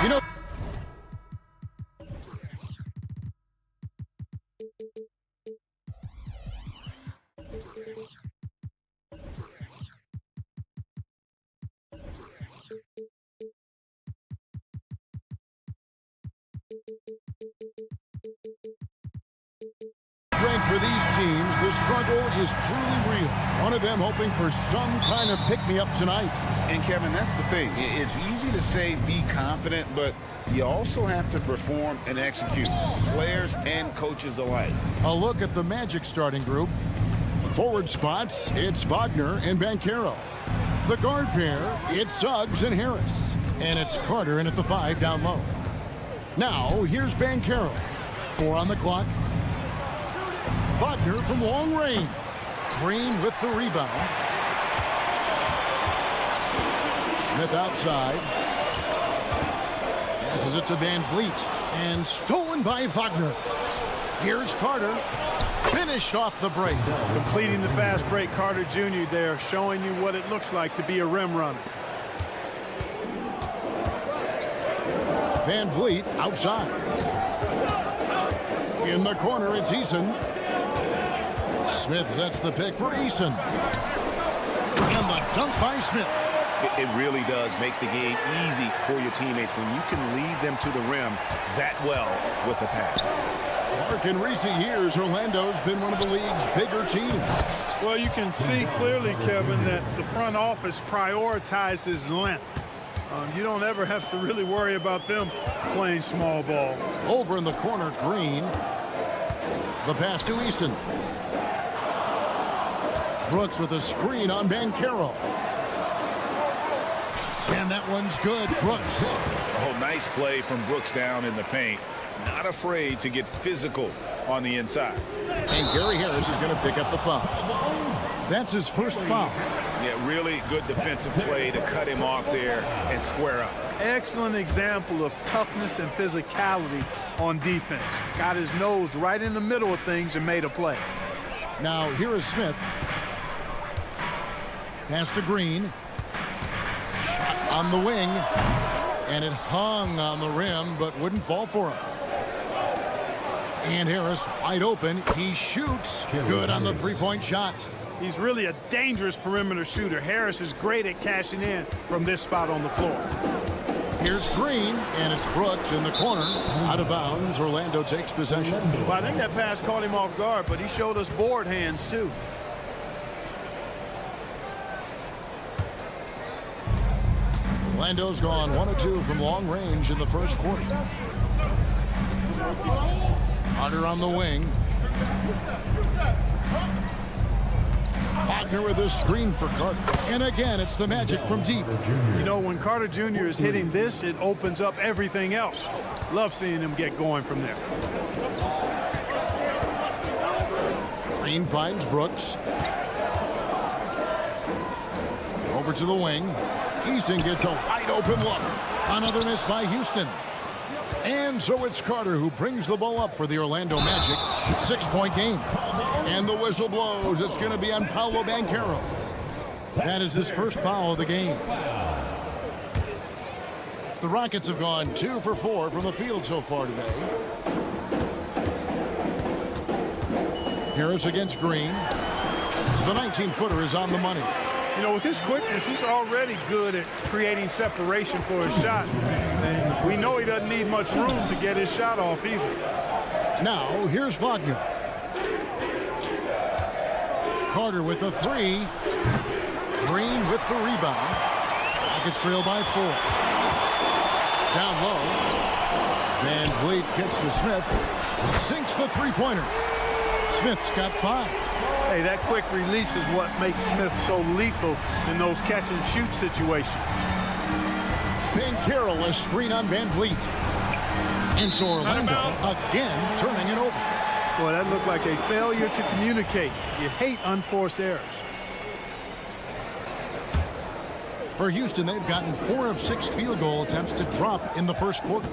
You know, for these teams, the struggle is truly real. One of them hoping for some kind of pick-me-up tonight. And, Kevin, that's the thing. It's easy to say be confident, but you also have to perform and execute, players and coaches alike. A look at the Magic starting group. The forward spots, it's Wagner and Banchero. The guard pair, it's Suggs and Harris. And it's Carter in at the 5 down low. Now, here's Banchero. 4 on the clock. Wagner from long range. Green with the rebound. Smith outside. Passes it to Van Vliet. And stolen by Wagner. Here's Carter. Finished off the break. Completing the fast break, Carter Jr. there, showing you what it looks like to be a rim runner. Van Vliet outside. In the corner, it's Eason. Smith sets the pick for Eason. And the dunk by Smith. It really does make the game easy for your teammates when you can lead them to the rim that well with a pass. Mark, in recent years, Orlando's been one of the league's bigger teams. Well, you can see clearly, Kevin, that the front office prioritizes length. You don't ever have to really worry about them playing small ball. Over in the corner, Green. The pass to Eason. Brooks with a screen on Banchero. And that one's good. Brooks. Oh, nice play from Brooks down in the paint. Not afraid to get physical on the inside. And Gary Harris is going to pick up the foul. That's his first foul. Yeah, really good defensive play to cut him off there and square up. Excellent example of toughness and physicality on defense. Got his nose right in the middle of things and made a play. Now here is Smith. Pass to Green. Shot on the wing. And it hung on the rim but wouldn't fall for him. And Harris wide open. He shoots. Good on the three-point shot. He's really a dangerous perimeter shooter. Harris is great at cashing in from this spot on the floor. Here's Green, and it's Brooks in the corner. Out of bounds. Orlando takes possession. Well, I think that pass caught him off guard, but he showed us board hands, too. Orlando's gone 1 of 2 from long range in the first quarter. Carter on the wing. Wagner with a screen for Carter. And again, it's the Magic from deep. You know, when Carter Jr. is hitting this, it opens up everything else. Love seeing him get going from there. Green finds Brooks. Over to the wing. Eason gets a wide open look. Another miss by Houston. And so it's Carter who brings the ball up for the Orlando Magic. 6-point game. And the whistle blows. It's going to be on Paolo Banchero. That is his first foul of the game. The Rockets have gone 2 for 4 from the field so far today. Harris against Green. The 19-footer is on the money. You know, with his quickness, he's already good at creating separation for his shot. And we know he doesn't need much room to get his shot off either. Now, here's Wagner. Carter with the 3. Green with the rebound. Rockets trail by 4. Down low. Van Vliet kicks to Smith. Sinks the three-pointer. Smith's got 5. Hey, that quick release is what makes Smith so lethal in those catch-and-shoot situations. Banchero, a screen on Van Vliet. And so Orlando again turning it over. Boy, that looked like a failure to communicate. You hate unforced errors. For Houston, they've gotten 4 of 6 field goal attempts to drop in the first quarter.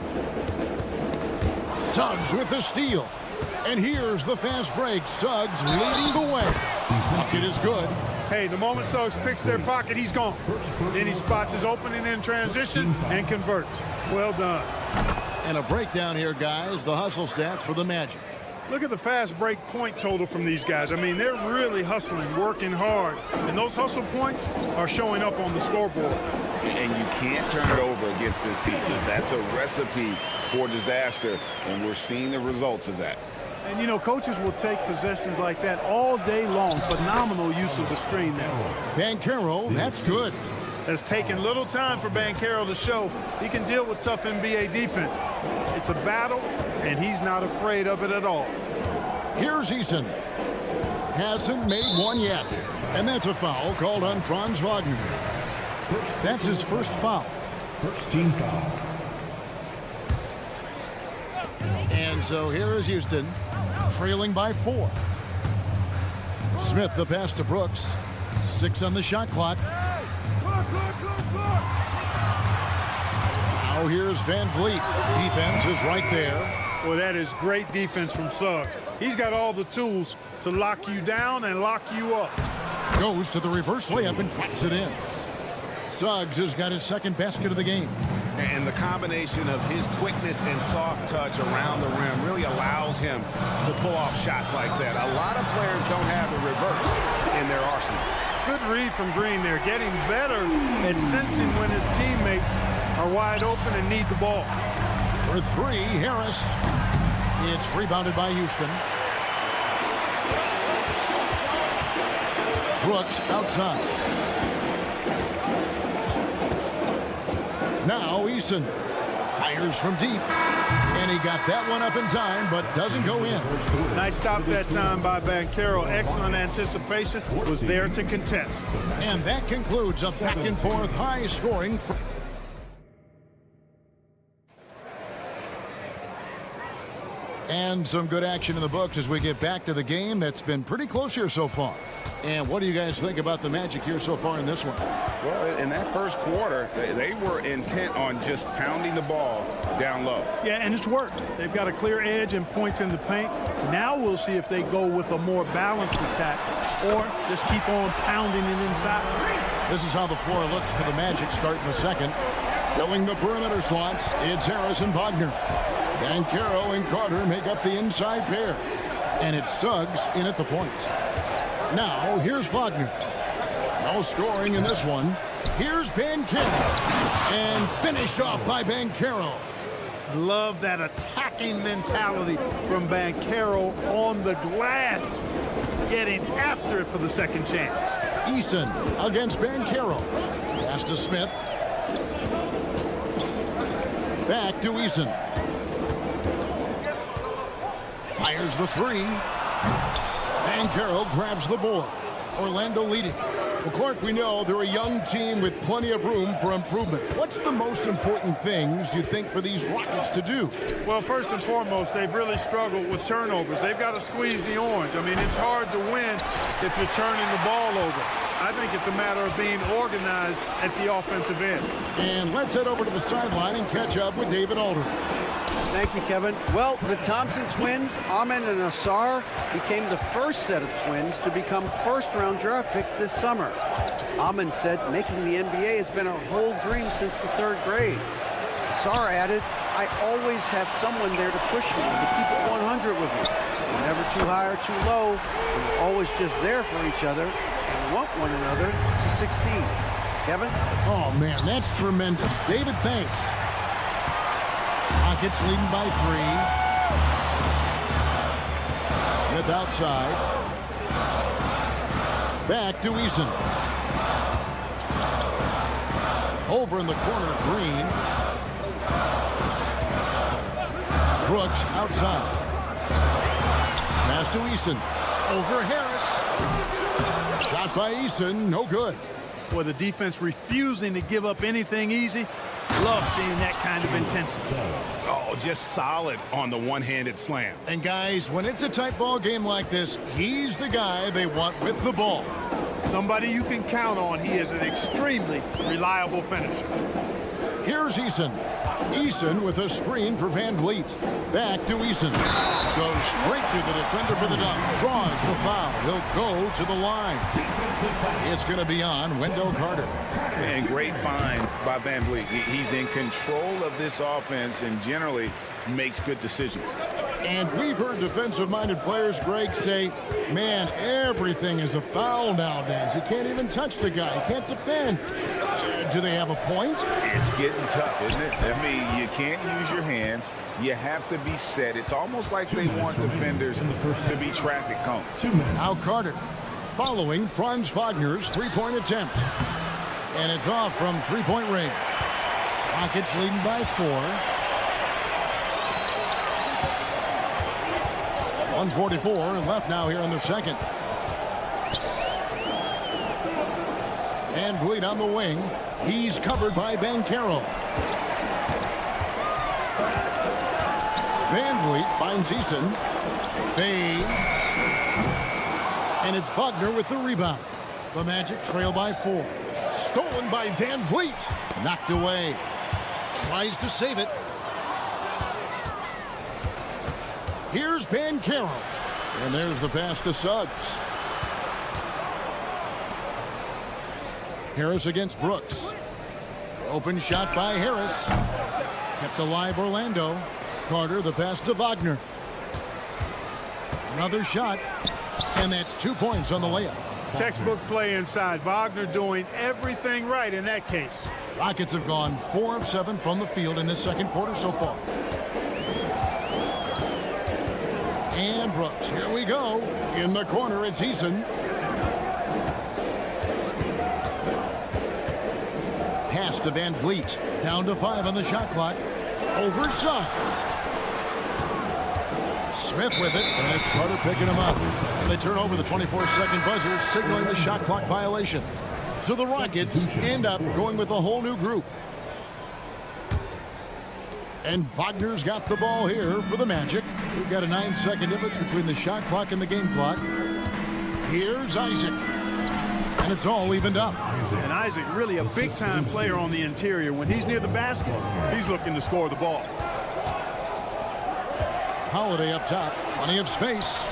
Suggs with the steal. And here's the fast break. Suggs leading the way. Bucket is good. Hey, the moment Suggs picks their pocket, he's gone. Then he spots his opening in transition and converts. Well done. And a breakdown here, guys. The hustle stats for the Magic. Look at the fast break point total from these guys. I mean, they're really hustling, working hard. And those hustle points are showing up on the scoreboard. And you can't turn it over against this team. That's a recipe for disaster, and we're seeing the results of that. And, you know, coaches will take possessions like that all day long. Phenomenal use of the screen there. Banchero, that's good. It's taken little time for Banchero to show he can deal with tough NBA defense. It's a battle, and he's not afraid of it at all. Here's Eason. Hasn't made one yet. And that's a foul called on Franz Wagner. That's his first foul. First team foul. And so here is Houston, trailing by 4. Smith the pass to Brooks. 6 on the shot clock. Now here's Van Vliet. Defense is right there. Well, that is great defense from Suggs. He's got all the tools to lock you down and lock you up. Goes to the reverse layup and drops it in. Suggs has got his second basket of the game. And the combination of his quickness and soft touch around the rim really allows him to pull off shots like that. A lot of players don't have the reverse in their arsenal. Good read from Green there, getting better at sensing when his teammates are wide open and need the ball. For 3, Harris. It's rebounded by Houston. Brooks outside. Now Eason fires from deep. And he got that one up in time, but doesn't go in. Nice stop that time by Banchero. Excellent anticipation. Was there to contest. And that concludes a back-and-forth high-scoring. And some good action in the books as we get back to the game that's been pretty close here so far. And what do you guys think about the Magic here so far in this one? Well, in that first quarter, they were intent on just pounding the ball down low. Yeah, and it's worked. They've got a clear edge and points in the paint. Now we'll see if they go with a more balanced attack or just keep on pounding it inside. This is how the floor looks for the Magic starting the second. Filling the perimeter slots, it's Harris and Wagner. Banchero and Carter make up the inside pair. And it's Suggs in at the point. Now, here's Wagner. No scoring in this one. Here's Banchero. And finished off by Banchero. Love that attacking mentality from Banchero on the glass. Getting after it for the second chance. Eason against Banchero. Pass to Smith. Back to Eason. Fires the 3. Banchero grabs the board. Orlando leading. Well, Clark, we know they're a young team with plenty of room for improvement. What's the most important things you think for these Rockets to do? Well, first and foremost, they've really struggled with turnovers. They've got to squeeze the orange. I mean, it's hard to win if you're turning the ball over. I think it's a matter of being organized at the offensive end. And let's head over to the sideline and catch up with David Alder. Thank you, Kevin. Well, the Thompson twins, Amin and Asar, became the first set of twins to become first-round draft picks this summer. Amin said making the NBA has been a whole dream since the 3rd grade. Asar added, I always have someone there to push me and to keep it 100 with me. We're never too high or too low. We're always just there for each other and want one another to succeed. Kevin? Oh, man, that's tremendous. David, thanks. Rockets leading by 3. Smith outside. Back to Eason. Over in the corner, Green. Brooks outside. Pass to Eason. Over Harris. Shot by Eason, no good. Boy, the defense refusing to give up anything easy. Love seeing that kind of intensity. Oh, just solid on the one-handed slam. And guys, when it's a tight ball game like this, he's the guy they want with the ball. Somebody you can count on. He is an extremely reliable finisher. Here's Eason. Eason with a screen for Van Vliet. Back to Eason. Goes straight through the defender for the dunk. Draws the foul. He'll go to the line. It's going to be on Wendell Carter. And great find by Van Vliet. He's in control of this offense and generally makes good decisions. And we've heard defensive-minded players, Greg, say, man, everything is a foul nowadays. You can't even touch the guy. You can't defend. Do they have a point? It's getting tough, isn't it? I mean, you can't use your hands. You have to be set. It's almost like they want defenders to be traffic cones. Now Carter following Franz Wagner's three-point attempt. And it's off from three-point range. Rockets leading by 4. 1:44 left now here in the second. Van Vliet on the wing. He's covered by Banchero. Van Vliet finds Eason. Fades. And it's Wagner with the rebound. The Magic trail by 4. Stolen by Van Vliet. Knocked away. Tries to save it. Here's Banchero. And there's the pass to Suggs. Harris against Brooks. Open shot by Harris. Kept alive Orlando. Carter, the pass to Wagner. Another shot. And that's 2 points on the layup. Textbook play inside. Wagner doing everything right in that case. Rockets have gone 4 of 7 from the field in this second quarter so far. And Brooks, here we go. In the corner, it's Eason. Pass to Van Vliet. Down to 5 on the shot clock. Over Suggs. Smith with it, and it's Carter picking him up. And they turn over the 24-second buzzer, signaling the shot clock violation. So the Rockets end up going with a whole new group. And Wagner's got the ball here for the Magic. We've got a 9-second difference between the shot clock and the game clock. Here's Isaac. And it's all evened up. And Isaac really a big-time player on the interior. When he's near the basket, he's looking to score the ball. Holiday up top. Plenty of space.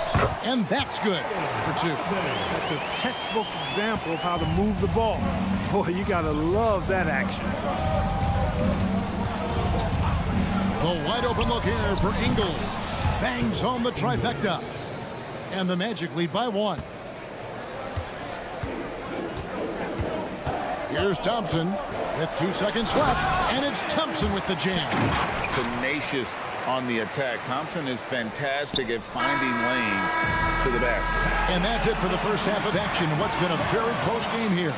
And that's good for 2. That's a textbook example of how to move the ball. Boy, you got to love that action. The wide open look here for Ingles. Bangs home the trifecta. And the Magic lead by 1. Here's Thompson with 2 seconds left. And it's Thompson with the jam. Tenacious on the attack. Thompson is fantastic at finding lanes to the basket. And that's it for the first half of action. What's been a very close game here.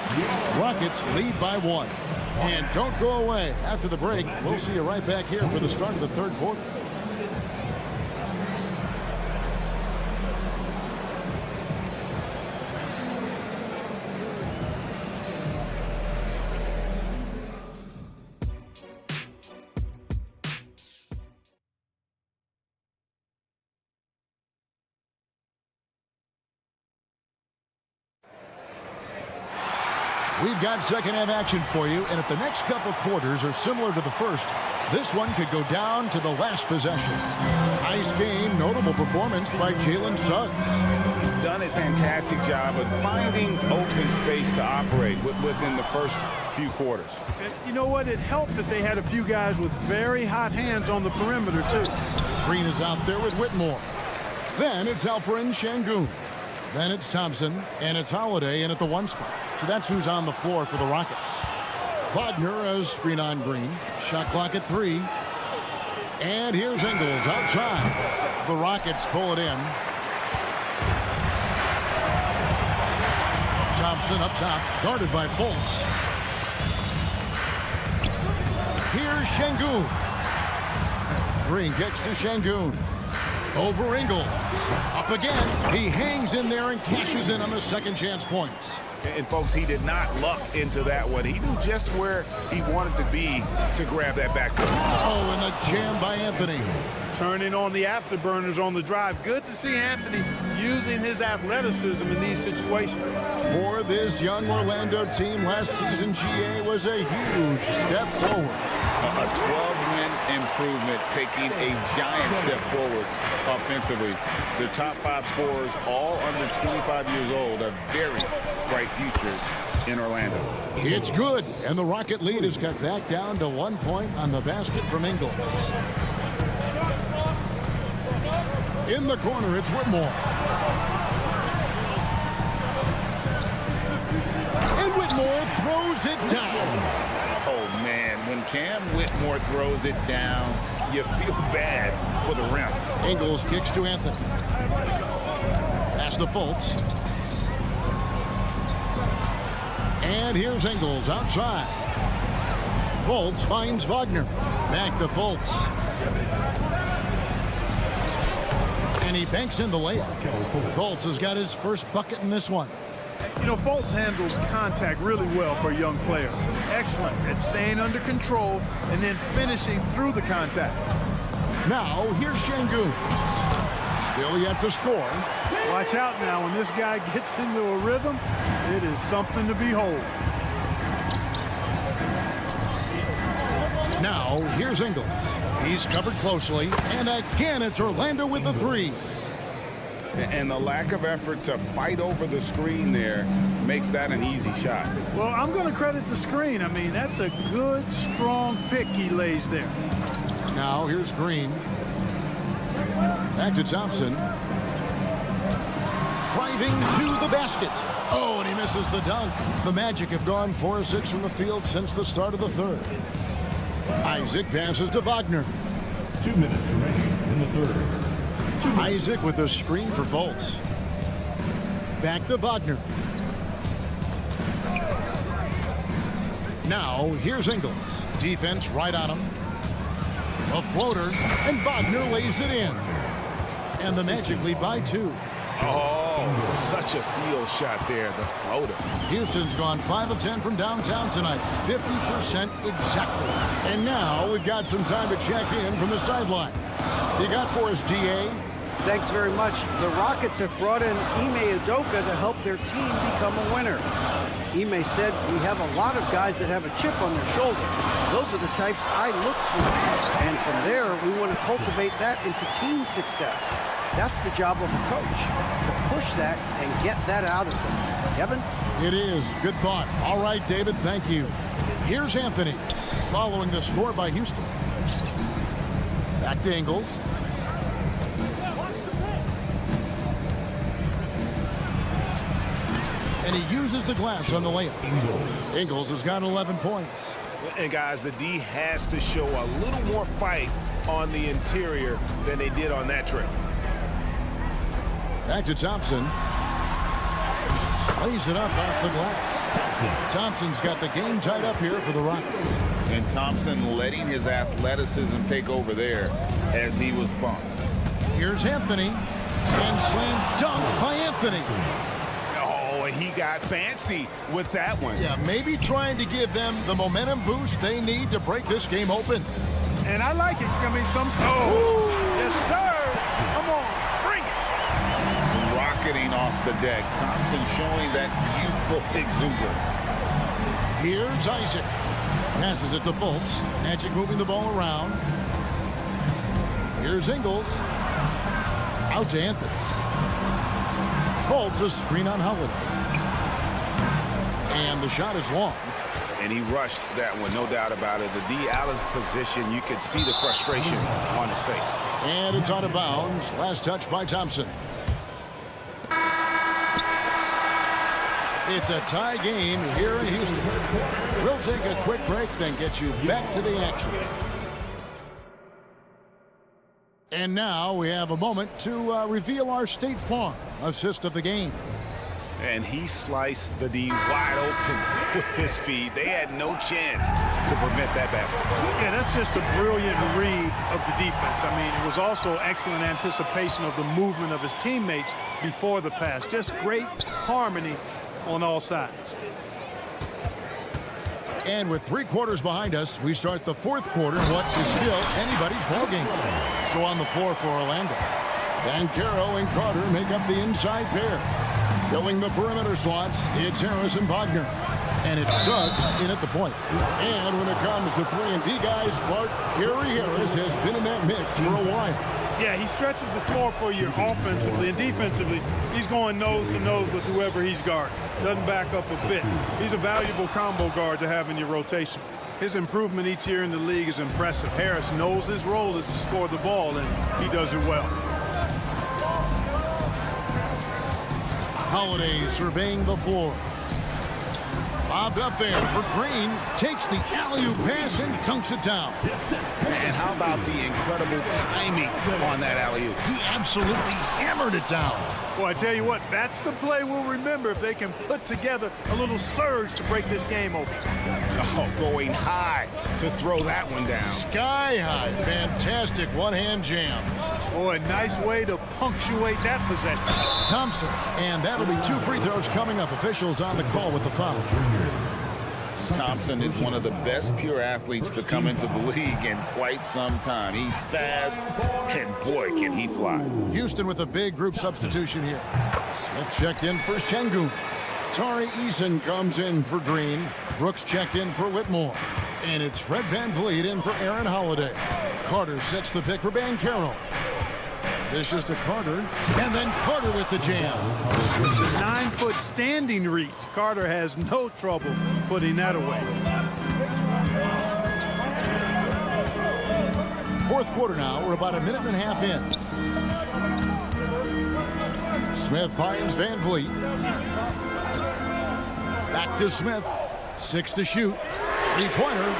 Rockets lead by 1. And don't go away. After the break, we'll see you right back here for the start of the third quarter. We've got second half action for you, and if the next couple quarters are similar to the first, this one could go down to the last possession. Nice game, notable performance by Jalen Suggs. He's done a fantastic job of finding open space to operate within the first few quarters. And you know what? It helped that they had a few guys with very hot hands on the perimeter, too. Green is out there with Whitmore. Then it's Alperen Şengün. Then it's Thompson, and it's Holiday in at the 1 spot. So that's who's on the floor for the Rockets. Wagner as screen on Green. Shot clock at 3. And here's Ingles outside. The Rockets pull it in. Thompson up top, guarded by Fultz. Here's Şengün. Green gets to Şengün. Over Ingles. Up again. He hangs in there and cashes in on the second chance points. And, folks, he did not luck into that one. He knew just where he wanted to be to grab that backboard. Oh, and the jam by Anthony. Turning on the afterburners on the drive. Good to see Anthony using his athleticism in these situations. For this young Orlando team, last season, GA was a huge step forward. 12-win improvement, taking a giant step forward offensively. Their top 5 scorers, all under 25 years old, a very bright future in Orlando. It's good, and the Rocket lead is cut back down to 1 point on the basket from Ingles. In the corner, it's Whitmore. And Whitmore throws it down. Oh, man, when Cam Whitmore throws it down, you feel bad for the rim. Ingles kicks to Anthony. Pass to Fultz. And here's Ingles outside. Fultz finds Wagner. Back to Fultz. And he banks in the layup. Fultz has got his first bucket in this one. You know, Fultz handles contact really well for a young player. Excellent at staying under control and then finishing through the contact. Now, here's Şengün. Still yet to score. Watch out now. When this guy gets into a rhythm, it is something to behold. Now, here's Ingles. He's covered closely, and again, it's Orlando with the 3. And the lack of effort to fight over the screen there makes that an easy shot. Well, I'm going to credit the screen. I mean, that's a good, strong pick he lays there. Now, here's Green. Back to Thompson. Driving to the basket. Oh, and he misses the dunk. The Magic have gone 4 of 6 from the field since the start of the third. Isaac passes to Wagner. 2 minutes remaining in the third. Isaac with a screen for Fultz. Back to Wagner. Now, here's Ingles. Defense right on him. A floater, and Wagner lays it in. And the Magic lead by 2. Oh, such a field shot there, the floater. Houston's gone 5 of 10 from downtown tonight. 50% exactly. And now we've got some time to check in from the sideline. You got for us, DA? Thanks very much. The Rockets have brought in Ime Udoka to help their team become a winner. Ime said, "We have a lot of guys that have a chip on their shoulder. Those are the types I look for. And from there, we want to cultivate that into team success. That's the job of a coach, to push that and get that out of them." Kevin? It is. Good thought. All right, David, thank you. Here's Anthony, following the score by Houston. Back to Ingles. And he uses the glass on the layup. Ingles has got 11 points. And guys, the D has to show a little more fight on the interior than they did on that trip. Back to Thompson. Lays it up off the glass. Thompson's got the game tied up here for the Rockets. And Thompson letting his athleticism take over there as he was bumped. Here's Anthony. And slam dunk by Anthony. Oh, he got fancy with that one. Yeah, maybe trying to give them the momentum boost they need to break this game open. And I like it. I mean, oh, yes, sir. Come on, bring it. Rocketing off the deck. Thompson showing that youthful exuberance. Here's Isaac. Passes it to Fultz. Magic moving the ball around. Here's Ingles. Out to Anthony. Fultz, a screen on Holiday. And the shot is long. And he rushed that one, no doubt about it. The D out of position, you could see the frustration on his face. And it's out of bounds. Last touch by Thompson. It's a tie game here in Houston. We'll take a quick break, then get you back to the action. And now we have a moment to reveal our State Farm assist of the game. And he sliced the D wide open with his feet. They had no chance to prevent that basket. Yeah, that's just a brilliant read of the defense. I mean, it was also excellent anticipation of the movement of his teammates before the pass. Just great harmony on all sides. And with 3 quarters behind us, we start the 4th quarter in what is still anybody's ballgame. So on the floor for Orlando, Banchero and Carter make up the inside pair. Filling the perimeter slots, it's Harris and Wagner. And it Suggs in at the point. And when it comes to 3-and-D guys, Clark, Gary Harris has been in that mix for a while. Yeah, he stretches the floor for you offensively and defensively. He's going nose to nose with whoever he's guarding. Doesn't back up a bit. He's a valuable combo guard to have in your rotation. His improvement each year in the league is impressive. Harris knows his role is to score the ball, and he does it well. Holiday surveying the floor. Bobbed up there for Green. Takes the alley-oop pass and dunks it down. And how about the incredible timing on that alley-oop? He absolutely hammered it down. Well, I tell you what, that's the play we'll remember if they can put together a little surge to break this game open. Oh, going high to throw that one down. Sky high. Fantastic one-hand jam. Boy, nice way to punctuate that possession. Thompson. And that'll be 2 free throws coming up. Officials on the call with the foul. Thompson is one of the best pure athletes to come into the league in quite some time. He's fast, and boy, can he fly. Houston with a big group substitution here. Smith checked in for Şengün. Tari Eason comes in for Green. Brooks checked in for Whitmore. And it's Fred VanVleet in for Aaron Holiday. Carter sets the pick for Banchero. This is to Carter, and then Carter with the jam. It's a 9-foot standing reach. Carter has no trouble putting that away. Fourth quarter now. We're about a minute and a half in. Smith finds VanVleet. Back to Smith. 6 to shoot. Three-pointer.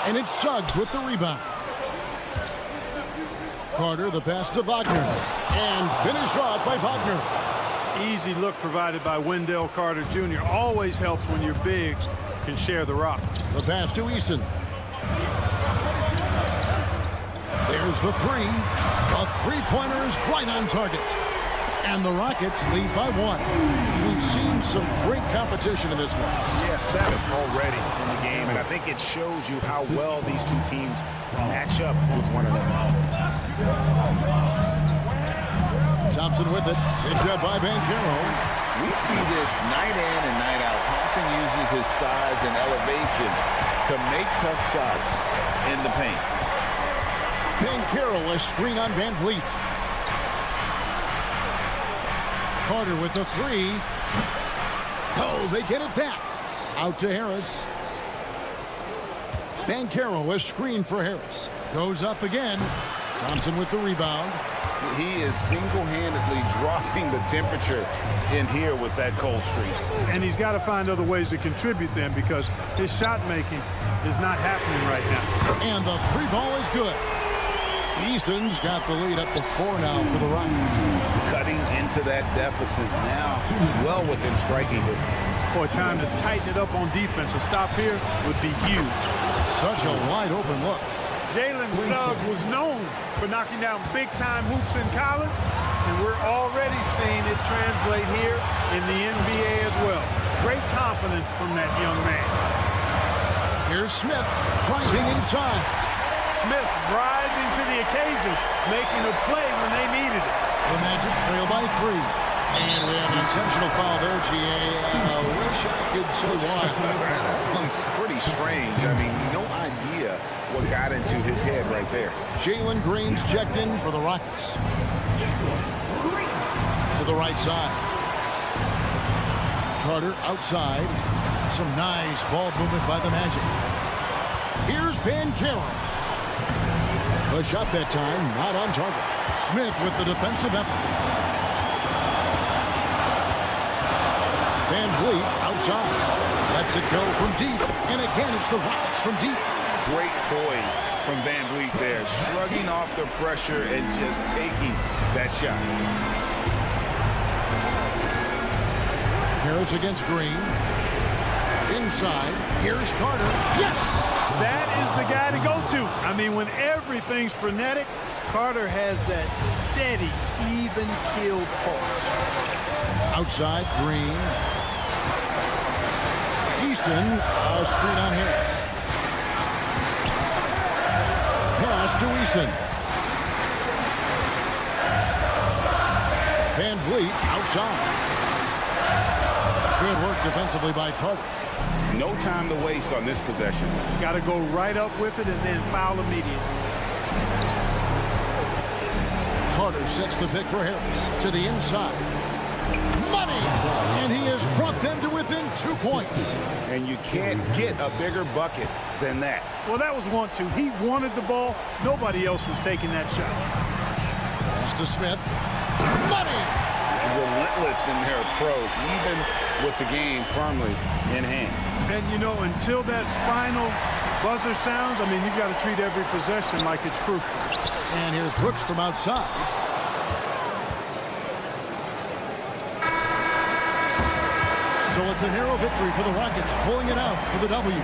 And it's Suggs with the rebound. Carter, the pass to Wagner. And finished off by Wagner. Easy look provided by Wendell Carter Jr. Always helps when your bigs can share the rock. The pass to Eason. There's the three. The three-pointer is right on target. And the Rockets lead by 1. We've seen some great competition in this one. Yeah, 7 already in the game, and I think it shows you how well these two teams match up with one another. Thompson with it. Picked up by Banchero. We see this night in and night out. Thompson uses his size and elevation to make tough shots in the paint. Banchero, a screen on VanVleet. Carter with the 3. Oh, they get it back. Out to Harris. Banchero, a screen for Harris. Goes up again. Thompson with the rebound. He is single-handedly dropping the temperature in here with that cold streak. And he's got to find other ways to contribute then, because his shot making is not happening right now. And the 3 ball is good. Eason's got the lead up to 4 now for the Rockets. Cutting into that deficit now, well within striking distance. Boy, time to tighten it up on defense. A stop here would be huge. Such a wide open look. Jalen Suggs was known for knocking down big-time hoops in college, and we're already seeing it translate here in the NBA as well. Great confidence from that young man. Here's Smith driving inside. Smith rising to the occasion, making a play when they needed it. The Magic trail by 3. And we have an intentional foul there, GA. Wish I could say why. It's pretty strange. I mean, no idea what got into his head right there. Jalen Green's checked in for the Rockets. To the right side. Carter outside. Some nice ball movement by the Magic. Here's Banchero. The shot that time, not on target. Smith with the defensive effort. VanVleet outside. Lets it go from deep. And again, it's the Rockets from deep. Great poise from VanVleet there, shrugging off the pressure and just taking that shot. Harris against Green. Inside. Here's Carter. Yes! That is the guy to go to. I mean, when everything's frenetic, Carter has that steady, even-keeled pulse. Outside, Green. Eason, a screen on Harris. Pass to Eason. VanVleet outside. Good work defensively by Carter. No time to waste on this possession. Got to go right up with it and then foul immediately. Carter sets the pick for Harris to the inside. Money! And he has brought them to within 2 points. And you can't get a bigger bucket than that. Well, that was 1-2. He wanted the ball. Nobody else was taking that shot. Pass to Smith. Money! Relentless in their approach, even with the game firmly in hand. And, you know, until that final buzzer sounds, I mean, you've got to treat every possession like it's crucial. And here's Brooks from outside. So it's a narrow victory for the Rockets, pulling it out for the W.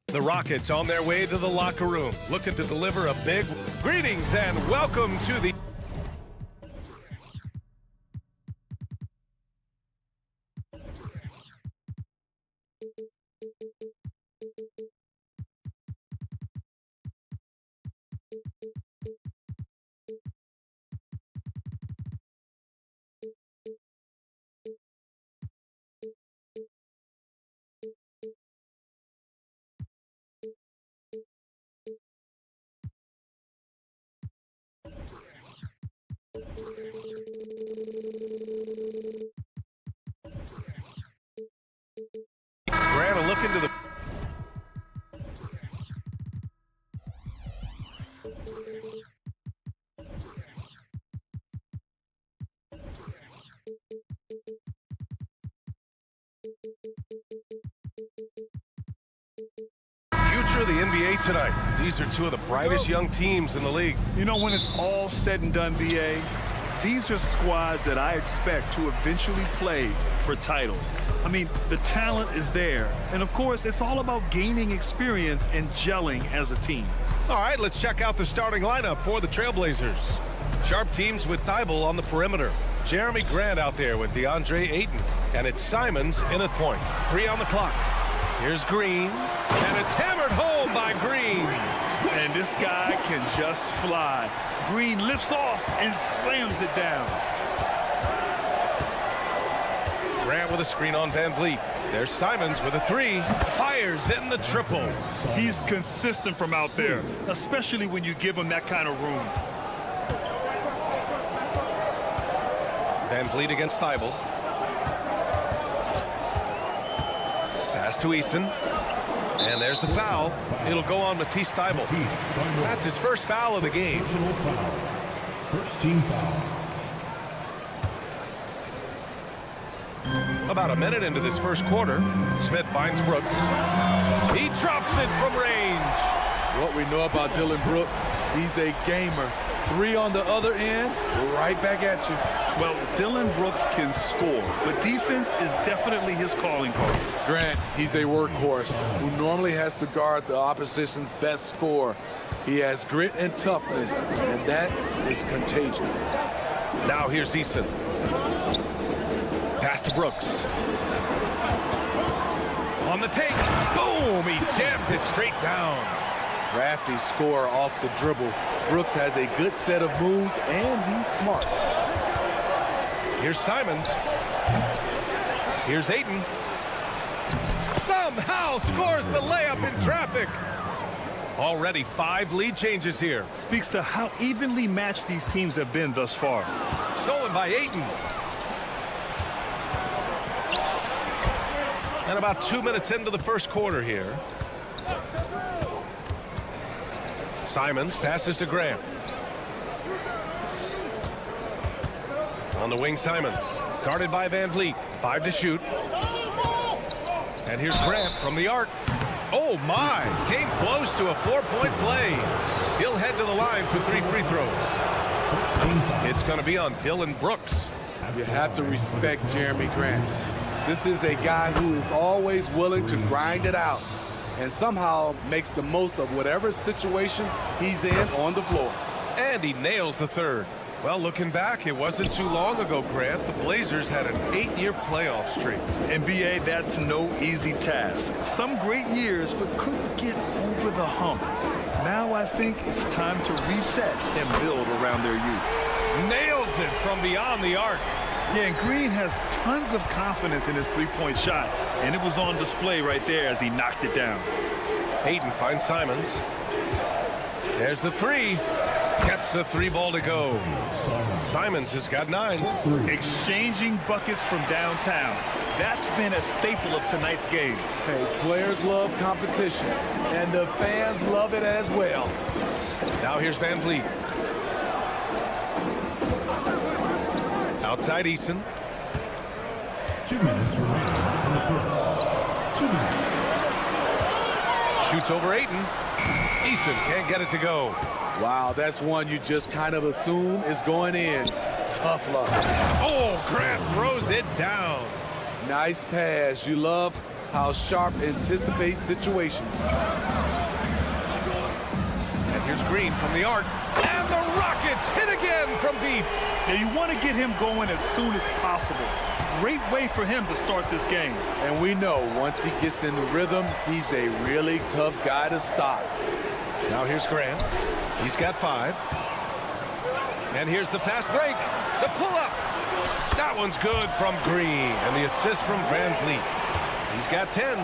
The Rockets on their way to the locker room, looking to deliver a big greetings and welcome to the Grant a look into the future of the NBA tonight. These are two of the brightest young teams in the league. You know, when it's all said and done, BA, these are squads that I expect to eventually play for titles. I mean, the talent is there. And, of course, it's all about gaining experience and gelling as a team. All right, let's check out the starting lineup for the Trailblazers. Sharp teams with Thibault on the perimeter. Jeremy Grant out there with DeAndre Ayton. And it's Simons in at point. 3 on the clock. Here's Green. And it's hammered home by Green. And this guy can just fly. Green lifts off and slams it down. Grant with a screen on Van Vliet. There's Simons with a 3. Fires in the triple. He's consistent from out there, especially when you give him that kind of room. Van Vliet against Thibault. Pass to Easton. And there's the foul. It'll go on Matisse Thibault. That's his first foul of the game. First team foul. About a minute into this first quarter, Smith finds Brooks. He drops it from range. What we know about Dylan Brooks, he's a gamer. 3 on the other end, right back at you. Well, Dylan Brooks can score, but defense is definitely his calling card. Grant, he's a workhorse who normally has to guard the opposition's best scorer. He has grit and toughness, and that is contagious. Now here's Easton. Pass to Brooks. On the take. Boom! He jams it straight down. Crafty scorer off the dribble. Brooks has a good set of moves, and he's smart. Here's Simons. Here's Ayton. Somehow scores the layup in traffic. Already 5 lead changes here. Speaks to how evenly matched these teams have been thus far. Stolen by Ayton. And about 2 minutes into the first quarter here. Simons passes to Grant. On the wing, Simons. Guarded by Van Vliet. 5 to shoot. And here's Grant from the arc. Oh, my. Came close to a 4-point play. He'll head to the line for 3 free throws. It's going to be on Dylan Brooks. You have to respect Jeremy Grant. This is a guy who is always willing to grind it out and somehow makes the most of whatever situation he's in on the floor. And he nails the third. Well, looking back, it wasn't too long ago, Grant. The Blazers had an 8-year playoff streak. NBA, that's no easy task. Some great years, but couldn't get over the hump. Now I think it's time to reset and build around their youth. Nails it from beyond the arc. Yeah, and Green has tons of confidence in his three-point shot, and it was on display right there as he knocked it down. Ayton finds Simons. There's the 3. Gets the 3 ball to go. Simons has got 9. Exchanging buckets from downtown. That's been a staple of tonight's game. Hey, players love competition, and the fans love it as well. Now here's Van Vliet. Outside Easton. 2 minutes remaining in the first. 2 minutes. Shoots over Ayton. Easton can't get it to go. Wow, that's one you just kind of assume is going in. Tough luck. Oh, Grant throws it down. Nice pass. You love how Sharp anticipates situations. And here's Green from the arc. And the Rockets hit again from deep. Yeah, you want to get him going as soon as possible. Great way for him to start this game. And we know once he gets in the rhythm, he's a really tough guy to stop. Now here's Grant. He's got 5. And here's the fast break. The pull-up. That one's good from Green. And the assist from Van Vliet. He's got 10.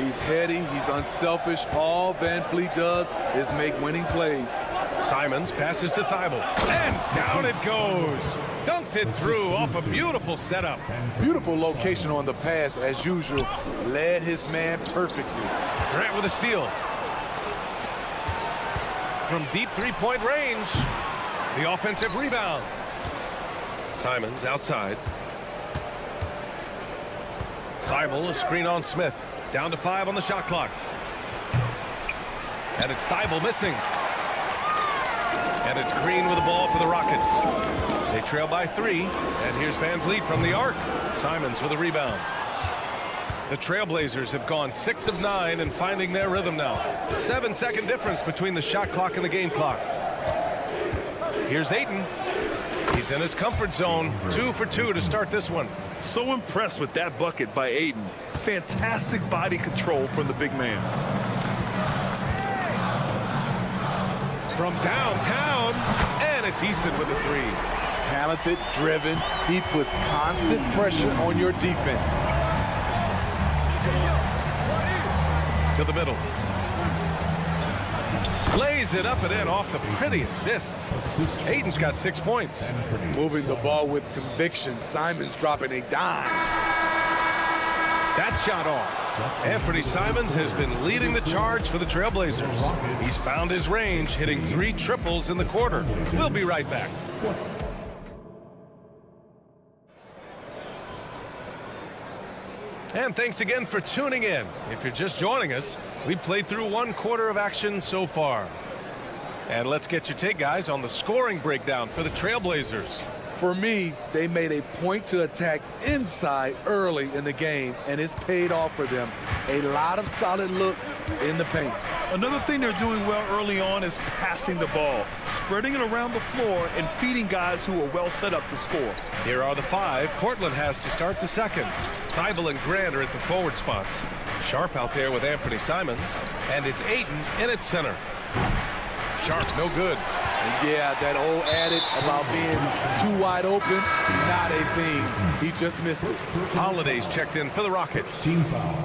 He's heady. He's unselfish. All Van Vliet does is make winning plays. Simons passes to Thibault. And down it goes. Dunked it through off a beautiful setup. Beautiful location on the pass, as usual. Led his man perfectly. Grant with a steal. From deep three-point range. The offensive rebound. Simons outside. Thibault, a screen on Smith. Down to 5 on the shot clock. And it's Thibault missing. And it's Green with the ball for the Rockets. They trail by 3. And here's Van Vliet from the arc. Simons with a rebound. The Trailblazers have gone 6 of 9 and finding their rhythm now. 7-second difference between the shot clock and the game clock. Here's Ayton. He's in his comfort zone. 2 for 2 to start this one. So impressed with that bucket by Ayton. Fantastic body control from the big man. From downtown, and it's Eason with a 3. Talented, driven. He puts constant pressure on your defense. To the middle. Lays it up and in off the pretty assist. Ayton's got 6 points. Moving the ball with conviction. Simons dropping a dime. That shot off. Anthony Simons has been leading the charge for the Trailblazers. He's found his range, hitting 3 triples in the quarter. We'll be right back. And thanks again for tuning in. If you're just joining us, we've played through 1 quarter of action so far. And let's get your take, guys, on the scoring breakdown for the Trailblazers. For me, they made a point to attack inside early in the game, and it's paid off for them. A lot of solid looks in the paint. Another thing they're doing well early on is passing the ball, spreading it around the floor and feeding guys who are well set up to score. Here are the 5 Portland has to start the second. Thibault and Grant are at the forward spots. Sharp out there with Anthony Simons, and it's Ayton in at center. Sharp, no good. And yeah, that old adage about being too wide open, not a thing. He just missed it. Holiday's checked in for the Rockets. Team foul.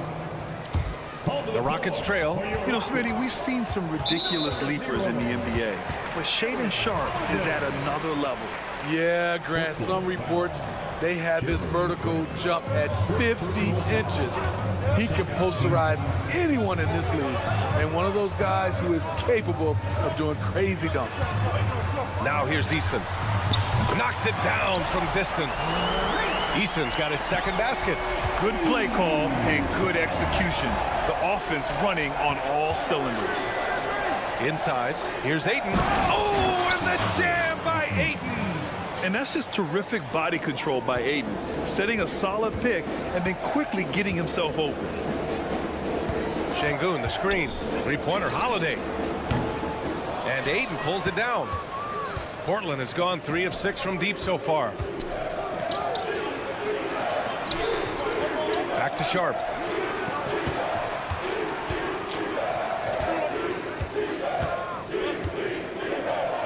The Rockets trail. You know, Smitty, we've seen some ridiculous leapers in the NBA, but Shaedon Sharp is at another level. Yeah, Grant, some reports they have his vertical jump at 50 inches. He can posterize anyone in this league, and one of those guys who is capable of doing crazy dunks. Now here's Eason. Knocks it down from distance. Eason's got his second basket. Good play call and good execution. The offense running on all cylinders. Inside, here's Ayton. Oh, and the jam by Ayton. And that's just terrific body control by Ayton, setting a solid pick and then quickly getting himself open. Şengün, the screen. Three-pointer, Holiday. And Ayton pulls it down. Portland has gone 3 of 6 from deep so far. Back to Sharp.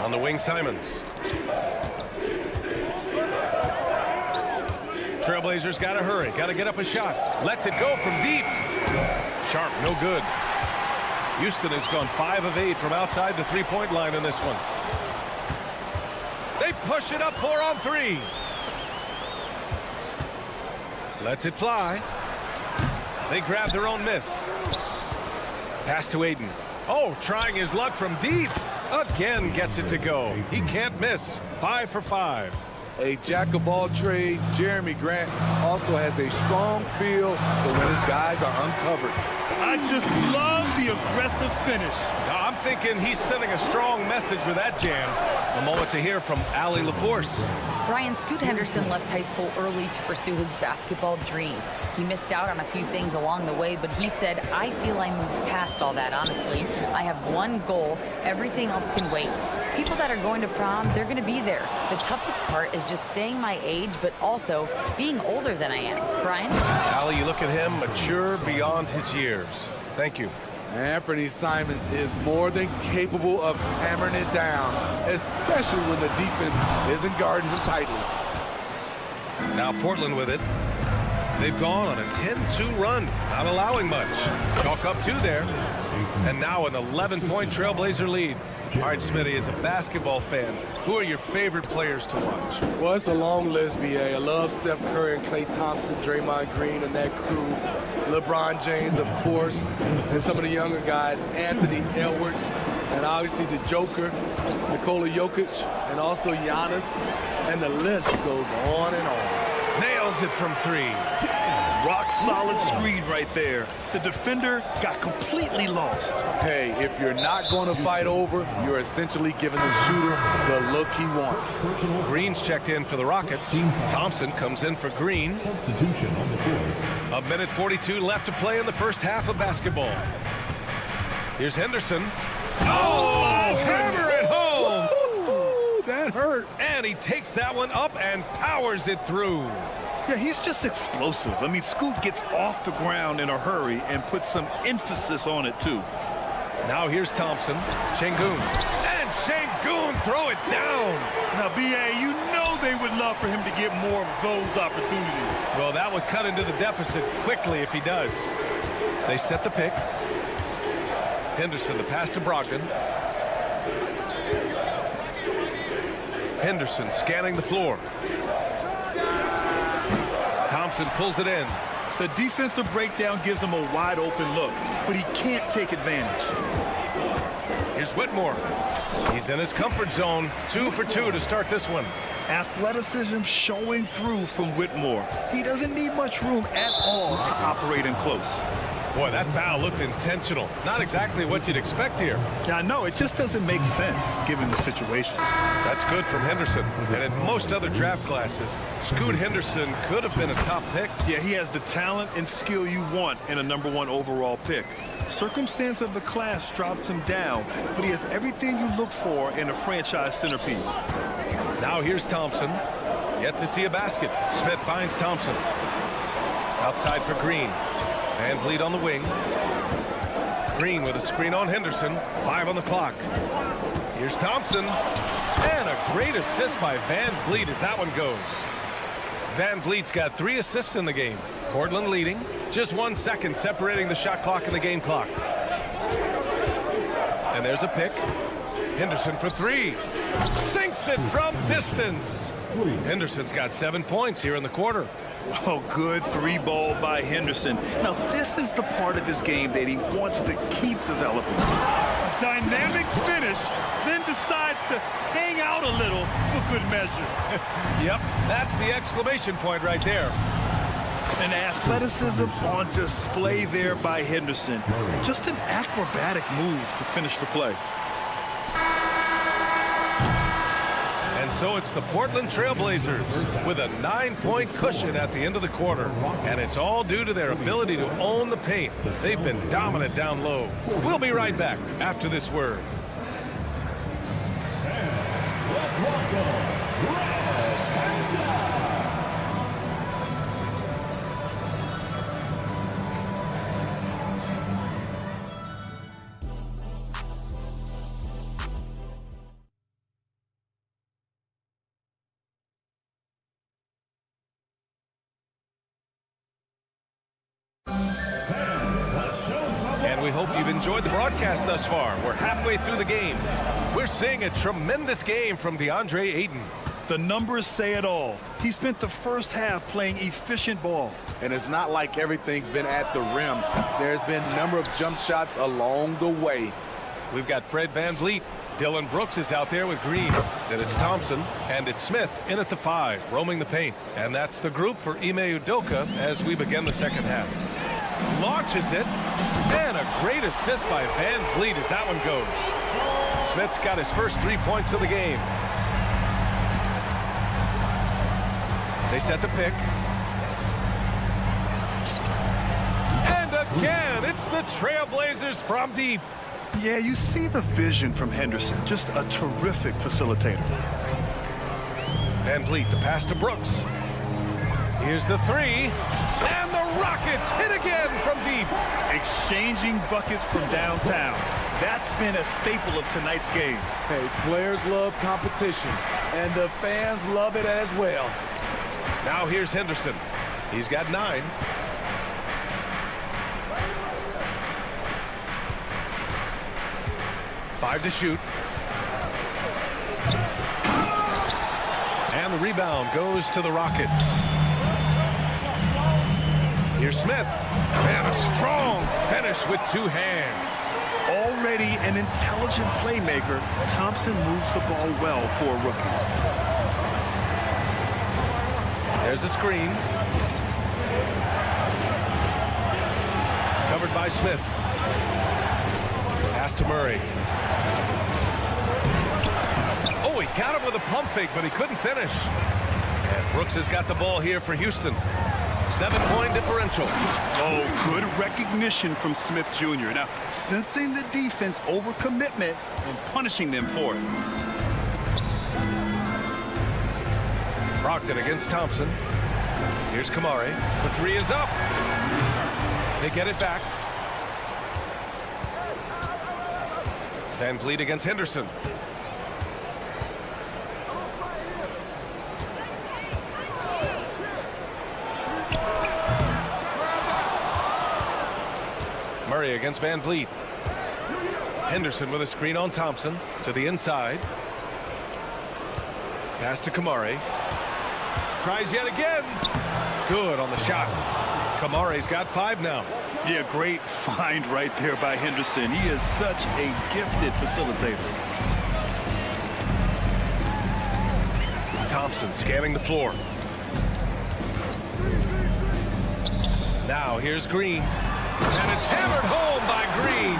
On the wing, Simons. Trailblazers got to hurry, got to get up a shot. Lets it go from deep. Sharp, no good. Houston has gone 5 of 8 from outside the three-point line in this one. They push it up 4 on 3. Lets it fly. They grab their own miss. Pass to Ayton. Oh, trying his luck from deep. Again gets it to go. He can't miss. 5 for 5. A jack-of-all trades, Jeremy Grant also has a strong feel for when his guys are uncovered. I just love the aggressive finish. I'm thinking he's sending a strong message with that jam. A moment to hear from Allie LaForce. Brian, Scoot Henderson left high school early to pursue his basketball dreams. He missed out on a few things along the way, but he said, I feel I moved past all that, honestly. I have one goal. Everything else can wait. People that are going to prom, they're going to be there. The toughest part is just staying my age, but also being older than I am. Brian? Allie, you look at him, mature beyond his years. Thank you. Anthony Simon is more than capable of hammering it down, especially when the defense isn't guarding him tightly. Now Portland with it. They've gone on a 10-2 run, not allowing much. Chalk up 2 there. And now an 11-point Trailblazer lead. All right, Smitty, as a basketball fan, who are your favorite players to watch? Well, it's a long list, B.A. I love Steph Curry and Klay Thompson, Draymond Green and that crew. LeBron James, of course, and some of the younger guys, Anthony Edwards, and obviously the Joker, Nikola Jokic, and also Giannis, and the list goes on and on. Nails it from 3. Rock solid screen right there. The defender got completely lost. Hey, if you're not going to fight over, you're essentially giving the shooter the look he wants. Green's checked in for the Rockets. Thompson comes in for Green. Substitution on the board. A minute 42 left to play in the first half of basketball. Here's Henderson. Oh, hammer it home! Ooh, that hurt. And he takes that one up and powers it through. Yeah, he's just explosive. I mean, Scoot gets off the ground in a hurry and puts some emphasis on it, too. Now here's Thompson. Şengün. And Şengün throw it down. Now, B.A., you know they would love for him to get more of those opportunities. Well, that would cut into the deficit quickly if he does. They set the pick. Henderson, the pass to Brogdon. Henderson scanning the floor. Thompson pulls it in. The defensive breakdown gives him a wide open look, but he can't take advantage. Here's Whitmore. He's in his comfort zone. 2 for 2 to start this one. Athleticism showing through from Whitmore. He doesn't need much room at all to operate in close. Boy, that foul looked intentional. Not exactly what you'd expect here. Yeah, I know. It just doesn't make sense given the situation. That's good from Henderson. And in most other draft classes, Scoot Henderson could have been a top pick. Yeah, he has the talent and skill you want in a #1 overall pick. Circumstance of the class dropped him down, but he has everything you look for in a franchise centerpiece. Now here's Thompson. Yet to see a basket. Smith finds Thompson. Outside for Green. Van Vliet on the wing. Green with a screen on Henderson. 5 on the clock. Here's Thompson. And a great assist by Van Vliet as that one goes. Van Vliet's got 3 assists in the game. Portland leading. Just 1 second separating the shot clock and the game clock. And there's a pick. Henderson for 3. Sinks it from distance. Henderson's got 7 points here in the quarter. Oh, good 3-ball by Henderson. Now, this is the part of his game that he wants to keep developing. A dynamic finish, then decides to hang out a little for good measure. Yep, that's the exclamation point right there. An athleticism on display there by Henderson. Just an acrobatic move to finish the play. And so it's the Portland Trailblazers with a 9-point cushion at the end of the quarter. And it's all due to their ability to own the paint. They've been dominant down low. We'll be right back after this word. We hope you've enjoyed the broadcast thus far. We're halfway through the game. We're seeing a tremendous game from DeAndre Ayton. The numbers say it all. He spent the first half playing efficient ball. And it's not like everything's been at the rim. There's been a number of jump shots along the way. We've got Fred VanVleet. Dylan Brooks is out there with Green. Then it's Thompson, and it's Smith in at the 5, roaming the paint. And that's the group for Ime Udoka as we begin the second half. Launches it. And a great assist by Van Vliet as that one goes. Smith's got his first 3 points of the game. They set the pick. And again, it's the Trailblazers from deep. Yeah, you see the vision from Henderson. Just a terrific facilitator. Van Vliet, the pass to Brooks. Here's the three. And the Rockets hit again from deep. Exchanging buckets from downtown. That's been a staple of tonight's game. Hey, players love competition, and the fans love it as well. Now here's Henderson. He's got 9. Five to shoot. And the rebound goes to the Rockets. Here's Smith. And a strong finish with 2 hands. Already an intelligent playmaker, Thompson moves the ball well for a rookie. There's a screen. Covered by Smith. Pass to Murray. Oh, he got him with a pump fake, but he couldn't finish. And Brooks has got the ball here for Houston. 7-point differential. Oh, good recognition from Smith Jr. Now, sensing the defense overcommitment and punishing them for it. Brogdon against Thompson. Here's Kamari. The 3 is up. They get it back. Van Vliet against Henderson. Murray against Van Vliet. Henderson with a screen on Thompson to the inside. Pass to Kamari. Tries yet again. Good on the shot. Kamari's got 5 now. Yeah, great find right there by Henderson. He is such a gifted facilitator. Thompson scanning the floor. Now here's Green. And it's hammered home by Green.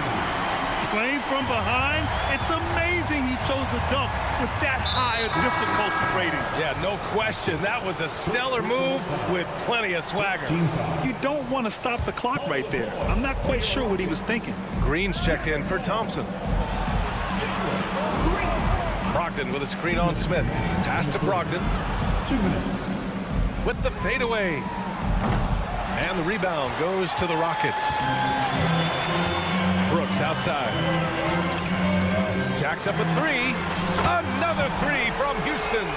Playing from behind, it's amazing he chose a dunk with that high a difficulty rating. Yeah, no question. That was a stellar move with plenty of swagger. You don't want to stop the clock right there. I'm not quite sure what he was thinking. Green's checked in for Thompson. Brogdon with a screen on Smith. Pass to Brogdon. 2 minutes. With the fadeaway. And the rebound goes to the Rockets. Brooks outside. Jacks up a 3. Another 3 from Houston.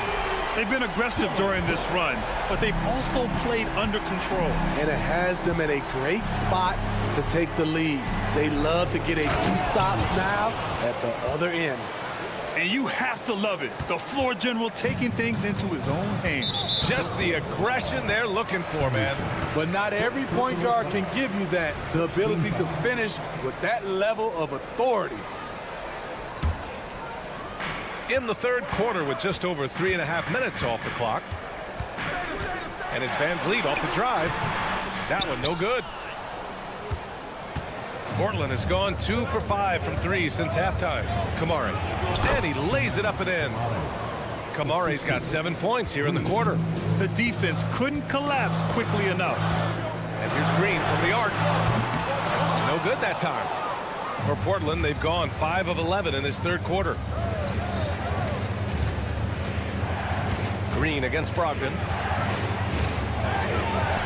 They've been aggressive during this run, but they've also played under control. And it has them in a great spot to take the lead. They love to get a few stops now at the other end. And you have to love it. The floor general taking things into his own hands. Just the aggression they're looking for, man. But not every point guard can give you that, the ability to finish with that level of authority. In the third quarter with just over 3.5 minutes off the clock. And it's Van Vliet off the drive. That one no good. Portland has gone 2 for 5 from 3 since halftime. Kamari. And he lays it up and in. Kamari's got 7 points here in the quarter. The defense couldn't collapse quickly enough. And here's Green from the arc. No good that time. For Portland, they've gone 5 of 11 in this third quarter. Green against Brogdon.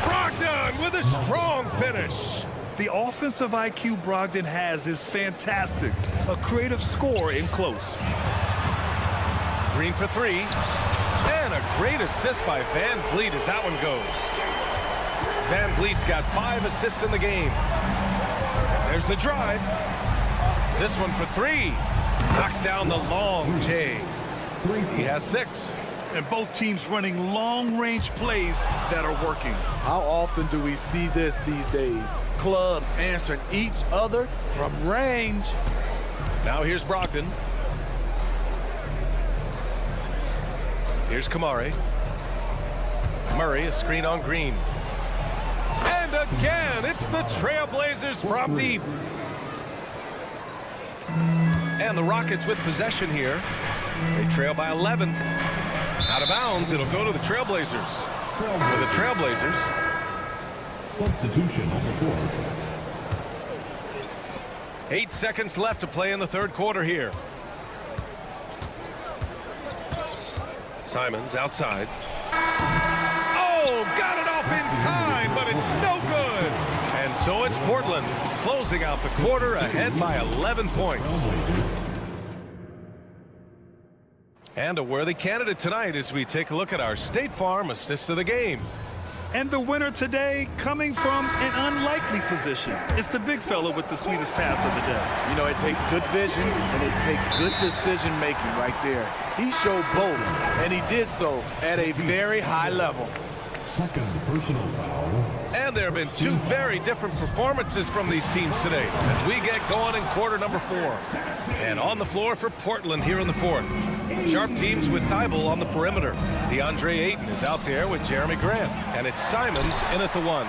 Brogdon with a strong finish. The offensive IQ Brogdon has is fantastic. A creative score in close. Green for 3. And a great assist by Van Vliet as that one goes. Van Vliet's got 5 assists in the game. There's the drive. This one for 3. Knocks down the long J. He has 6. And both teams running long-range plays that are working. How often do we see this these days? Clubs answering each other from range. Now here's Brogdon. Here's Kamari. Murray, a screen on Green. And again, it's the Trailblazers from deep. And the Rockets with possession here. They trail by 11. Out of bounds, it'll go to the Trailblazers. For the Trailblazers. Substitution on the court. 8 seconds left to play in the third quarter here. Simons outside. Oh, got it off in time, but it's no good. And so it's Portland closing out the quarter ahead by 11 points. And a worthy candidate tonight as we take a look at our State Farm assist of the game. And the winner today coming from an unlikely position. It's the big fella with the sweetest pass of the day. You know, it takes good vision and it takes good decision making right there. He showed both, and he did so at a very high level. Second personal foul. And there have been two very different performances from these teams today as we get going in quarter number 4. And on the floor for Portland here in the fourth. Sharp teams with Thibault on the perimeter. DeAndre Ayton is out there with Jeremy Grant. And it's Simons in at the 1.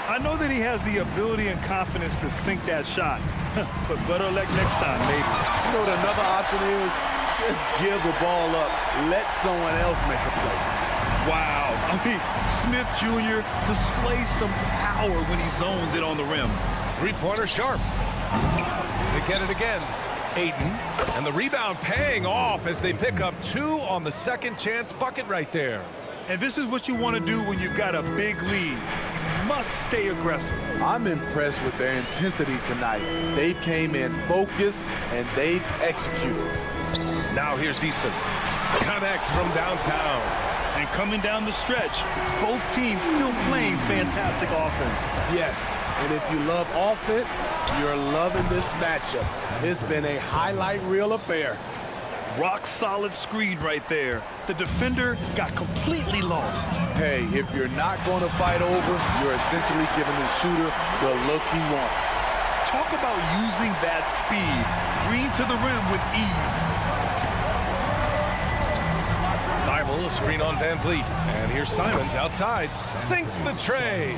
I know that he has the ability and confidence to sink that shot. But better luck next time, maybe. You know what another option is? Just give the ball up. Let someone else make a play. Wow. I mean, Smith Jr. displays some power when he zones it on the rim. Three-pointer Sharp. They get it again. Ayton. And the rebound paying off as they pick up 2 on the second chance bucket right there. And this is what you want to do when you've got a big lead. Must stay aggressive. I'm impressed with their intensity tonight. They've came in focused and they've executed. Now here's Easton. Connects from downtown. And coming down the stretch, both teams still playing fantastic offense. Yes, and if you love offense, you're loving this matchup. It's been a highlight reel affair. Rock solid screen right there. The defender got completely lost. Hey, if you're not going to fight over, you're essentially giving the shooter the look he wants. Talk about using that speed. Green to the rim with ease. Thibault, a screen on Van Vliet. And here's Simons outside. Sinks the tray.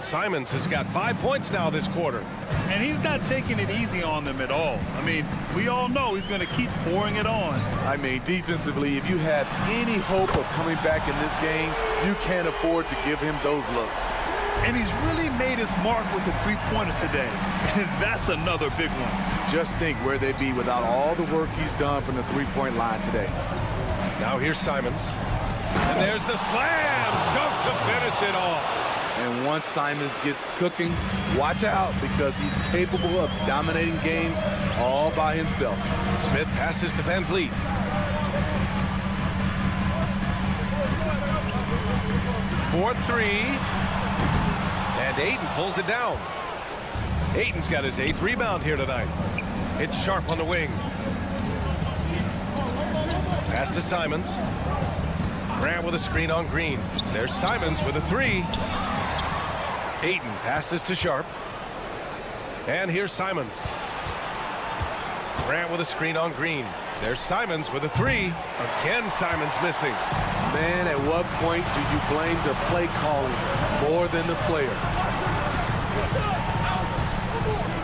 Simons has got 5 points now this quarter. And he's not taking it easy on them at all. I mean, we all know he's going to keep pouring it on. I mean, defensively, if you have any hope of coming back in this game, you can't afford to give him those looks. And he's really made his mark with the three-pointer today. And that's another big one. Just think where they'd be without all the work he's done from the three-point line today. Now here's Simons. And there's the slam. Dunk to finish it off. And once Simons gets cooking, watch out because he's capable of dominating games all by himself. Smith passes to Van Vliet. For 3. And Ayton pulls it down. Ayton's got his 8th rebound here tonight. It's Sharp on the wing. Pass to Simons. Grant with a screen on Green. There's Simons with a 3. Ayton passes to Sharp. And here's Simons. Grant with a screen on Green. There's Simons with a 3. Again, Simons missing. Man, at what point do you blame the play calling more than the player?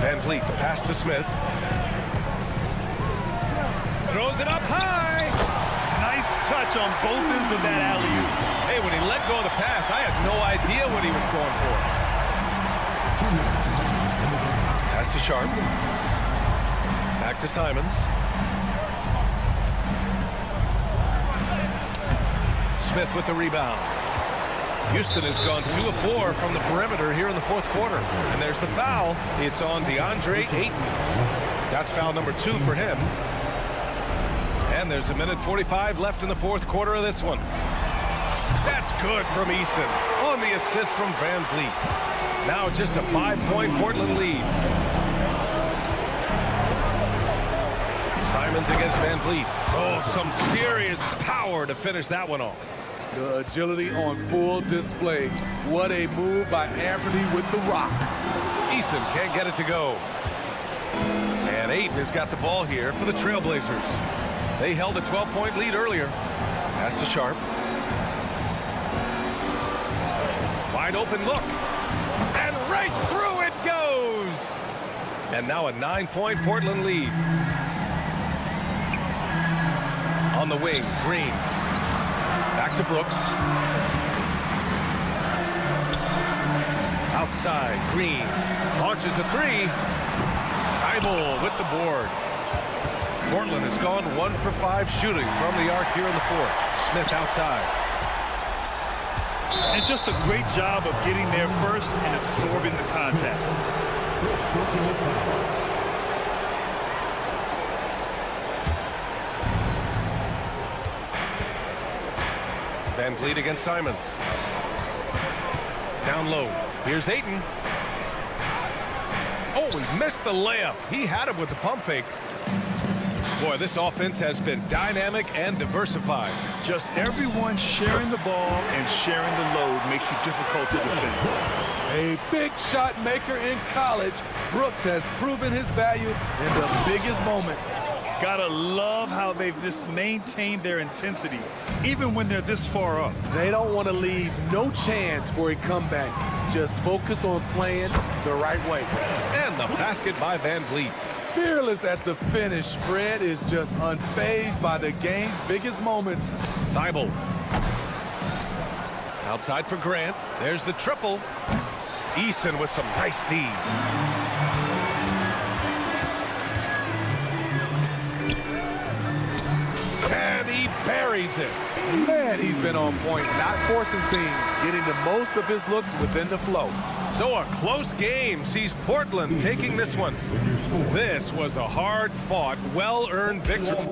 Van Vliet, the pass to Smith. Throws it up high. Nice touch on both ends of that alley-oop. Hey, when he let go of the pass, I had no idea what he was going for. Pass to Sharp. Back to Simons. Smith with the rebound. Houston has gone 2 of 4 from the perimeter here in the fourth quarter. And there's the foul. It's on DeAndre Ayton. That's foul number 2 for him. And there's 1:45 left in the fourth quarter of this one. That's good from Eason on the assist from Van Vliet. Now just a 5-point Portland lead. Simons against Van Vliet. Oh, some serious power to finish that one off. The agility on full display. What a move by Anthony with the rock. Eason can't get it to go. And Ayton has got the ball here for the Trailblazers. They held a 12-point lead earlier. Pass to Sharp. Wide open look. And Right through it goes. And now a 9-point Portland lead. On the wing, Green. Back to Brooks. Outside, Green. Launches a three. Thibault with the board. Portland has gone 1 for 5 shooting from the arc here in the fourth. Smith outside. And just a great job of getting there first and absorbing the contact. Van Vliet against Simons. Down low. Here's Ayton. Oh, he missed the layup. He had him with the pump fake. Boy, this offense has been dynamic and diversified. Just everyone sharing the ball and sharing the load makes you difficult to defend. A big shot maker in college, Brooks has proven his value in the biggest moment. Gotta love how they've just maintained their intensity, even when they're this far up. They don't want to leave no chance for a comeback. Just focus on playing the right way. And the basket by Van Vliet. Fearless at the finish. Fred is just unfazed by the game's biggest moments. Thibault. Outside for Grant. There's the triple. Eason with some nice D. And he buries it. Man, he's been on point, not forcing things, getting the most of his looks within the flow. So a close game sees Portland taking this one. This was a hard-fought, well-earned victory.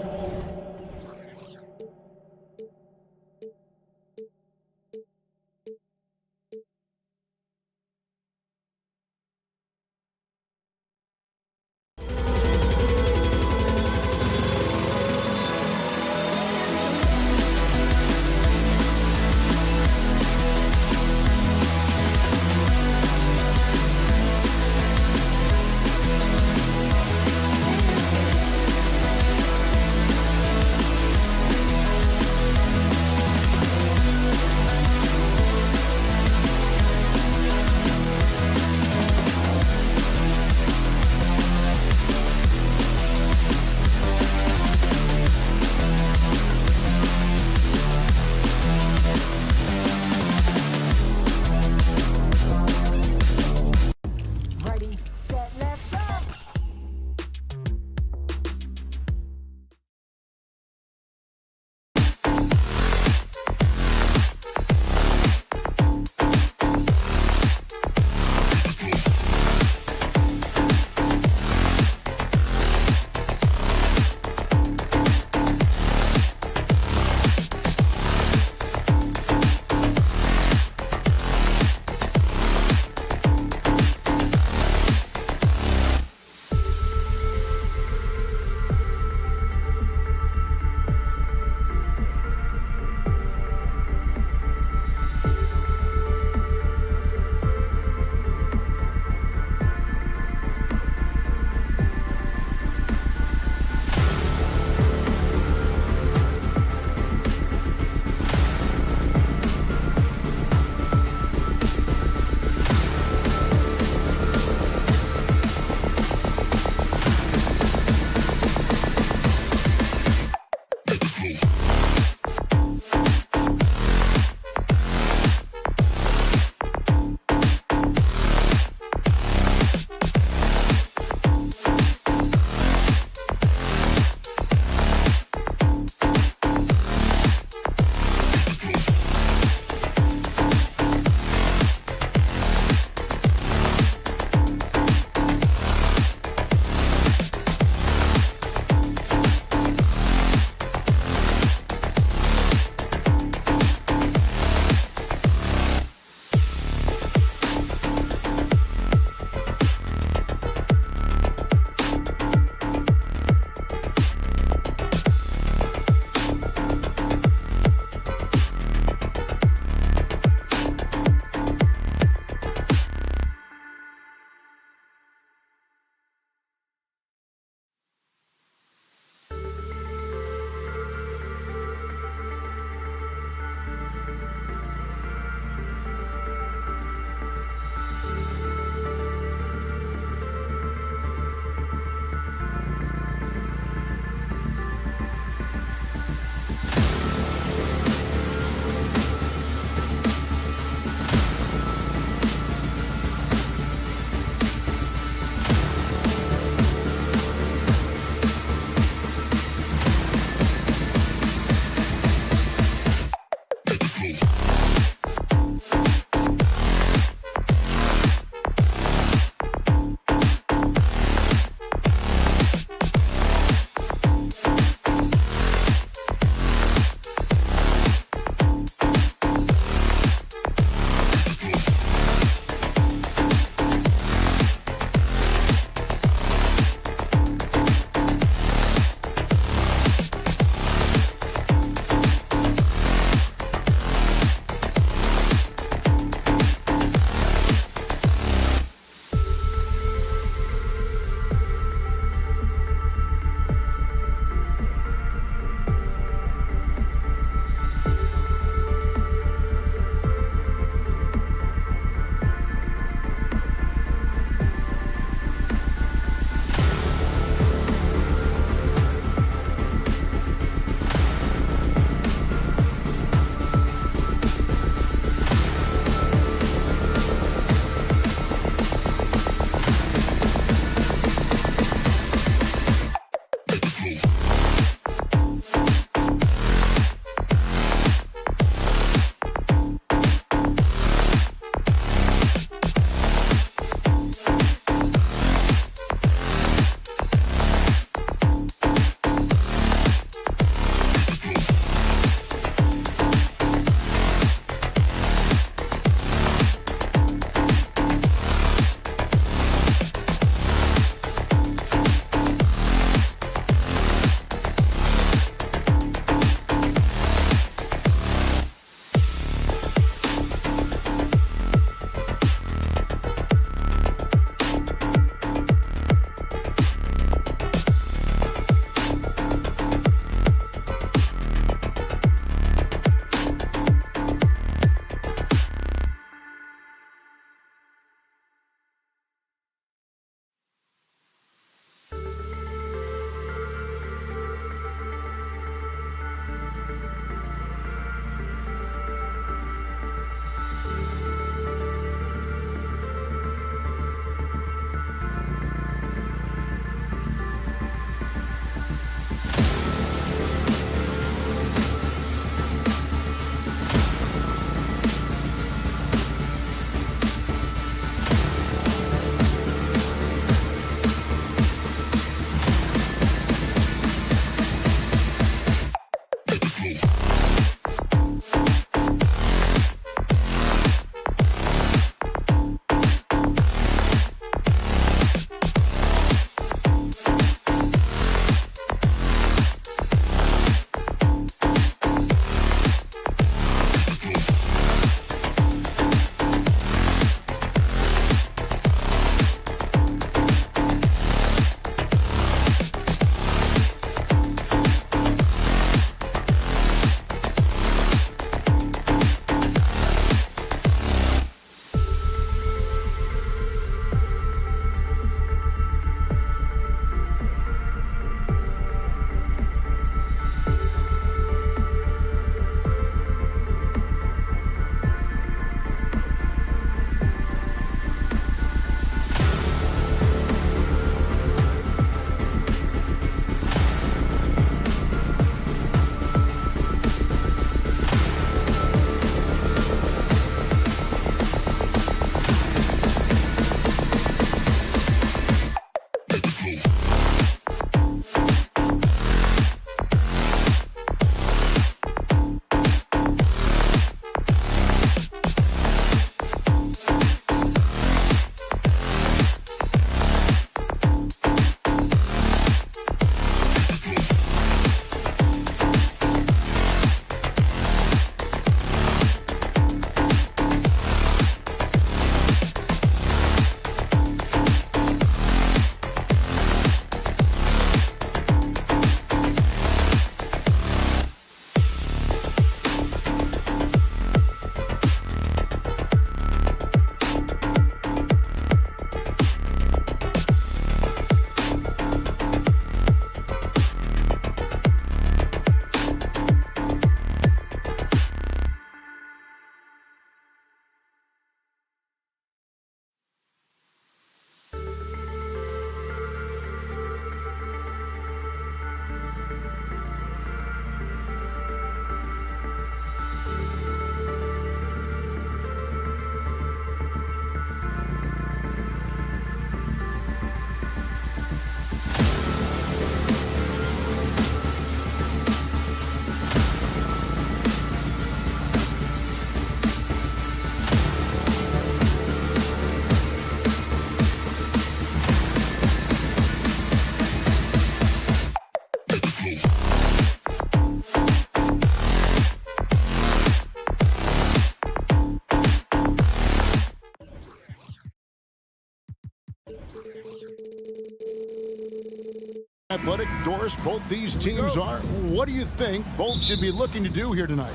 athletic, Doris, both these teams are. What do you think both should be looking to do here tonight?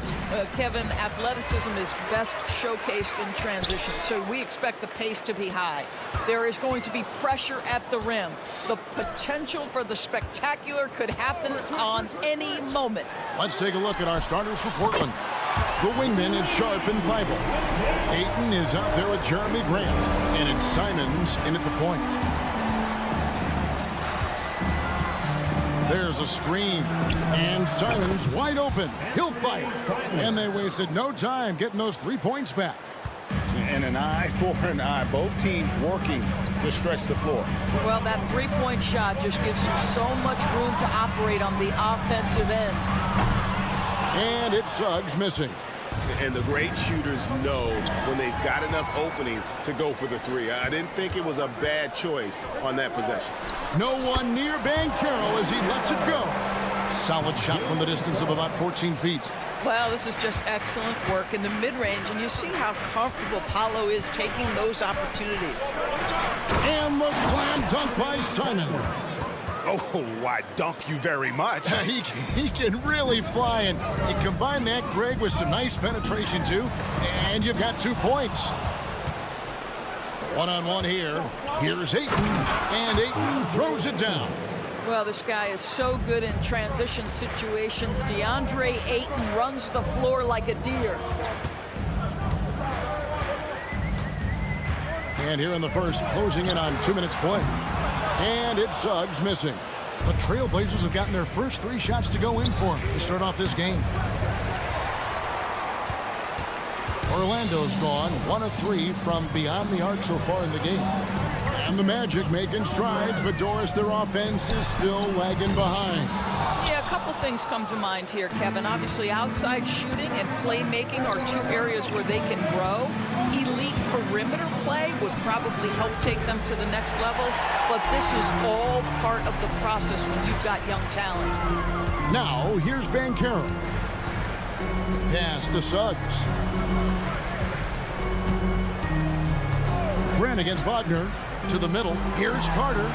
Kevin, athleticism is best showcased in transition, so we expect the pace to be high. There is going to be pressure at the rim. The potential for the spectacular could happen on any moment. Let's take a look at our starters for Portland. The wingman is Sharp and Thibault. Ayton is out there with Jeremy Grant, and it's Simons in at the point. There's a screen, and Simons wide open. He'll fire, and they wasted no time getting those 3 points back. And an eye for an eye. Both teams working to stretch the floor. Well, that three-point shot just gives you so much room to operate on the offensive end. And it's Suggs missing. And the great shooters know when they've got enough opening to go for the three. I didn't think it was a bad choice on that possession. No one near Banchero as he lets it go. Solid shot from the distance of about 14 feet. Well, this is just excellent work in the mid-range, and you see how comfortable Paolo is taking those opportunities. And the slam dunk by Simon. Oh, why, dunk you very much. He can really fly, and you combine that, Greg, with some nice penetration, too, and you've got 2 points. One-on-one here. Here's Ayton, and Ayton throws it down. Well, this guy is so good in transition situations. DeAndre Ayton runs the floor like a deer. And here in the first, closing in on 2 minutes play. And it's Suggs missing. The Trailblazers have gotten their first 3 shots to go in for him to start off this game. Orlando's gone 1 of 3 from beyond the arc so far in the game. And the Magic making strides, but Doris, their offense is still lagging behind. Yeah, a couple things come to mind here, Kevin. Obviously, outside shooting and playmaking are 2 areas where they can grow. Elite perimeter play would probably help take them to the next level, but this is all part of the process when you've got young talent. Now, here's Banchero. Pass to Suggs. Grant against Wagner. To the middle. Here's Carter.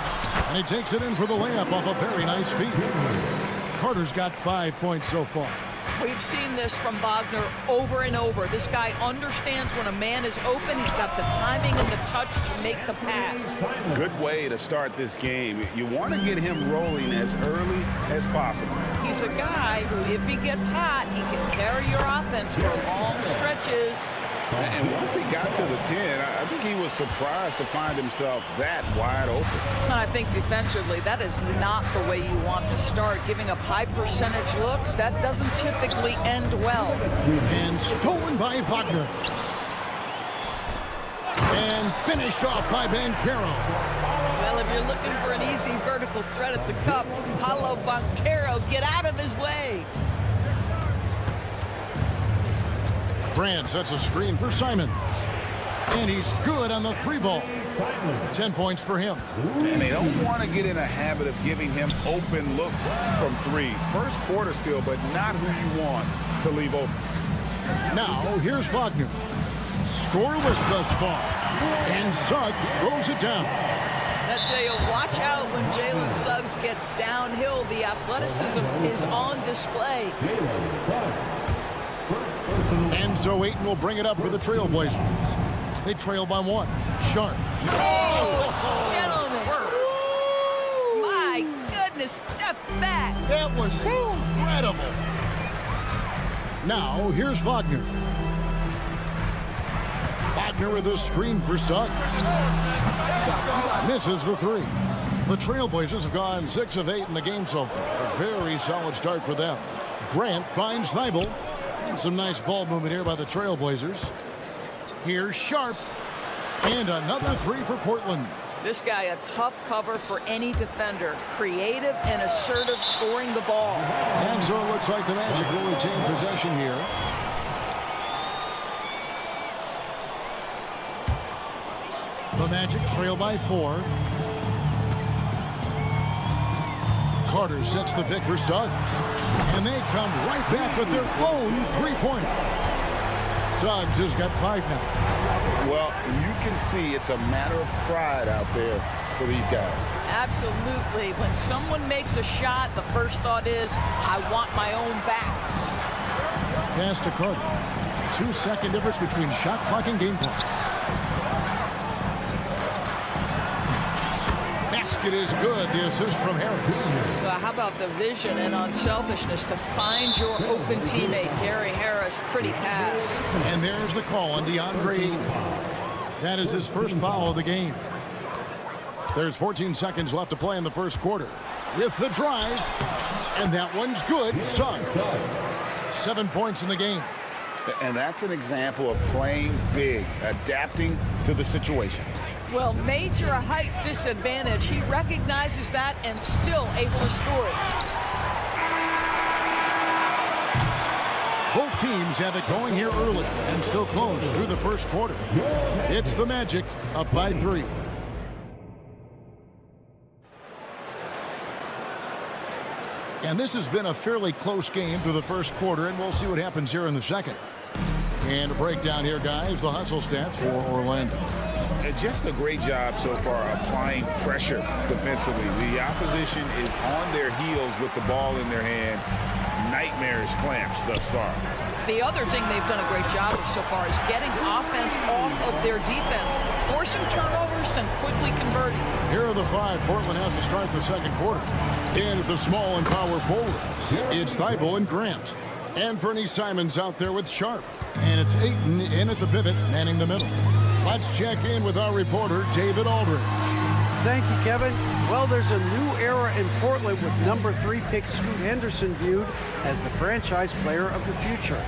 And he takes it in for the layup off a very nice feed. Carter's got 5 points so far. We've seen this from Wagner over and over. This guy understands when a man is open. He's got the timing and the touch to make the pass. Good way to start this game. You want to get him rolling as early as possible. He's a guy who, if he gets hot, he can carry your offense for long stretches. And once he got to the 10, I think he was surprised to find himself that wide open. I think defensively, that is not the way you want to start. Giving up high percentage looks, that doesn't typically end well. And stolen by Wagner. And finished off by Banchero. Well, if you're looking for an easy vertical threat at the cup, Paolo Banchero, get out of his way. Grant sets a screen for Simon. And he's good on the 3-ball. 10 points for him. And they don't want to get in a habit of giving him open looks from 3. First quarter still, but not who you want to leave open. Now, here's Wagner. Scoreless thus far. And Suggs throws it down. I tell you, watch out when Jalen Suggs gets downhill. The athleticism is on display. And so Ayton will bring it up for the Trailblazers. They trail by 1. Sharp. Oh, gentlemen. My goodness, step back. That was incredible. Now, here's Wagner. Wagner with a screen for Suggs. Misses the 3. The Trailblazers have gone 6 of 8 in the game so far. A very solid start for them. Grant finds Thibault. Some nice ball movement here by the Trailblazers. Here's Sharp. And another 3 for Portland. This guy, a tough cover for any defender. Creative and assertive scoring the ball. And so it looks like the Magic will retain possession here. The Magic trail by 4. Carter sets the pick for Suggs. And they come right back with their own 3-pointer. Suggs has got 5 now. Well, you can see it's a matter of pride out there for these guys. Absolutely. When someone makes a shot, the first thought is, I want my own back. Pass to Carter. 2-second difference between shot clock and game clock. Basket is good. The assist from Harris. Well, how about the vision and unselfishness to find your open teammate, Gary Harris? Pretty pass. And there's the call on DeAndre Ayton. That is his first foul of the game. There's 14 seconds left to play in the first quarter. With the drive, and that one's good. Suggs. 7 points in the game. And that's an example of playing big, adapting to the situation. Well, major height disadvantage. He recognizes that and still able to score it. Both teams have it going here early and still close through the first quarter. It's the Magic up by 3. And this has been a fairly close game through the first quarter, and we'll see what happens here in the second. And a breakdown here, guys, the hustle stats for Orlando. And just a great job so far applying pressure defensively. The opposition is on their heels with the ball in their hand. Nightmarish clamps thus far. The other thing they've done a great job of so far is getting offense off of their defense, forcing turnovers, then quickly converting. Here are the 5 Portland has to start the second quarter. And at the small and power forwards, it's Thibault and Grant. And Fernie Simons out there with Sharp. And it's Ayton in at the pivot, manning the middle. Let's check in with our reporter, David Aldridge. Thank you, Kevin. Well, there's a new era in Portland with number 3 pick Scoot Henderson viewed as the franchise player of the future.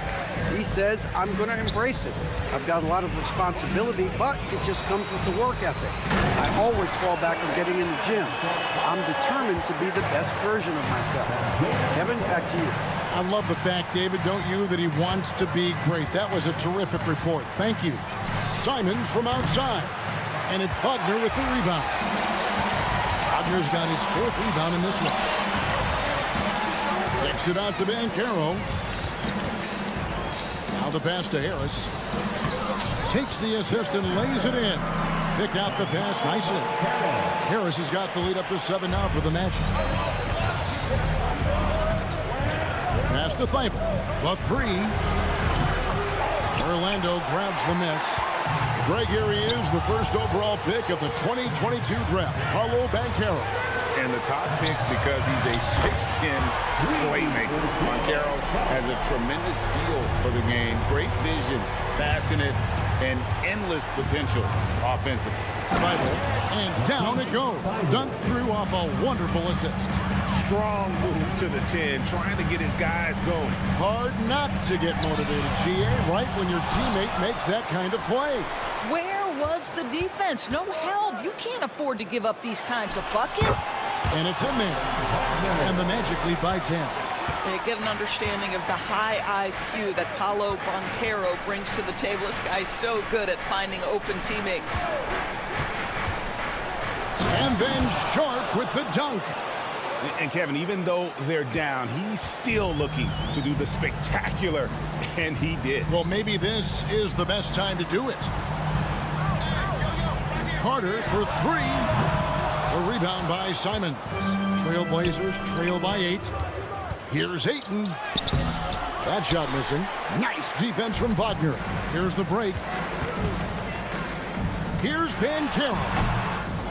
He says, I'm going to embrace it. I've got a lot of responsibility, but it just comes with the work ethic. I always fall back on getting in the gym. I'm determined to be the best version of myself. Kevin, back to you. I love the fact, David, don't you, that he wants to be great. That was a terrific report. Thank you. Simons from outside. And it's Wagner with the rebound. Wagner's got his 4th rebound in this one. Kicks it out to Banchero. Now the pass to Harris. Takes the assist and lays it in. Picked out the pass nicely. Harris has got the lead up to 7 now for the Magic. Pass to Thibault. The 3. Orlando grabs the miss. Greg, here he is, the first overall pick of the 2022 draft, Paolo Banchero. And the top pick because he's a 6'10 playmaker. Banchero has a tremendous feel for the game, great vision, passing it, and endless potential offensively. And down it goes. Dunked through off a wonderful assist. Strong move to the 10, trying to get his guys going. Hard not to get motivated, GA, right when your teammate makes that kind of play. Where was the defense? No help. You can't afford to give up these kinds of buckets. And it's in there. And the Magic lead by 10. They get an understanding of the high IQ that Paolo Banchero brings to the table. This guy's so good at finding open teammates. And then Sharp with the dunk. And Kevin, even though they're down, he's still looking to do the spectacular, and he did. Well, maybe this is the best time to do it. Carter for 3. A rebound by Simons. Trailblazers trail by 8. Here's Ayton. That shot missing. Nice defense from Wagner. Here's the break. Here's Banchero.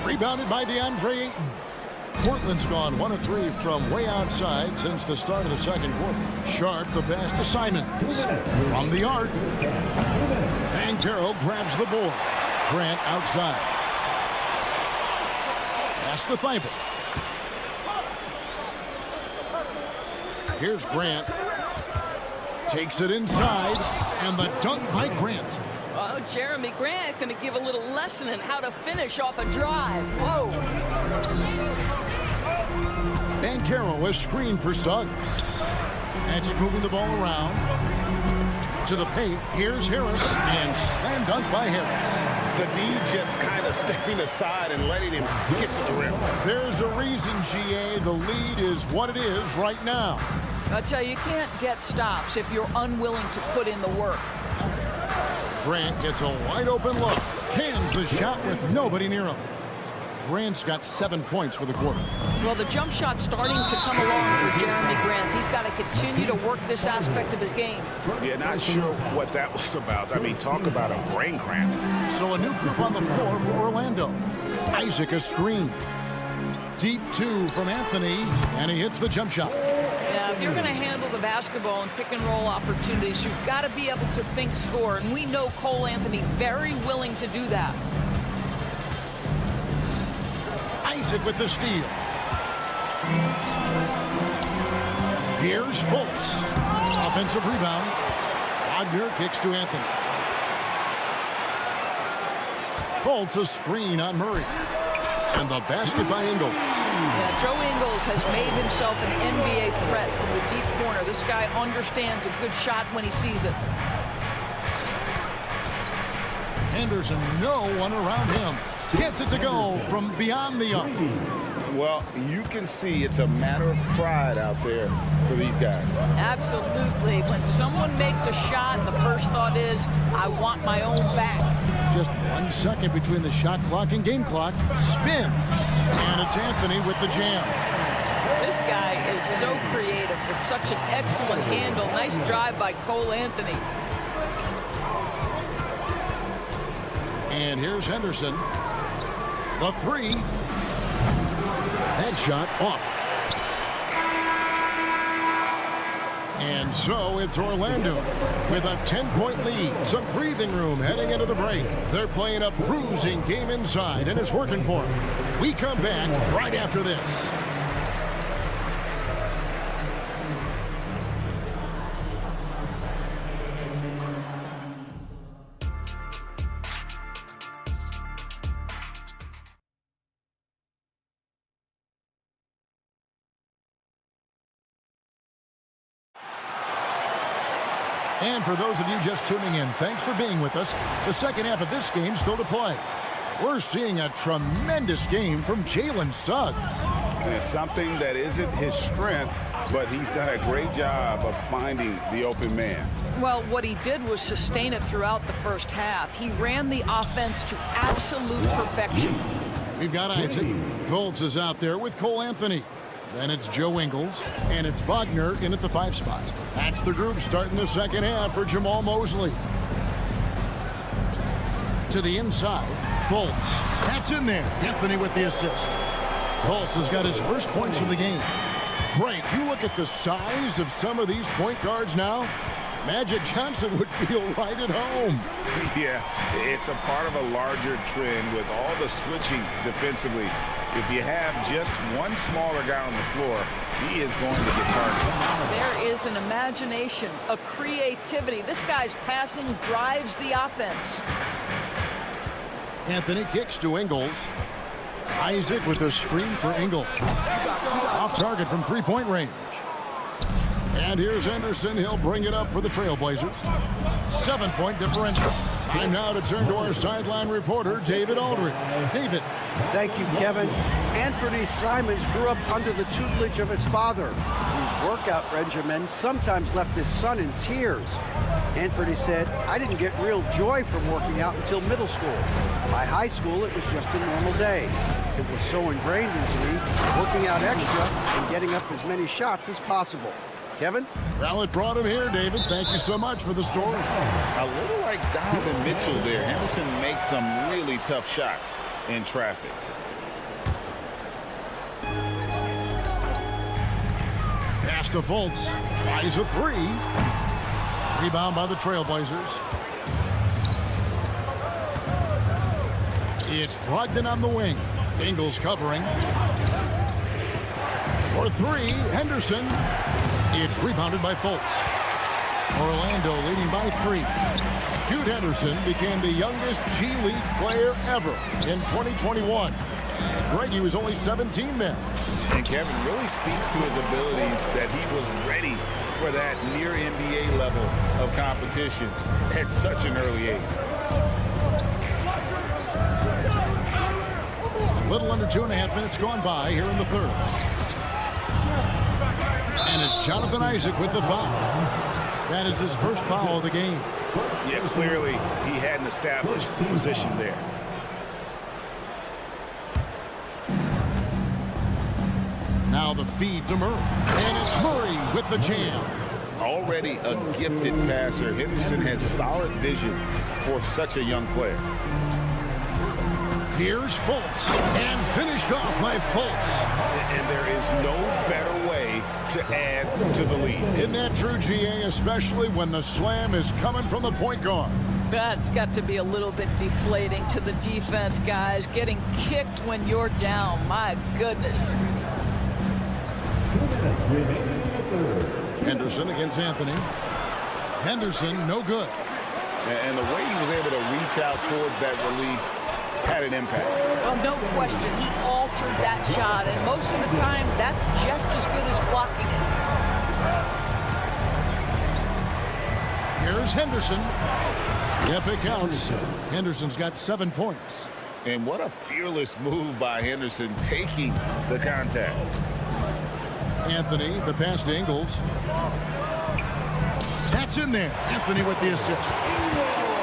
Rebounded by DeAndre Ayton. Portland's gone 1 of 3 from way outside since the start of the second quarter. Sharp the pass to Simons. From the arc. Banchero grabs the board. Grant outside. Pass to Thibault. Here's Grant. Takes it inside. And the dunk by Grant. Oh, Jeremy Grant going to give a little lesson in how to finish off a drive. Whoa. Banchero was screened for Suggs. Magic moving the ball around. To the paint. Here's Harris. And slam dunk by Harris. The D just kind of stepping aside and letting him get to the rim. There's a reason, GA. The lead is what it is right now. I'll tell you, you can't get stops if you're unwilling to put in the work. Grant gets a wide open look. Cans the shot with nobody near him. Grant's got 7 points for the quarter. Well, the jump shot's starting to come along for Jeremy Grant. He's got to continue to work this aspect of his game. Yeah, not sure what that was about. I mean, talk about a brain cramp. So a new group on the floor for Orlando. Isaac a screen. Deep 2 from Anthony, and he hits the jump shot. Yeah, if you're going to handle the basketball and pick and roll opportunities, you've got to be able to think score, and we know Cole Anthony very willing to do that. Isaac with the steal. Here's Fultz. Offensive rebound. Wagner kicks to Anthony. Fultz a screen on Murray. And the basket by Ingles. Yeah, Joe Ingles has made himself an NBA threat from the deep corner. This guy understands a good shot when he sees it. Henderson, no one around him. Gets it to go from beyond the arc. Well, you can see it's a matter of pride out there for these guys. Absolutely. When someone makes a shot, the first thought is, I want my own back. Just 1 second between the shot clock and game clock. Spin. And it's Anthony with the jam. This guy is so creative with such an excellent handle. Nice drive by Cole Anthony. And here's Henderson. The 3. Headshot off. And so it's Orlando with a 10-point lead. Some breathing room heading into the break. They're playing a bruising game inside, and it's working for them. We come back right after this. And for those of you just tuning in, thanks for being with us. The second half of this game still to play. We're seeing a tremendous game from Jalen Suggs. And it's something that isn't his strength, but he's done a great job of finding the open man. Well, what he did was sustain it throughout the first half. He ran the offense to absolute perfection. We've got Isaac. Fultz is out there with Cole Anthony. Then it's Joe Ingles, and it's Wagner in at the 5 spot. That's the group starting the second half for Jamal Mosley. To the inside, Fultz. That's in there. Anthony with the assist. Fultz has got his first points of the game. Frank, you look at the size of some of these point guards now. Magic Johnson would feel right at home. Yeah, it's a part of a larger trend with all the switching defensively. If you have just one smaller guy on the floor, he is going to get targeted. There is an imagination, a creativity. This guy's passing drives the offense. Anthony kicks to Ingles. Isaac with a screen for Ingles. Off target from 3-point range. And here's Henderson. He'll bring it up for the Trailblazers. 7-point differential. Time now to turn to our sideline reporter, David Aldridge. David. Thank you, Kevin. Anthony Simons grew up under the tutelage of his father, whose workout regimen sometimes left his son in tears. Anthony said, I didn't get real joy from working out until middle school. By high school, it was just a normal day. It was so ingrained into me, working out extra and getting up as many shots as possible. Kevin? Well, it brought him here, David. Thank you so much for the story. A little like Donovan Mitchell there. Henderson makes some really tough shots in traffic. Pass to Fultz. Tries a 3. Rebound by the Trailblazers. It's Brogdon on the wing. Ingles covering. For 3, Henderson. It's rebounded by Fultz. Orlando leading by 3. Scoot Henderson became the youngest G League player ever in 2021. Greg, was only 17 then. And Kevin really speaks to his abilities that he was ready for that near NBA level of competition at such an early age. A little under 2.5 minutes gone by here in the third. And it's Jonathan Isaac with the foul. That is his first foul of the game. Yeah, clearly he hadn't established the position there. Now the feed to Murray. And it's Murray with the jam. Already a gifted passer, Henderson has solid vision for such a young player. Here's Fultz, and finished off by Fultz. And there is no better way to add to the lead. Isn't that true, GA, especially when the slam is coming from the point guard? That's got to be a little bit deflating to the defense, guys. Getting kicked when you're down. My goodness. 2 minutes remaining in the third. Henderson against Anthony. Henderson, no good. And the way he was able to reach out towards that release had an impact. Well, no question. He altered that shot, and most of the time, that's just as good as blocking it. Here's Henderson. Yep, it counts. Henderson's got 7 points. And what a fearless move by Henderson, taking the contact. Anthony, the pass to Ingles. That's in there. Anthony with the assist.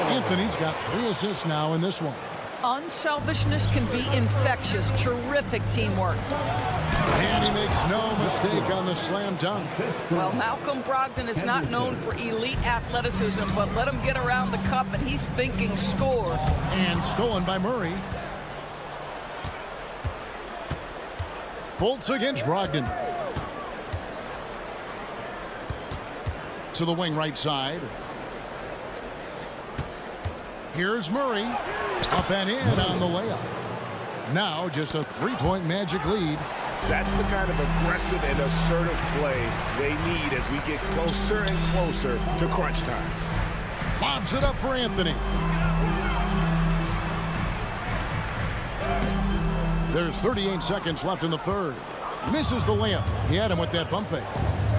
Anthony's got 3 assists now in this one. Unselfishness can be infectious. Terrific teamwork. And he makes no mistake on the slam dunk. Well, Malcolm Brogdon is not known for elite athleticism, but let him get around the cup and he's thinking score. And stolen by Murray. Fultz against Brogdon. To the wing right side. Here's Murray. Up and in on the layup. Now just a 3-point Magic lead. That's the kind of aggressive and assertive play they need as we get closer and closer to crunch time. Lobs it up for Anthony. There's 38 seconds left in the third. Misses the layup. He had him with that pump fake.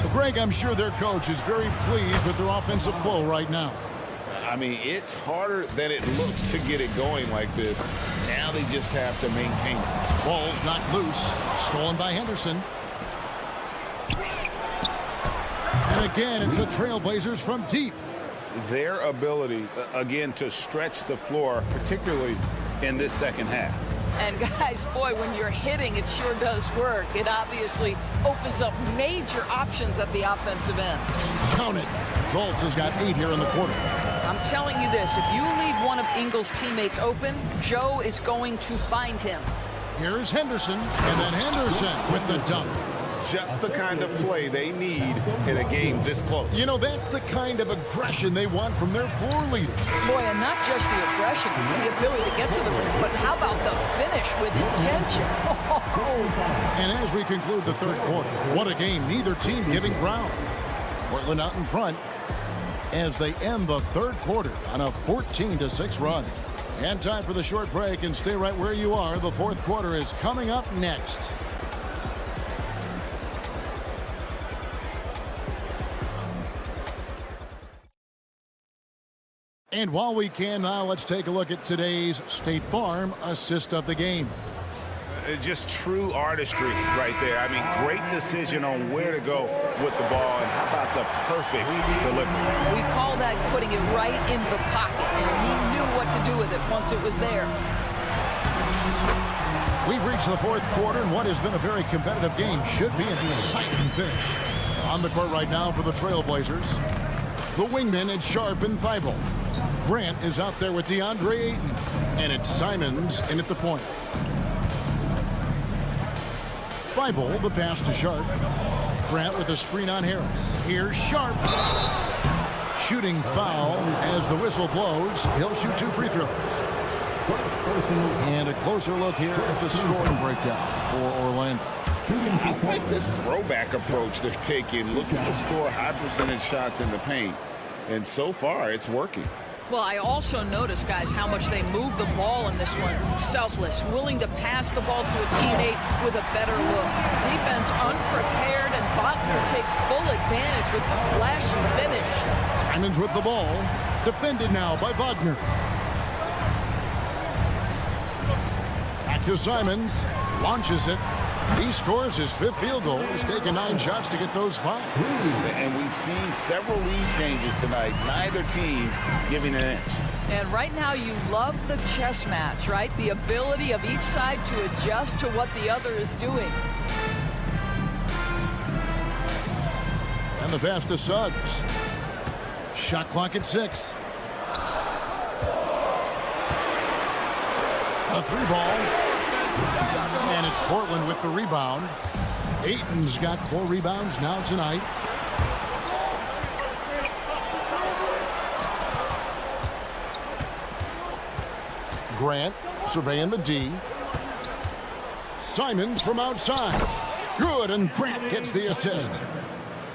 But Greg, I'm sure their coach is very pleased with their offensive flow right now. I mean, it's harder than it looks to get it going like this. Now they just have to maintain it. Ball's not loose. Stolen by Henderson. And again, it's the Trailblazers from deep. Their ability, again, to stretch the floor, particularly in this second half. And guys, boy, when you're hitting, it sure does work. It obviously opens up major options at the offensive end. Count it. Fultz has got 8 here in the quarter. I'm telling you this, if you leave one of Ingles' teammates open, Joe is going to find him. Here's Henderson, and then Henderson with the dunk. Just the kind of play they need in a game this close. You know, that's the kind of aggression they want from their floor leader. Boy, and not just the aggression, the ability to get to the rim, but how about the finish with intention? And as we conclude the third quarter, what a game, neither team giving ground. Portland out in front as they end the third quarter on a 14-6 run. And time for the short break, and stay right where you are. The fourth quarter is coming up next. And while we can now, let's take a look at today's State Farm assist of the game. Just true artistry right there. I mean, great decision on where to go with the ball, and how about the perfect delivery? We call that putting it right in the pocket, and he knew what to do with it once it was there. We've reached the fourth quarter, and what has been a very competitive game should be an exciting finish. On the court right now for the Trailblazers, the wingmen, it's Sharp and Thibault. Grant is out there with DeAndre Ayton, and it's Simons in at the point. Thibault, the pass to Sharp. Grant with a screen on Harris. Here's Sharp. Shooting foul as the whistle blows. He'll shoot 2 free throws. And a closer look here at the scoring breakdown for Orlando. I like this throwback approach they're taking, looking to score high percentage shots in the paint. And so far, it's working. Well, I also noticed, guys, how much they move the ball in this one. Selfless, willing to pass the ball to a teammate with a better look. Defense unprepared, and Wagner takes full advantage with the flashy finish. Simons with the ball. Defended now by Wagner. Back to Simons. Launches it. He scores his 5th field goal. He's taken 9 shots to get those 5. And we've seen several lead changes tonight. Neither team giving an inch. And right now you love the chess match, right? The ability of each side to adjust to what the other is doing. And the pass to Suggs. Shot clock at 6. A 3-ball. And it's Portland with the rebound. Ayton's got 4 rebounds now tonight. Grant surveying the D. Simons from outside. Good, and Grant gets the assist.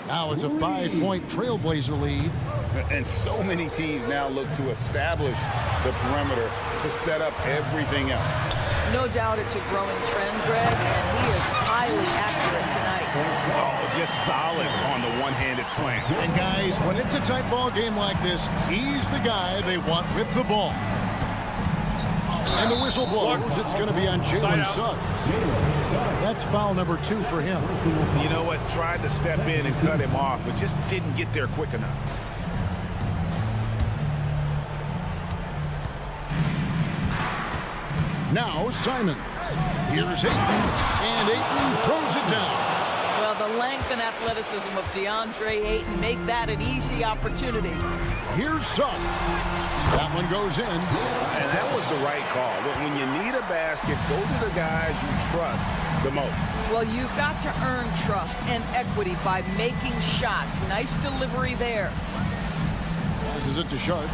Now it's a 5-point Trailblazer lead. And so many teams now look to establish the perimeter to set up everything else. No doubt it's a growing trend, Greg, and he is highly accurate tonight. Oh, just solid on the one-handed slam. And guys, when it's a tight ball game like this, he's the guy they want with the ball. And the whistle blows. It's going to be on Jalen Suggs. That's foul number 2 for him. You know what? Tried to step in and cut him off, but just didn't get there quick enough. Now Simons. Here's Ayton, and Ayton throws it down. Well, the length and athleticism of DeAndre Ayton make that an easy opportunity. Here's Suggs. That one goes in. And that was the right call. When you need a basket, go to the guys you trust the most. Well, you've got to earn trust and equity by making shots. Nice delivery there. This is it to Sharp.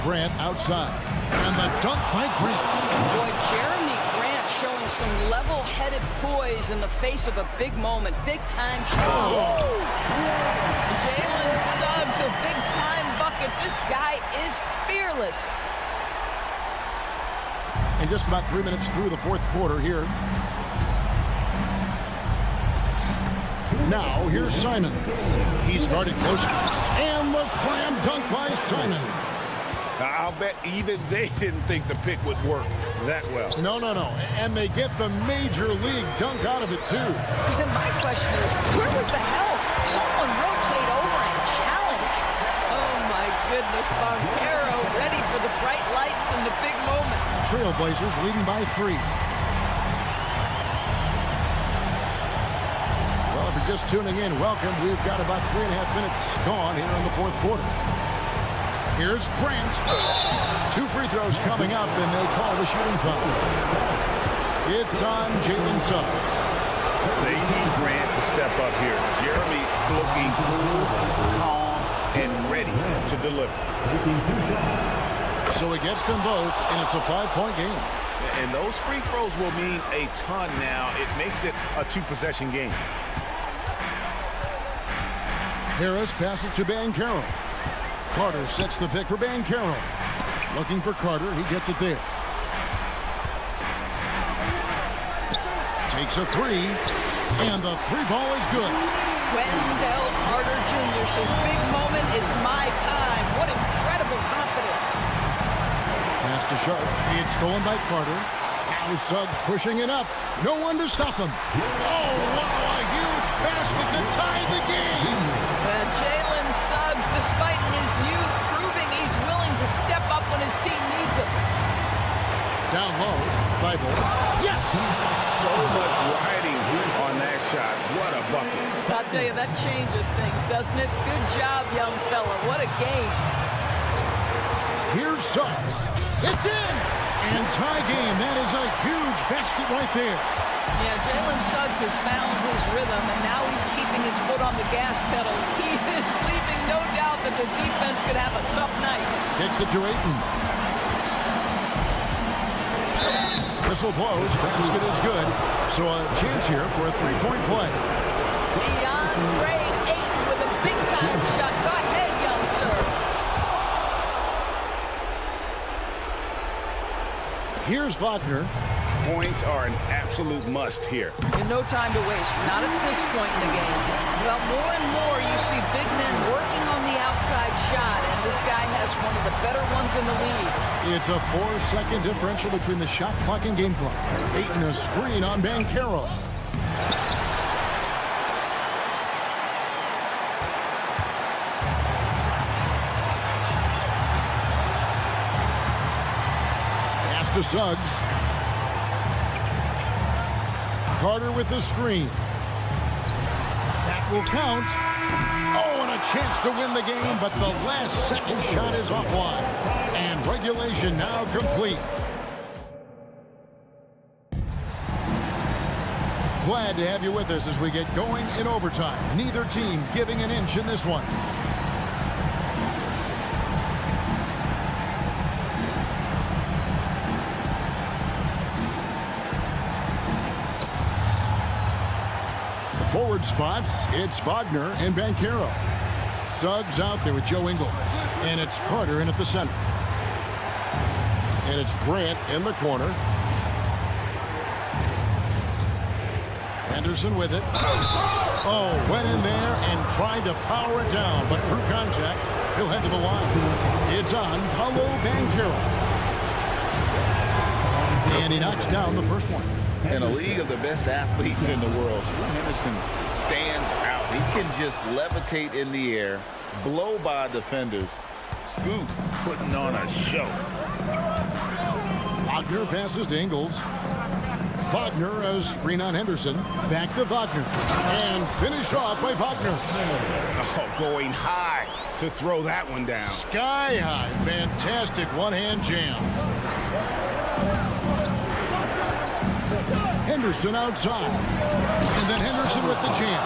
Grant outside. And the dunk by Grant. Boy, Jeremy Grant showing some level-headed poise in the face of a big moment. Big-time shot. Oh. Jalen Suggs, a big-time bucket. This guy is fearless. And just about 3 minutes through the 4th quarter here. Now, here's Simon. He's guarded closer. And the slam dunk by Simon. I'll bet even they didn't think the pick would work that well. No. And they get the major league dunk out of it, too. My question is, where was the help? Someone rotate over and challenge. Oh, my goodness. Banchero ready for the bright lights and the big moment. Trailblazers leading by 3. Well, if you're just tuning in, welcome. We've got about 3.5 minutes gone here in the 4th quarter. Here's Grant. 2 free throws coming up, and they call the shooting foul. It's on Jalen Suggs. They need Grant to step up here. Jeremy looking calm and ready to deliver. So he gets them both, and it's a 5-point game. And those free throws will mean a ton now. It makes it a 2-possession game. Harris passes to Banchero. Carter sets the pick for Banchero. Looking for Carter. He gets it there. Takes a 3. And the 3-ball is good. Wendell Carter Jr. says, big moment is my time. What incredible confidence. Pass to Sharp. It's stolen by Carter. Now Suggs pushing it up. No one to stop him. Oh, wow, a huge basket to tie the game. Jalen Suggs, despite his youth, proving he's willing to step up when his team needs him. Down low, Bible. Yes! So much riding on that shot. What a bucket. I'll tell you, that changes things, doesn't it? Good job, young fella. What a game. Here's Suggs. It's in! And tie game. That is a huge basket right there. Yeah, Jalen Suggs has found his rhythm, and now he's keeping his foot on the gas pedal. He is leaving no doubt that the defense could have a tough night. Kicks it to Ayton. Whistle blows. Basket is good. So a chance here for a 3-point play. DeAndre Ayton with a big-time shot. Go ahead, young sir. Here's Wagner. Points are an absolute must here. And no time to waste. Not at this point in the game. Well, more and more you see big men working on the outside shot, and this guy has one of the better ones in the league. It's a 4-second differential between the shot clock and game clock. Ayton a screen on Banchero. Pass to Suggs. Carter with the screen. will count. Oh, and a chance to win the game, but the last second shot is offline. And regulation now complete. Glad to have you with us as we get going in overtime. Neither team giving an inch in this one. Forward spots, it's Wagner and Banchero. Suggs out there with Joe Ingles. And it's Carter in at the center. And it's Grant in the corner. Henderson with it. Oh, went in there and tried to power it down, but through contact, he'll head to the line. It's on Paulo Banchero. And he knocks down the first one. In a league of the best athletes in the world, Henderson stands out. He can just levitate in the air, blow by defenders. Scoot putting on a show. Wagner passes to Ingles. Wagner, a screen on Henderson. Back to Wagner. And finish off by Wagner. Oh, going high to throw that one down. Sky high. Fantastic one-hand jam. Henderson outside. And then Henderson with the jam.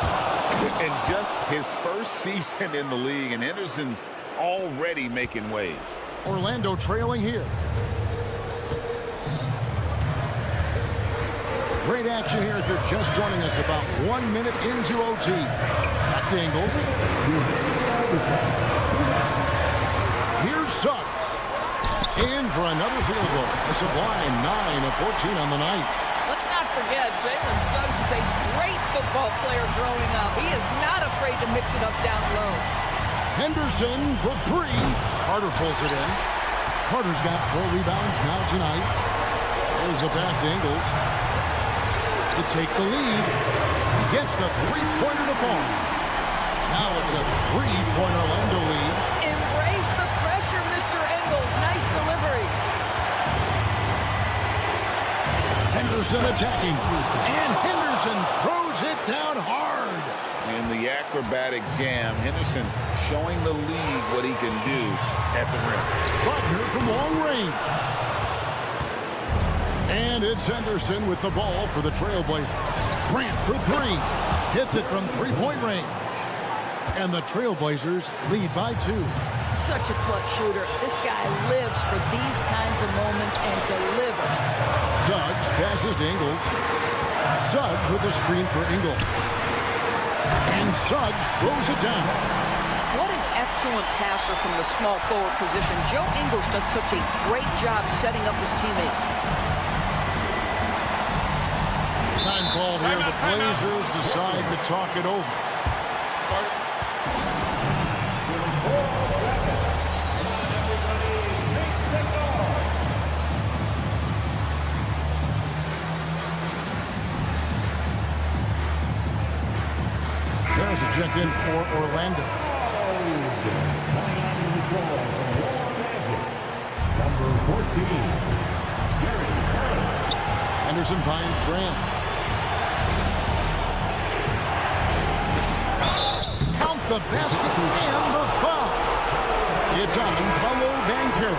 And just his first season in the league, and Henderson's already making waves. Orlando trailing here. Great action here if you're just joining us, about 1 minute into OT. Back to Ingles. Here's Suggs. In for another field goal. A sublime 9 of 14 on the night. Let's not forget, Jalen Suggs is a great football player growing up. He is not afraid to mix it up down low. Henderson for 3. Carter pulls it in. Carter's got 4 rebounds now tonight. There's the pass to Ingles. To take the lead. Gets the three-pointer to fall. Now it's a 3-point Orlando lead. Embrace the pressure, Mr. Ingles. Nice delivery. Henderson attacking. And Henderson throws it down hard. In the acrobatic jam, Henderson showing the league what he can do at the rim. Wagner from long range. And it's Henderson with the ball for the Trailblazers. Grant for 3. Hits it from three-point range. And the Trailblazers lead by 2. Such a clutch shooter. This guy lives for these kinds of moments and delivers. Suggs passes to Ingles. Suggs with the screen for Ingles. And Suggs throws it down. What an excellent passer from the small forward position. Joe Ingles does such a great job setting up his teammates. Time called here. The Blazers decide to talk it over. There's a check in for Orlando. Number 14. Henderson finds Grant. Count the basket and the foul. It's on Paulo Banchero.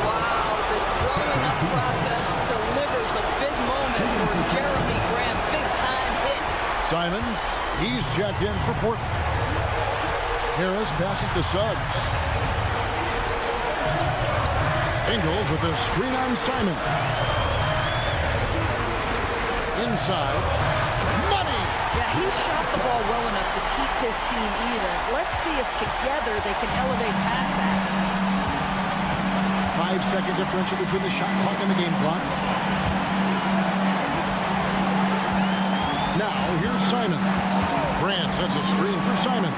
Wow, the growing up process delivers a big moment for Jeremy Grant. Big time hit. Simons, he's checked in for Portland. Harris passes to Suggs. Ingles with a screen on Simon. Inside. Money! Yeah, he shot the ball well enough to keep his team even. Let's see if together they can elevate past that. 5-second differential between the shot clock and the game clock. Now, here's Simon. Grant sets a screen for Simon.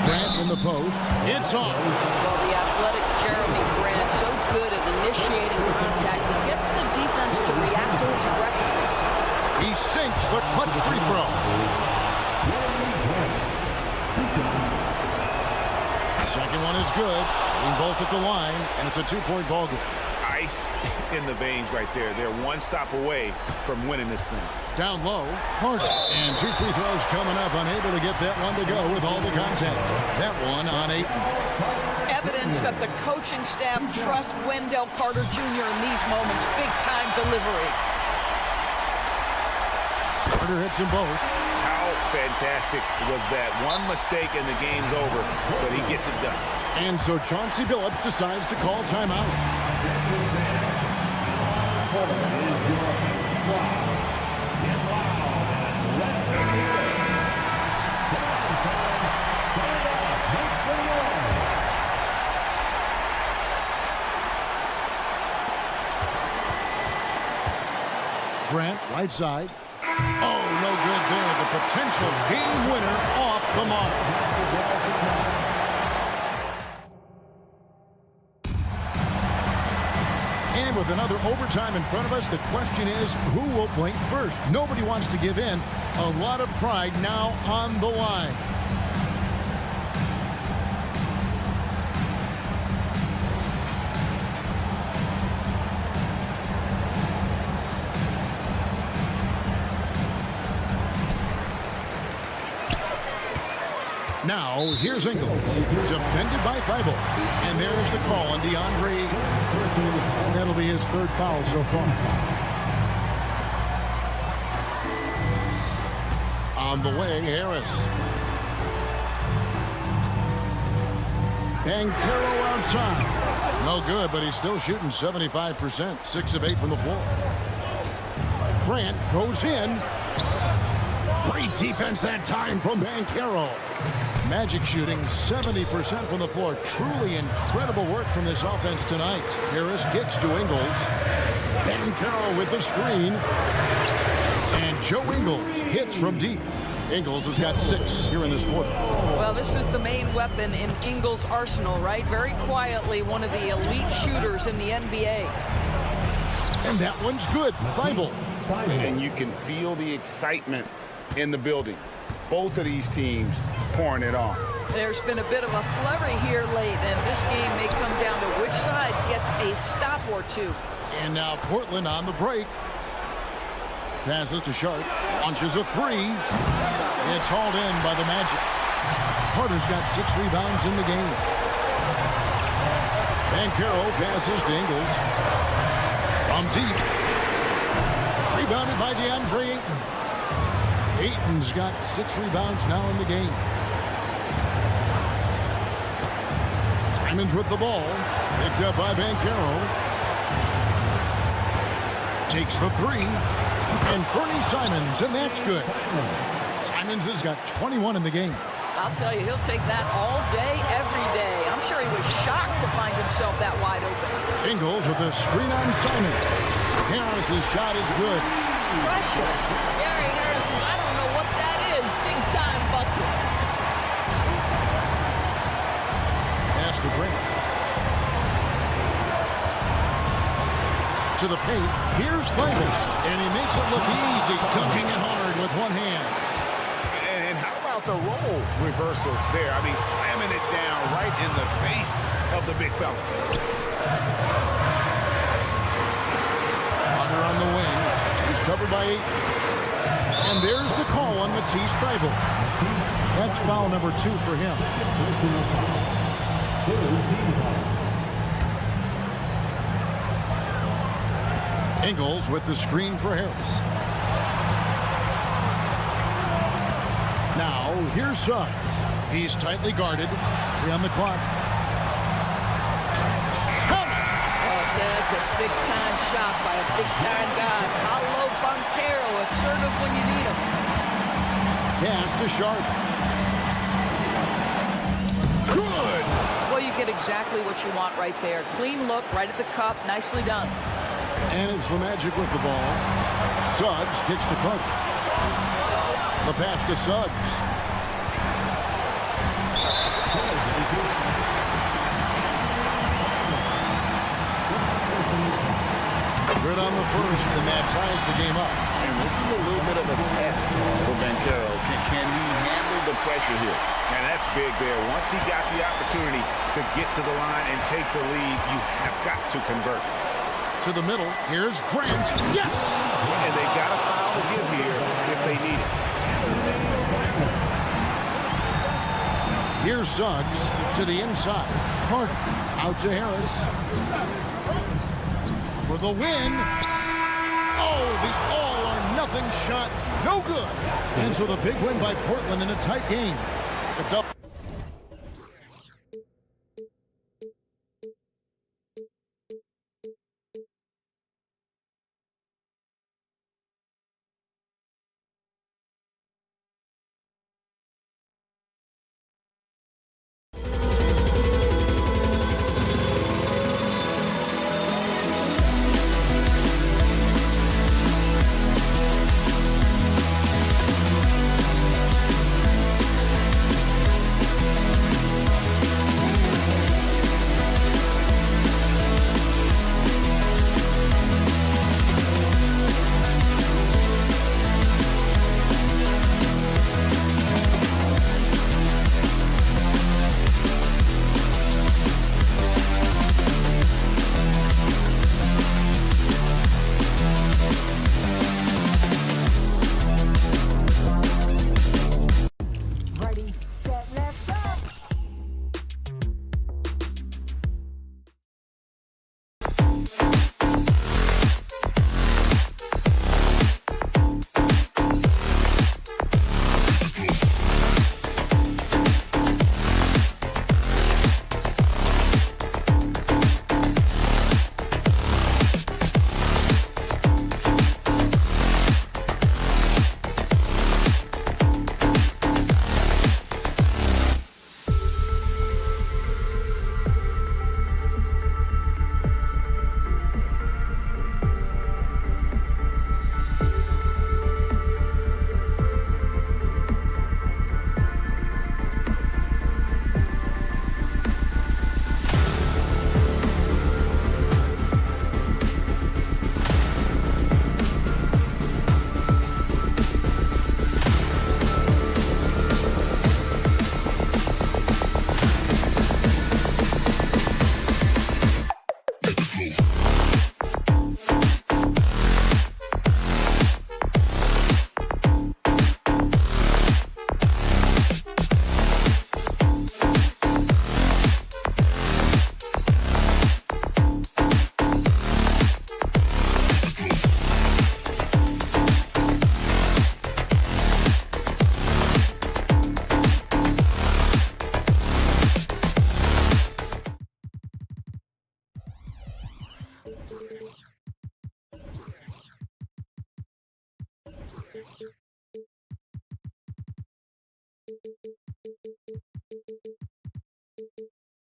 Grant in the post. It's off. Well, the athletic Jeremy Grant, so good at initiating contact. He gets the defense to react to his aggressiveness. He sinks the clutch free throw. Second one is good. Being both at the line, and it's a 2-point ball game. I ice in the veins right there. They're one stop away from winning this thing. Down low, Carter. And 2 free throws coming up. Unable to get that one to go with all the contact. That one on Ayton. Evidence that the coaching staff trusts Wendell Carter Jr. in these moments. Big-time delivery. Carter hits them both. How fantastic was that? One mistake and the game's over, but he gets it done. And so Chauncey Billups decides to call timeout. Grant, right side. Oh, no good there. The potential game winner off the mark. And with another overtime in front of us, the question is, who will blink first? Nobody wants to give in. A lot of pride now on the line. Now, here's Ingles, defended by Thibault. And there's the call on DeAndre. That'll be his third foul so far. On the wing, Harris. Banchero outside. No good, but he's still shooting 75%. 6 of 8 from the floor. Grant goes in. Great defense that time from Banchero. Magic shooting 70% from the floor. Truly incredible work from this offense tonight. Harris kicks to Ingles. Banchero with the screen. And Joe Ingles hits from deep. Ingles has got 6 here in this quarter. Well, this is the main weapon in Ingles' arsenal, right? Very quietly, one of the elite shooters in the NBA. And that one's good. Thibault. And you can feel the excitement in the building. Both of these teams pouring it on. There's been a bit of a flurry here late, and this game may come down to which side gets a stop or two. And now Portland on the break. Passes to Sharp. Launches a 3. It's hauled in by the Magic. Carter's got 6 rebounds in the game. Banchero passes to Ingles. From deep. Rebounded by DeAndre Ayton. Ayton's got 6 rebounds now in the game. Simons with the ball. Picked up by Banchero. Takes the 3. And Fernie Simons, and that's good. Simons has got 21 in the game. I'll tell you, he'll take that all day, every day. I'm sure he was shocked to find himself that wide open. Ingles with a screen on Simons. Harris's shot is good. Pressure. Gary Harris says, I don't know what that is. Big time bucket. Pass to Grant. To the paint. Here's Thibault. And he makes it look easy, dunking it hard with one hand. And how about the role reversal there? I mean, slamming it down right in the face of the big fella. Hunter on the wing. He's covered by 8. And there's the call on Matisse Thybulle. That's foul number 2 for him. Ingles with the screen for Harris. Now, here's Suggs. He's tightly guarded. 3 on the clock. That's a big-time shot by a big-time guy. Paolo Banchero, assertive when you need him. Pass to Sharp. Good! Well, you get exactly what you want right there. Clean look, right at the cup. Nicely done. And it's the Magic with the ball. Suggs gets to Carter. The pass to Suggs. Good on the first, and that ties the game up. And this is a little bit of a test for Banchero. Can he handle the pressure here? And that's big there. Once he got the opportunity to get to the line and take the lead, you have got to convert. to the middle. Here's Grant. Yes! And they've got a foul to give here if they need it. Here's Suggs to the inside. Carter out to Harris. For the win. Oh, the all-or-nothing shot. No good. And so the big win by Portland in a tight game. The double.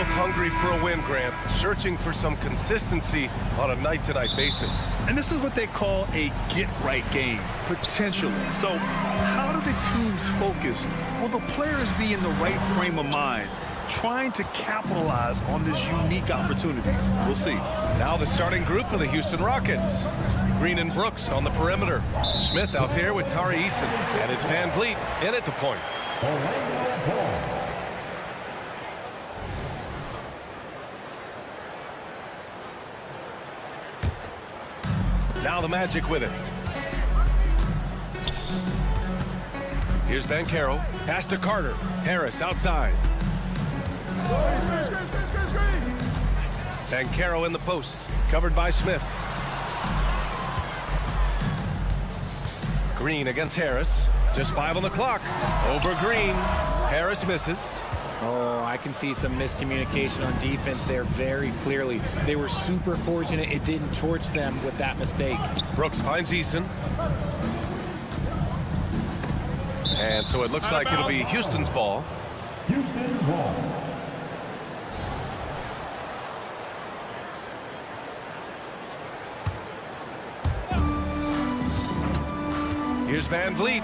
Hungry for a win, Grant, searching for some consistency on a night-to-night basis. And this is what they call a get-right game, potentially. So how do the teams focus? Will the players be in the right frame of mind, trying to capitalize on this unique opportunity? We'll see. Now the starting group for the Houston Rockets. Green and Brooks on the perimeter. Smith out there with Tari Eason. And it's Van Vliet in at the point. Now the Magic with it. Here's Banchero. Pass to Carter. Harris outside. Banchero in the post. Covered by Smith. Green against Harris. Just 5 on the clock. Over Green. Harris misses. Oh, I can see some miscommunication on defense there very clearly. They were super fortunate it didn't torch them with that mistake. Brooks finds Eason. And so it looks like it'll be Houston's ball. Houston ball. Here's Van Vliet.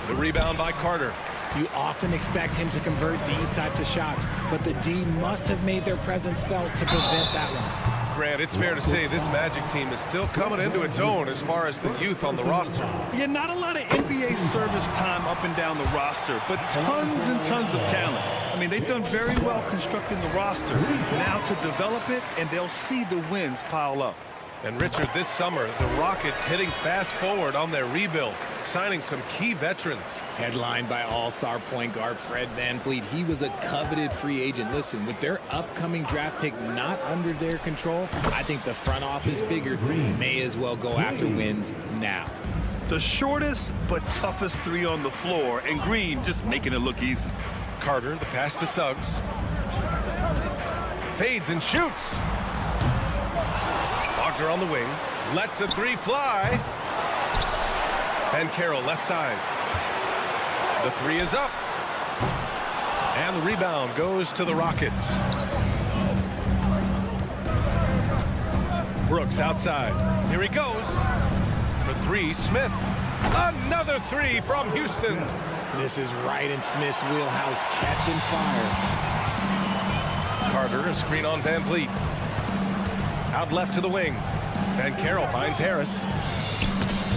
The rebound by Carter. You often expect him to convert these types of shots, but the D must have made their presence felt to prevent that one. Grant, it's fair to say this Magic team is still coming into its own as far as the youth on the roster. Yeah, not a lot of NBA service time up and down the roster, but tons and tons of talent. I mean, they've done very well constructing the roster. Now to develop it, and they'll see the wins pile up. And Richard, this summer, the Rockets hitting fast forward on their rebuild, signing some key veterans. Headlined by all-star point guard Fred VanVleet. He was a coveted free agent. Listen, with their upcoming draft pick not under their control, I think the front office figured may as well go after wins now. The shortest but toughest three on the floor, and Green just making it look easy. Carter, the pass to Suggs. Fades and shoots. Wagner on the wing. Lets the three fly. And Carroll left side. The three is up. And the rebound goes to the Rockets. Brooks outside. Here he goes. For three, Smith. Another three from Houston. This is right in Smith's wheelhouse, catching fire. Carter, a screen on VanVleet. Out left to the wing. And Carroll finds Harris.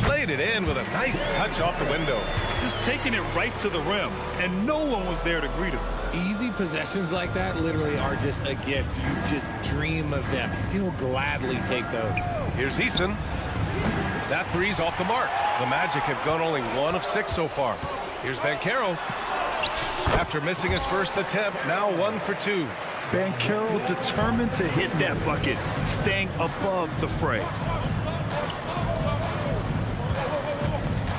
Laid it in with a nice touch off the window. Just taking it right to the rim, and no one was there to greet him. Easy possessions like that literally are just a gift. You just dream of them. He'll gladly take those. Here's Eason. That three's off the mark. The Magic have gone only 1 of 6 so far. Here's Banchero. After missing his first attempt, now 1 for 2. Banchero determined to hit that bucket, staying above the fray.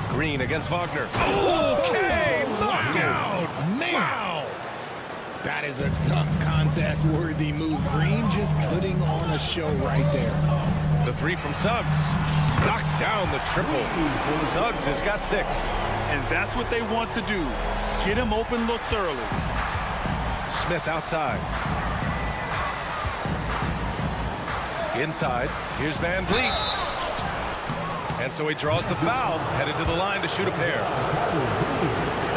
Green against Wagner. Okay, knockout. Wow. That is a tough contest-worthy move. Green just putting on a show right there. The three from Suggs. Knocks down the triple. Suggs has got 6. And that's what they want to do. Get him open looks early. Smith outside. Inside. Here's VanVleet. And so he draws the foul, headed to the line to shoot a pair.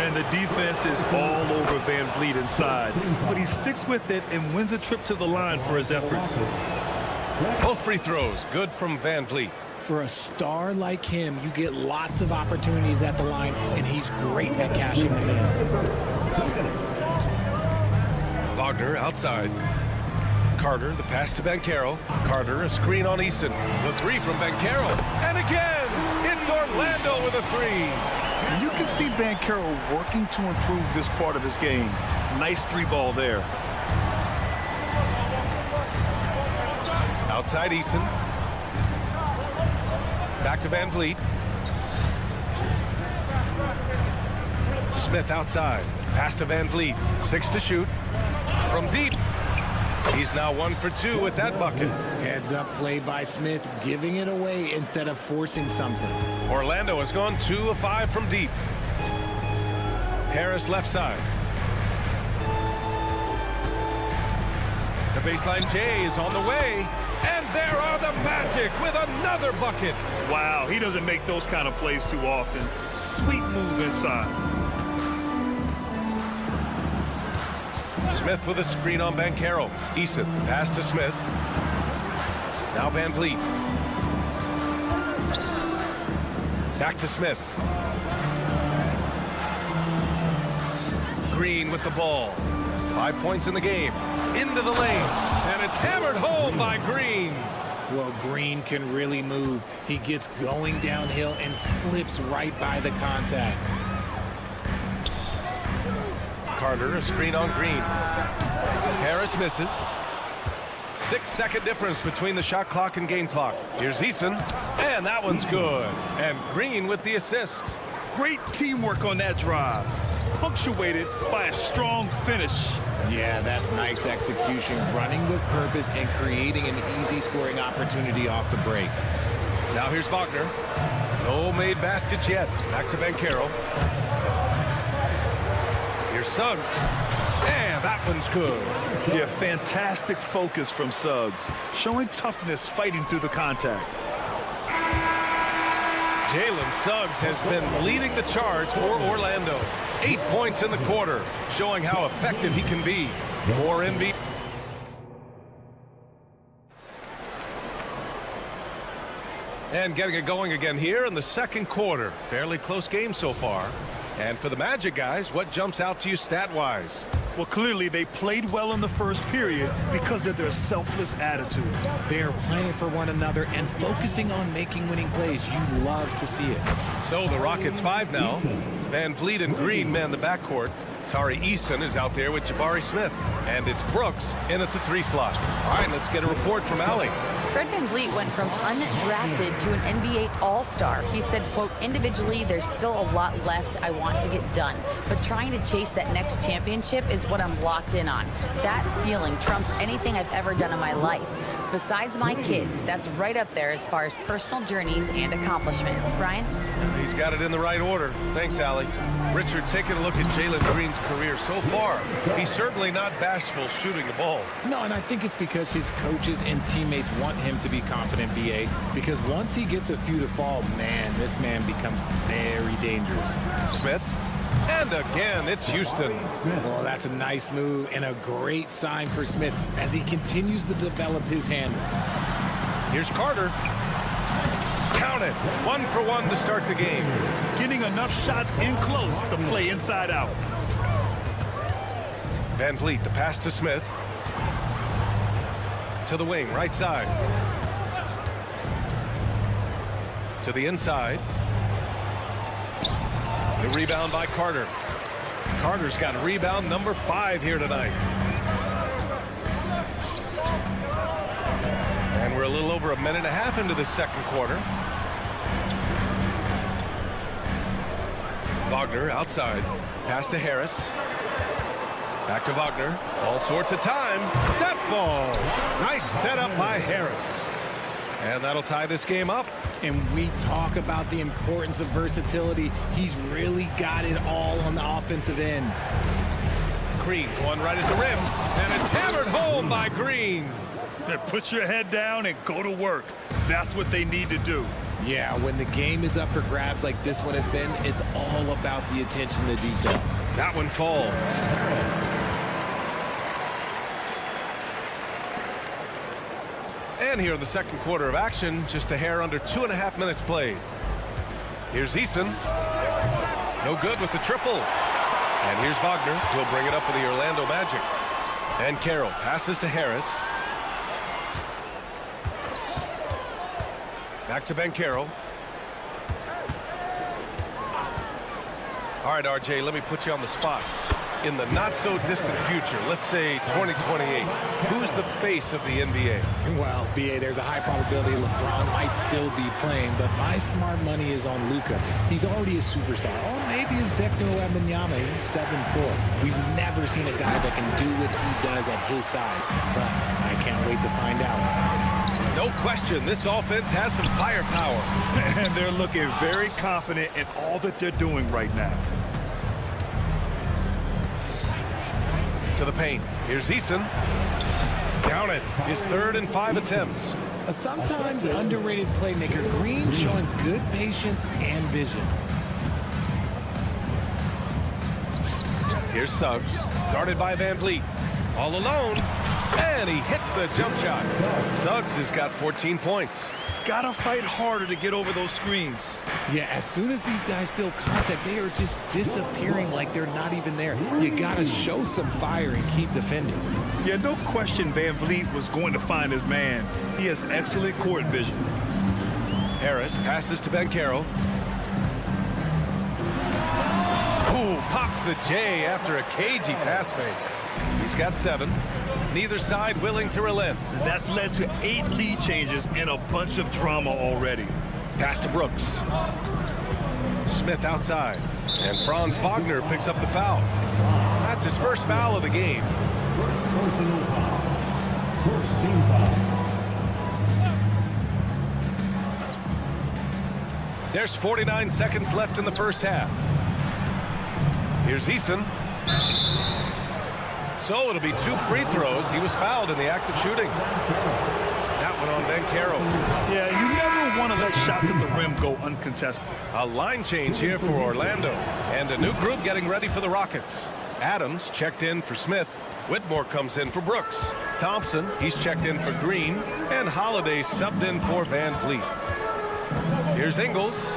And the defense is all over VanVleet inside. But he sticks with it and wins a trip to the line for his efforts. Both free throws, good from VanVleet. For a star like him, you get lots of opportunities at the line, and he's great at cashing them in. Wagner outside. Carter, the pass to Banchero. Carter, a screen on Eason. The three from Banchero. And again, it's Orlando with a three. You can see Banchero working to improve this part of his game. Nice three ball there. Outside Eason. Back to VanVleet. Smith outside. Pass to VanVleet. 6 to shoot. From deep. He's now 1 for 2 with that bucket. Heads up play by Smith, giving it away instead of forcing something. Orlando has gone 2 of 5 from deep. Harris left side. The baseline J is on the way. And there are the Magic with another bucket. Wow, he doesn't make those kind of plays too often. Sweet move inside. Smith with a screen on Banchero. Eason, pass to Smith. Now VanVleet. Back to Smith. Green with the ball. 5 points in the game. Into the lane. And it's hammered home by Green. Well, Green can really move. He gets going downhill and slips right by the contact. Carter, a screen on Green. Harris misses. 6-second difference between the shot clock and game clock. Here's Eason, and that one's good. And Green with the assist. Great teamwork on that drive, punctuated by a strong finish. Yeah, that's nice execution, running with purpose and creating an easy scoring opportunity off the break. Now here's Wagner. No made baskets yet. Back to Banchero. Here's Suggs. And that one's good. Yeah, fantastic focus from Suggs. Showing toughness, fighting through the contact. Jalen Suggs has been leading the charge for Orlando. 8 points in the quarter, showing how effective he can be. More NBA. And getting it going again here in the second quarter. Fairly close game so far. And for the Magic guys, what jumps out to you stat-wise? Well, clearly they played well in the first period because of their selfless attitude. They're playing for one another and focusing on making winning plays. You love to see it. So the Rockets 5 now. Van Vliet and Green man the backcourt. Tari Eason is out there with Jabari Smith. And it's Brooks in at the 3 slot. All right, let's get a report from Allie. Fred Van Vliet went from undrafted to an NBA All-Star. He said, quote, individually, there's still a lot left I want to get done. But trying to chase that next championship is what I'm locked in on. That feeling trumps anything I've ever done in my life. Besides my kids, that's right up there as far as personal journeys and accomplishments. Brian? He's got it in the right order. Thanks, Allie. Richard, taking a look at Jalen Green's career so far, he's certainly not bashful shooting the ball. No, and I think it's because his coaches and teammates want him to be confident, BA, because once he gets a few to fall, man, this man becomes very dangerous. Smith, and again, it's Houston. Well, that's a nice move and a great sign for Smith as he continues to develop his handle. Here's Carter. Count it. 1 for 1 to start the game. Getting enough shots in close to play inside out. Van Vliet, the pass to Smith. To the wing, right side. To the inside. The rebound by Carter. Carter's got rebound number 5 here tonight. And we're a little over a minute and a half into the second quarter. Wagner outside. Pass to Harris. Back to Wagner. All sorts of time. That falls. Nice setup by Harris. And that'll tie this game up. And we talk about the importance of versatility. He's really got it all on the offensive end. Green going right at the rim. And it's hammered home by Green. Put your head down and go to work. That's what they need to do. Yeah, when the game is up for grabs like this one has been, it's all about the attention to detail. That one falls. And here in the second quarter of action, just a hair under 2.5 minutes played. Here's Eason. No good with the triple. And here's Wagner. He'll bring it up for the Orlando Magic. And Carroll passes to Harris. Back to Ben Carroll. All right, RJ, let me put you on the spot. In the not-so-distant future, let's say 2028, who's the face of the NBA? Well, BA, there's a high probability LeBron might still be playing, but my smart money is on Luka. He's already a superstar. Or maybe it's Victor Wembanyama. He's 7'4". We've never seen a guy that can do what he does at his size, but I can't wait to find out. No question, this offense has some firepower. And they're looking very confident in all that they're doing right now. To the paint. Here's Eason. Count it. His 3rd and 5 attempts. A sometimes underrated playmaker, Green showing good patience and vision. Here's Suggs. Guarded by Van Vliet. All alone. And he hits the jump shot. Suggs has got 14 points. Gotta fight harder to get over those screens. Yeah, as soon as these guys feel contact, they are just disappearing like they're not even there. You gotta show some fire and keep defending. Yeah, no question Van Vliet was going to find his man. He has excellent court vision. Harris passes to Ben Carroll. Ooh, pops the J after a cagey pass fake. He's got 7. Neither side willing to relent. That's led to 8 lead changes and a bunch of drama already. Pass to Brooks. Smith outside. And Franz Wagner picks up the foul. That's his first foul of the game. Personal foul. First team foul. There's 49 seconds left in the first half. Here's Eason. So it'll be 2 free throws. He was fouled in the act of shooting. That one on Ben Carroll. Yeah, you never want to let shots at the rim go uncontested. A line change here for Orlando. And a new group getting ready for the Rockets. Adams checked in for Smith. Whitmore comes in for Brooks. Thompson, he's checked in for Green. And Holiday subbed in for Van Vliet. Here's Ingles.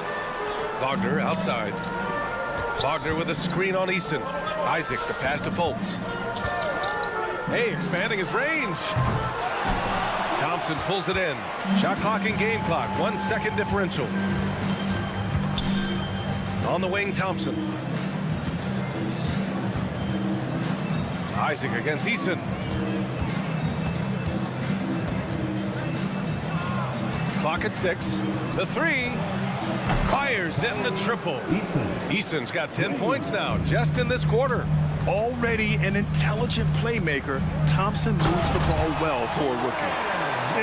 Wagner outside. Wagner with a screen on Easton. Isaac, the pass to Fultz. Hey, expanding his range. Thompson pulls it in. Shot clock and game clock. 1 second differential. On the wing, Thompson. Isaac against Easton. Clock at 6. The 3. Fires in the triple. Easton's got 10 points now, just in this quarter. Already an intelligent playmaker, Thompson moves the ball well for a rookie.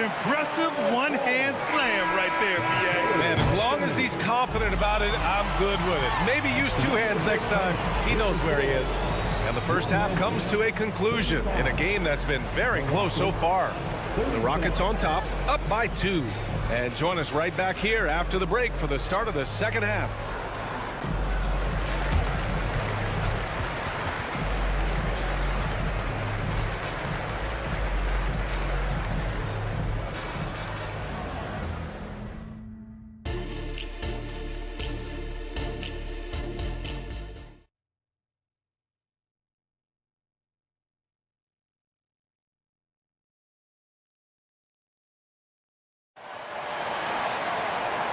Impressive one-hand slam right there, BA. Man, as long as he's confident about it, I'm good with it. Maybe use 2 hands next time. He knows where he is. And the first half comes to a conclusion in a game that's been very close so far. The Rockets on top, up by 2. And join us right back here after the break for the start of the second half.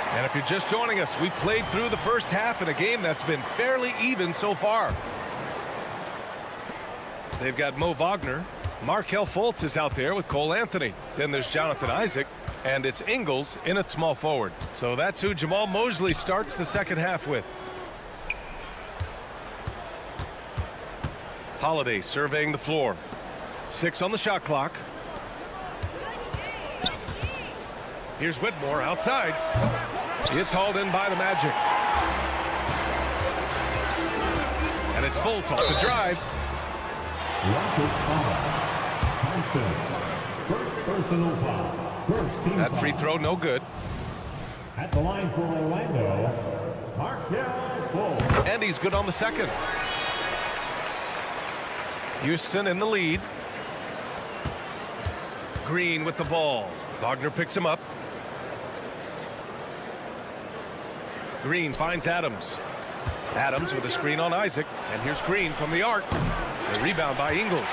And if you're just joining us, we played through the first half in a game that's been fairly even so far. They've got Mo Wagner. Markelle Fultz is out there with Cole Anthony. Then there's Jonathan Isaac. And it's Ingles in at small forward. So that's who Jamal Mosley starts the second half with. Holiday surveying the floor. 6 on the shot clock. Here's Whitmore outside. It's hauled in by the Magic. And it's Fultz off the drive. First personal foul. First team that free throw no good. At the line for Orlando, Markelle Fultz. And he's good on the second. Houston in the lead. Green with the ball. Wagner picks him up. Green finds Adams. Adams with a screen on Isaac. And here's Green from the arc. The rebound by Ingles.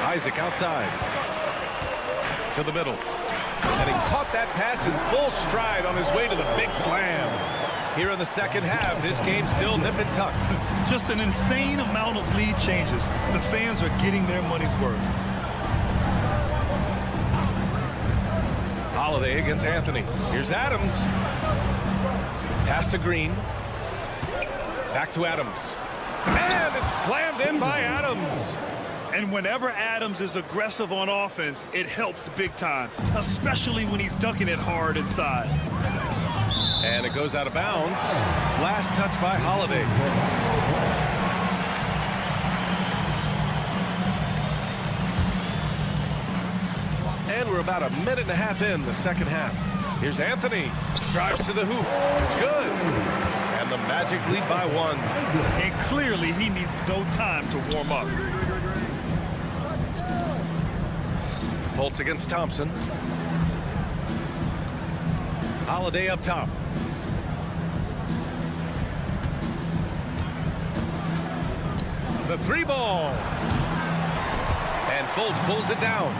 Isaac outside. To the middle. And he caught that pass in full stride on his way to the big slam. Here in the second half, this game's still nip and tuck. Just an insane amount of lead changes. The fans are getting their money's worth. Holiday against Anthony. Here's Adams. Pass to Green. Back to Adams. And it's slammed in by Adams. And whenever Adams is aggressive on offense, it helps big time, especially when he's dunking it hard inside. And it goes out of bounds. Last touch by Holiday. And we're about a minute and a half in the second half. Here's Anthony. Drives to the hoop. It's good. And the Magic lead by 1. And clearly he needs no time to warm up. Fultz against Thompson. Holiday up top. The 3 ball. And Fultz pulls it down.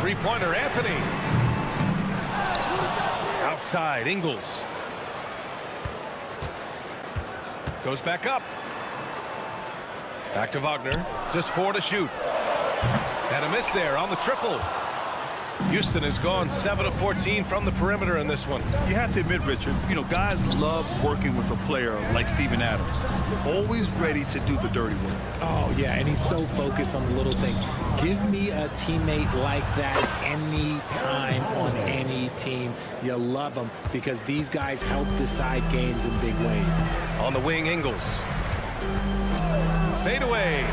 3-pointer Anthony. Outside Ingles. Goes back up. Back to Wagner. Just 4 to shoot. And a miss there on the triple. Houston has gone 7 of 14 from the perimeter in this one. You have to admit, Richard, you know, guys love working with a player like Steven Adams. Always ready to do the dirty work. Oh, yeah, and he's so focused on the little things. Give me a teammate like that any time on any team. You love them because these guys help decide games in big ways. On the wing, Ingles. Fade away.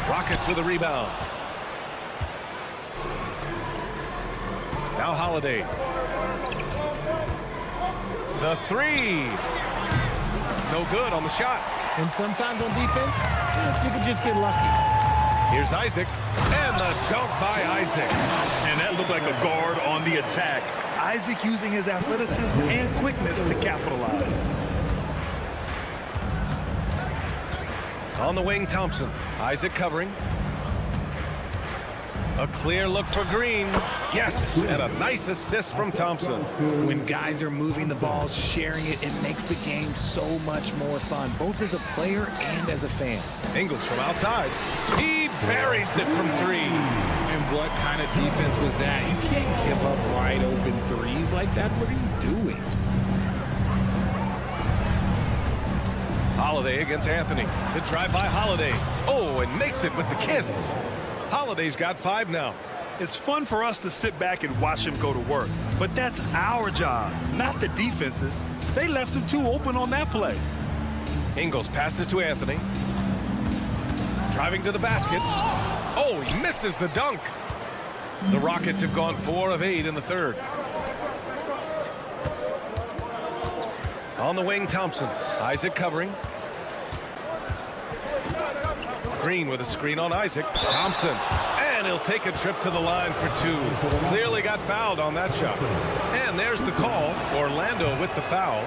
Rockets with a rebound. Now Holiday. The 3. No good on the shot. And sometimes on defense, you can just get lucky. Here's Isaac, and the dunk by Isaac. And that looked like a guard on the attack. Isaac using his athleticism and quickness to capitalize. On the wing, Thompson. Isaac covering. A clear look for Green. Yes, and a nice assist from Thompson. When guys are moving the ball, sharing it, it makes the game so much more fun, both as a player and as a fan. Ingles from outside. He buries it from 3. And what kind of defense was that? You can't give up wide open threes like that. What are you doing? Holiday against Anthony. The drive by Holiday. Oh, and makes it with the kiss. Holiday's got 5 now. It's fun for us to sit back and watch him go to work, but that's our job, not the defense's. They left him too open on that play. Ingles passes to Anthony. Driving to the basket. Oh, he misses the dunk. The Rockets have gone 4 of 8 in the third. On the wing, Thompson. Isaac covering. Green with a screen on Isaac. Thompson. And he'll take a trip to the line for 2. Clearly got fouled on that shot. And there's the call. Orlando with the foul.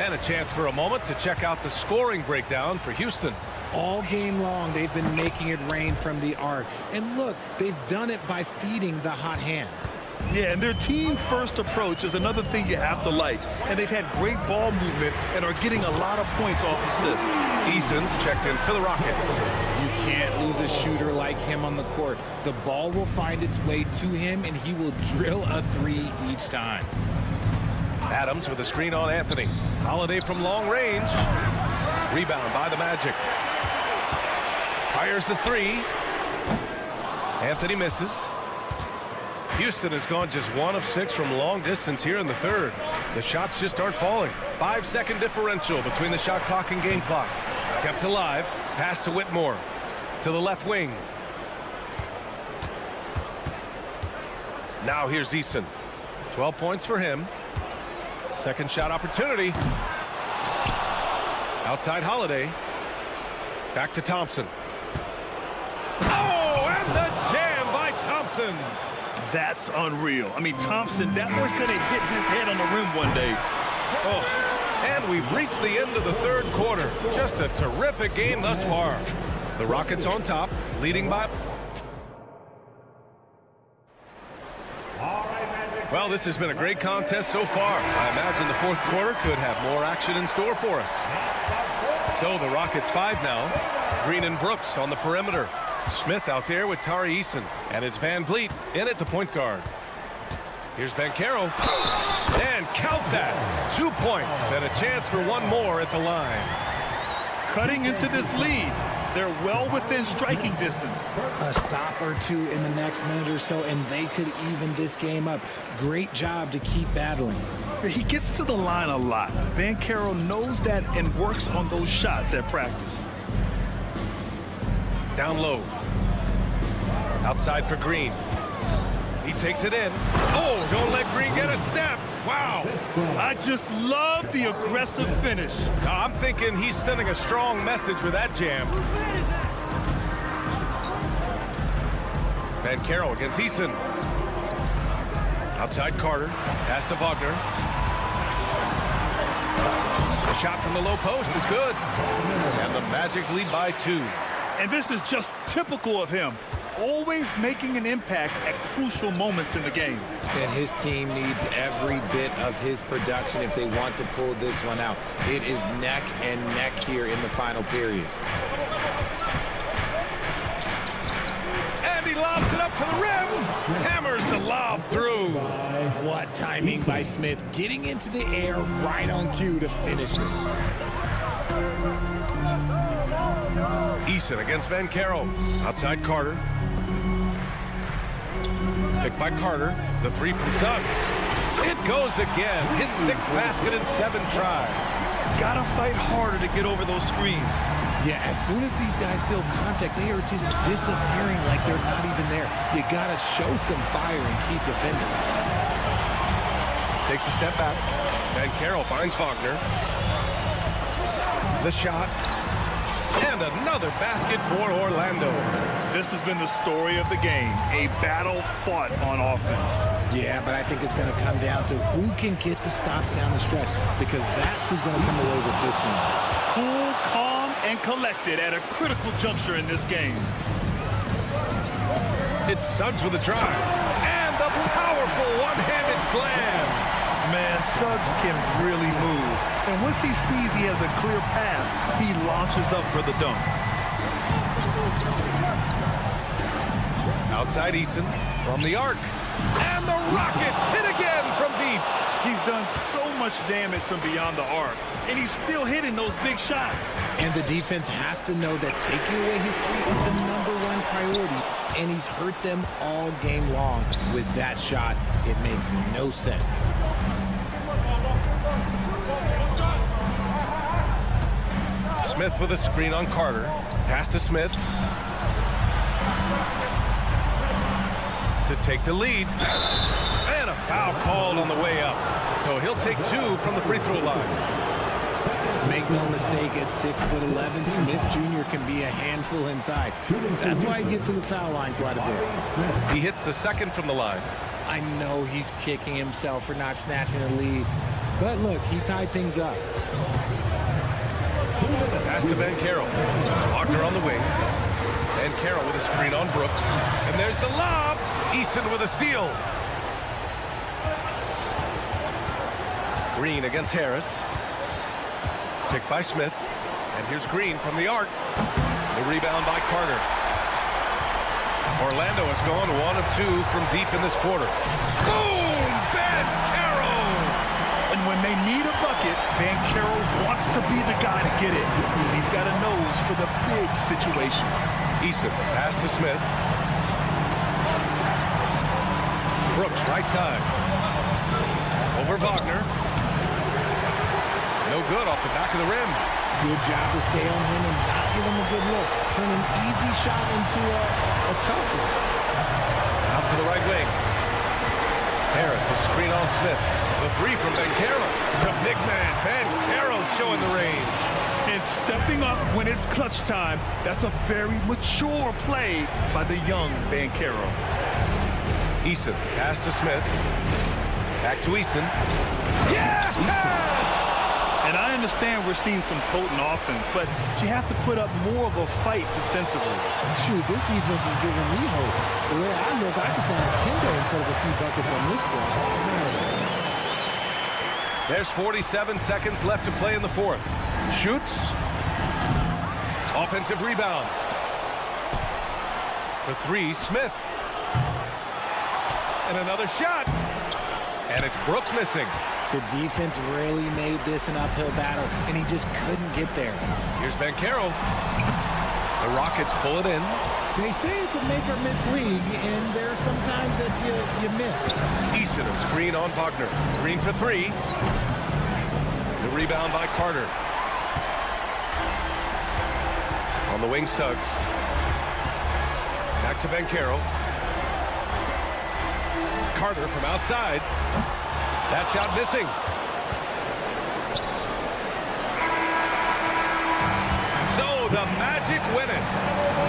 And a chance for a moment to check out the scoring breakdown for Houston. All game long, they've been making it rain from the arc. And look, they've done it by feeding the hot hands. Yeah, and their team-first approach is another thing you have to like. And they've had great ball movement and are getting a lot of points off assists. Eason's checked in for the Rockets. You can't lose a shooter like him on the court. The ball will find its way to him, and he will drill a 3 each time. Adams with a screen on Anthony. Holiday from long range. Rebound by the Magic. Fires the 3. Anthony misses. Houston has gone just 1 of 6 from long distance here in the third. The shots just aren't falling. 5-second differential between the shot clock and game clock. Kept alive. Pass to Whitmore. To the left wing. Now here's Eason. 12 points for him. Second shot opportunity. Outside Holiday. Back to Thompson. Oh, and the jam by Thompson. That's unreal. I mean, Thompson, that boy's going to hit his head on the rim one day. Oh, and we've reached the end of the third quarter. Just a terrific game thus far. The Rockets on top, leading by... Well, this has been a great contest so far. I imagine the fourth quarter could have more action in store for us. So the Rockets 5 now. Green and Brooks on the perimeter. Smith out there with Tari Eason. And it's Van Vliet in at the point guard. Here's Banchero. And count that. 2 points and a chance for one more at the line. Cutting into this lead. They're well within striking distance. A stop or 2 in the next minute or so, and they could even this game up. Great job to keep battling. He gets to the line a lot. Banchero knows that and works on those shots at practice. Down low. Outside for Green. He takes it in. Oh, don't let Green get a step. Wow. I just love the aggressive finish. I'm thinking he's sending a strong message with that jam. Banchero against Eason. Outside Carter. Pass to Wagner. The shot from the low post is good. And the Magic lead by 2. And this is just typical of him. Always making an impact at crucial moments in the game. And his team needs every bit of his production if they want to pull this one out. It is neck and neck here in the final period. And he lobs it up to the rim. Hammers the lob through. What timing by Smith, getting into the air right on cue to finish it. Eason against Banchero. Outside Carter. Picked by Carter. The 3 from Suggs. It goes again. His 6th basket in 7 tries. Gotta fight harder to get over those screens. Yeah, as soon as these guys feel contact, they are just disappearing like they're not even there. You gotta show some fire and keep defending. Takes a step back. Banchero finds Wagner. The shot. And another basket for Orlando. this has been the story of the game, a battle fought on offense. Yeah, but I think it's going to come down to who can get the stops down the stretch, because that's who's going to come away with this one. Cool, calm, and collected at a critical juncture in this game. It's Suggs with a drive. And the powerful one-handed slam. Man, Suggs can really move. And once he sees he has a clear path, he launches up for the dunk. Outside Eason from the arc. And the Rockets hit again from deep. He's done so much damage from beyond the arc, and he's still hitting those big shots. And the defense has to know that taking away his three is the #1 priority, and he's hurt them all game long with that shot. It makes no sense. Smith with a screen on Carter. Pass to Smith. To take the lead. And a foul called on the way up. So he'll take 2 from the free throw line. Make no mistake, at 6'11", Smith Jr. can be a handful inside. That's why he gets to the foul line quite a bit. He hits the second from the line. I know he's kicking himself for not snatching the lead. But look, he tied things up. Pass to Ben Carroll. Wagner on the wing. Ben Carroll with a screen on Brooks. And there's the lob. Easton with a steal. Green against Harris. Picked by Smith. And here's Green from the arc. The rebound by Carter. Orlando has gone 1 of 2 from deep in this quarter. Boom! Ben Carroll! And when they need a bucket, Ben Carroll wants to be the guy to get it. He's got a nose for the big situations. Eason, pass to Smith. Brooks, right side. Over Wagner. No good off the back of the rim. Good job to stay on him and not give him a good look. Turn an easy shot into a tough one. Out to the right wing. Harris, the screen on Smith. The 3 from Ben Carroll. The big man, Ben Carroll, showing the range. And stepping up when it's clutch time. That's a very mature play by the young Ben Carroll. Eason, pass to Smith. Back to Eason. Yeah! And I understand we're seeing some potent offense, but you have to put up more of a fight defensively. Shoot, this defense is giving me hope. The way I look, I can sign a Tinder and put up a few buckets on this one. There's 47 seconds left to play in the fourth. Shoots. Offensive rebound. For 3, Smith. And another shot. And it's Brooks missing. The defense really made this an uphill battle, and he just couldn't get there. Here's Ben Carroll. The Rockets pull it in. They say it's a make-or-miss league, and there are some times that you miss. Eason, a screen on Wagner. Green for 3. The rebound by Carter. On the wing, Suggs. Back to Ben Carroll. Carter from outside. That shot missing. So the Magic win it.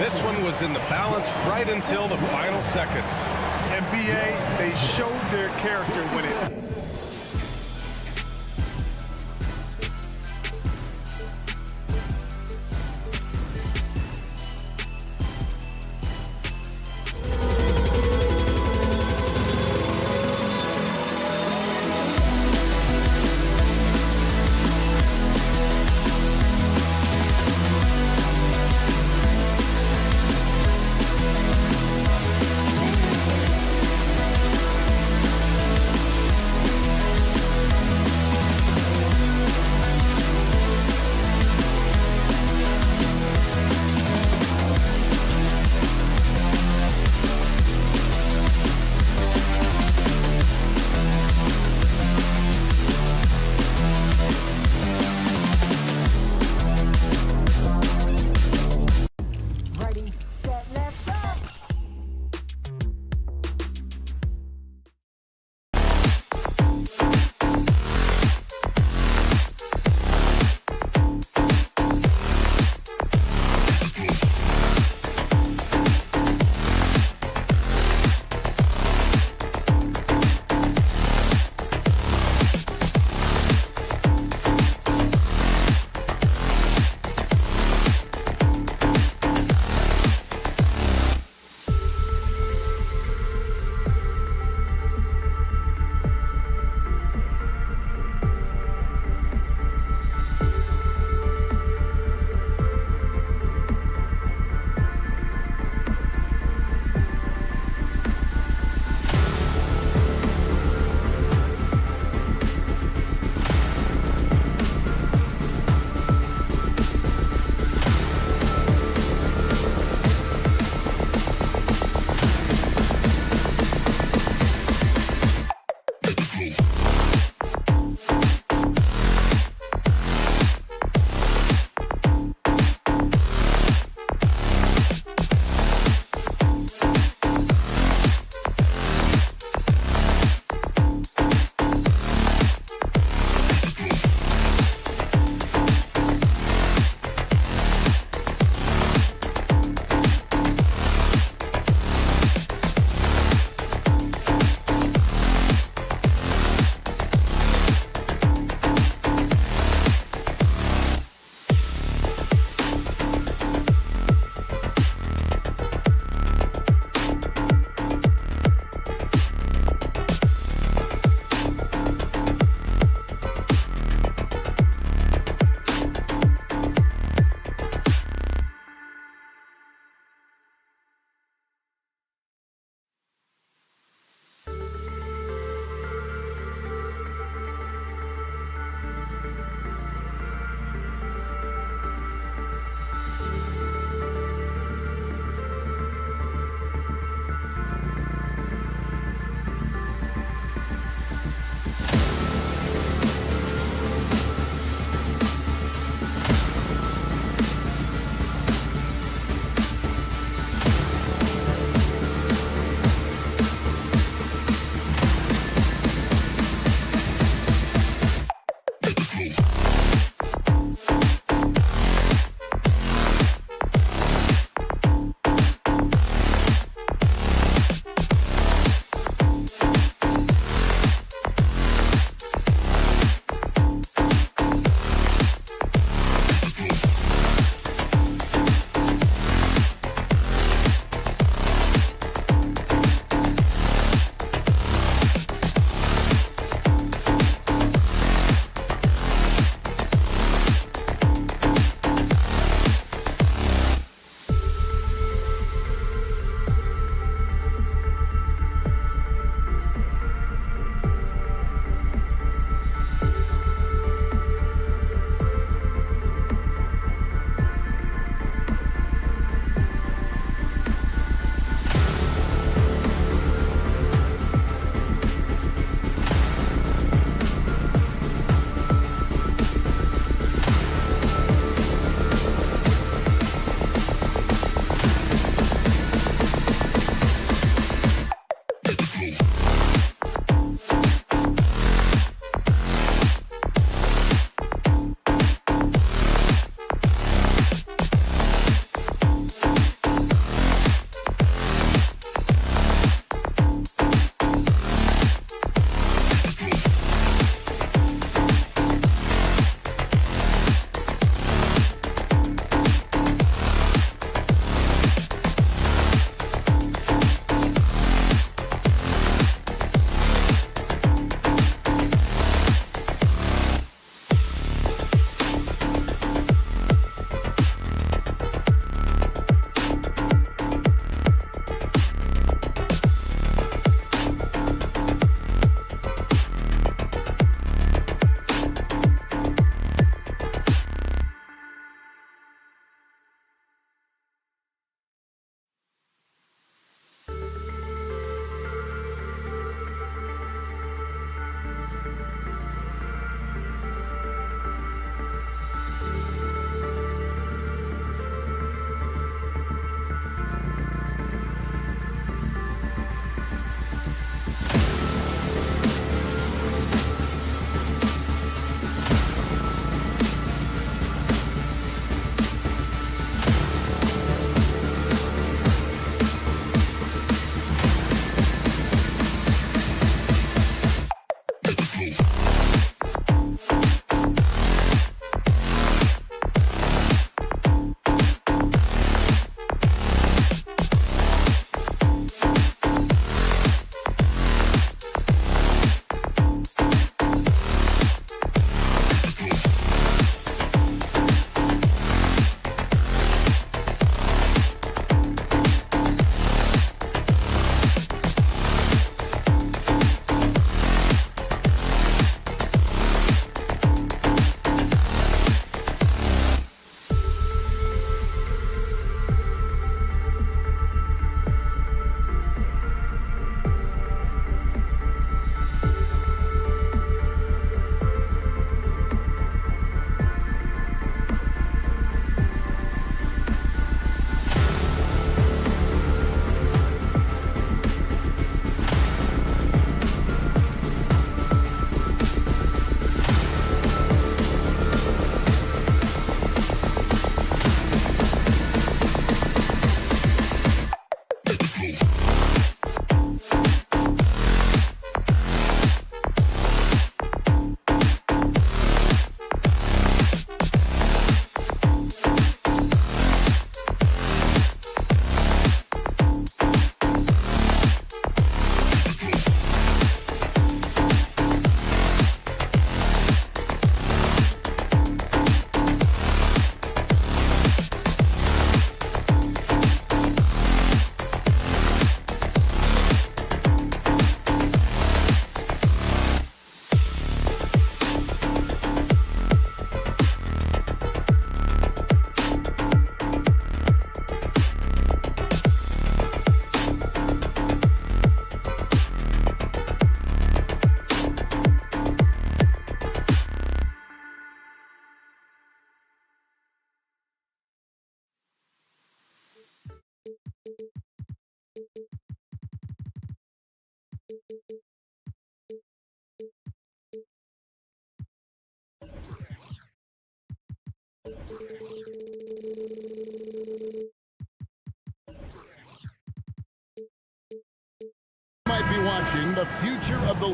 This one was in the balance right until the final seconds. NBA, they showed their character when it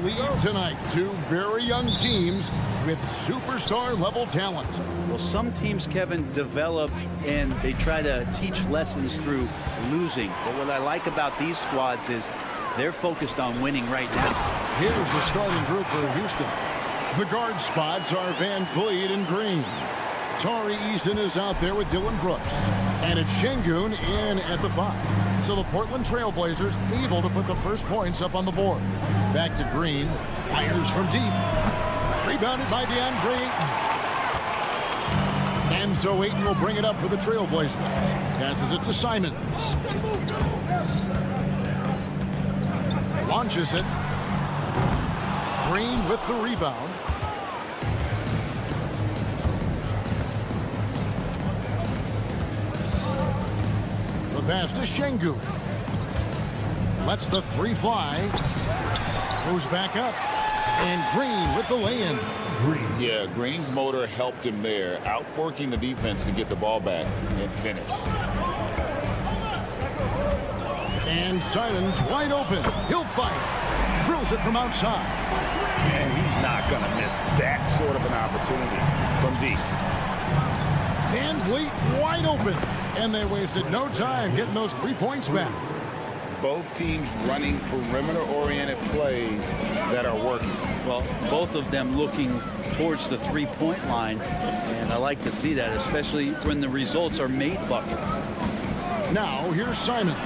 lead tonight. Two very young teams with superstar-level talent. Well, some teams, Kevin, develop and they try to teach lessons through losing. But what I like about these squads is they're focused on winning right now. Here's the starting group for Houston. The guard spots are Van Vliet and Green. Tari Eason is out there with Dylan Brooks. And it's Şengün in at the 5. So the Portland Trailblazers able to put the first points up on the board. Back to Green. Fires from deep. Rebounded by DeAndre Ayton. And so Ayton will bring it up for the Trailblazers. Passes it to Simons. Launches it. Green with the rebound. The pass to Şengün. Lets the 3 fly. Goes back up. And Green with the lay-in. Yeah, Green's motor helped him there, outworking the defense to get the ball back and finish. And Simons wide open. He'll fire. Drills it from outside. And he's not going to miss that sort of an opportunity from deep. Van Vliet wide open. And they wasted no time getting those 3 points back. Both teams running perimeter-oriented plays that are working. Well, both of them looking towards the 3-point line. And I like to see that, especially when the results are made buckets. Now, here's Simons.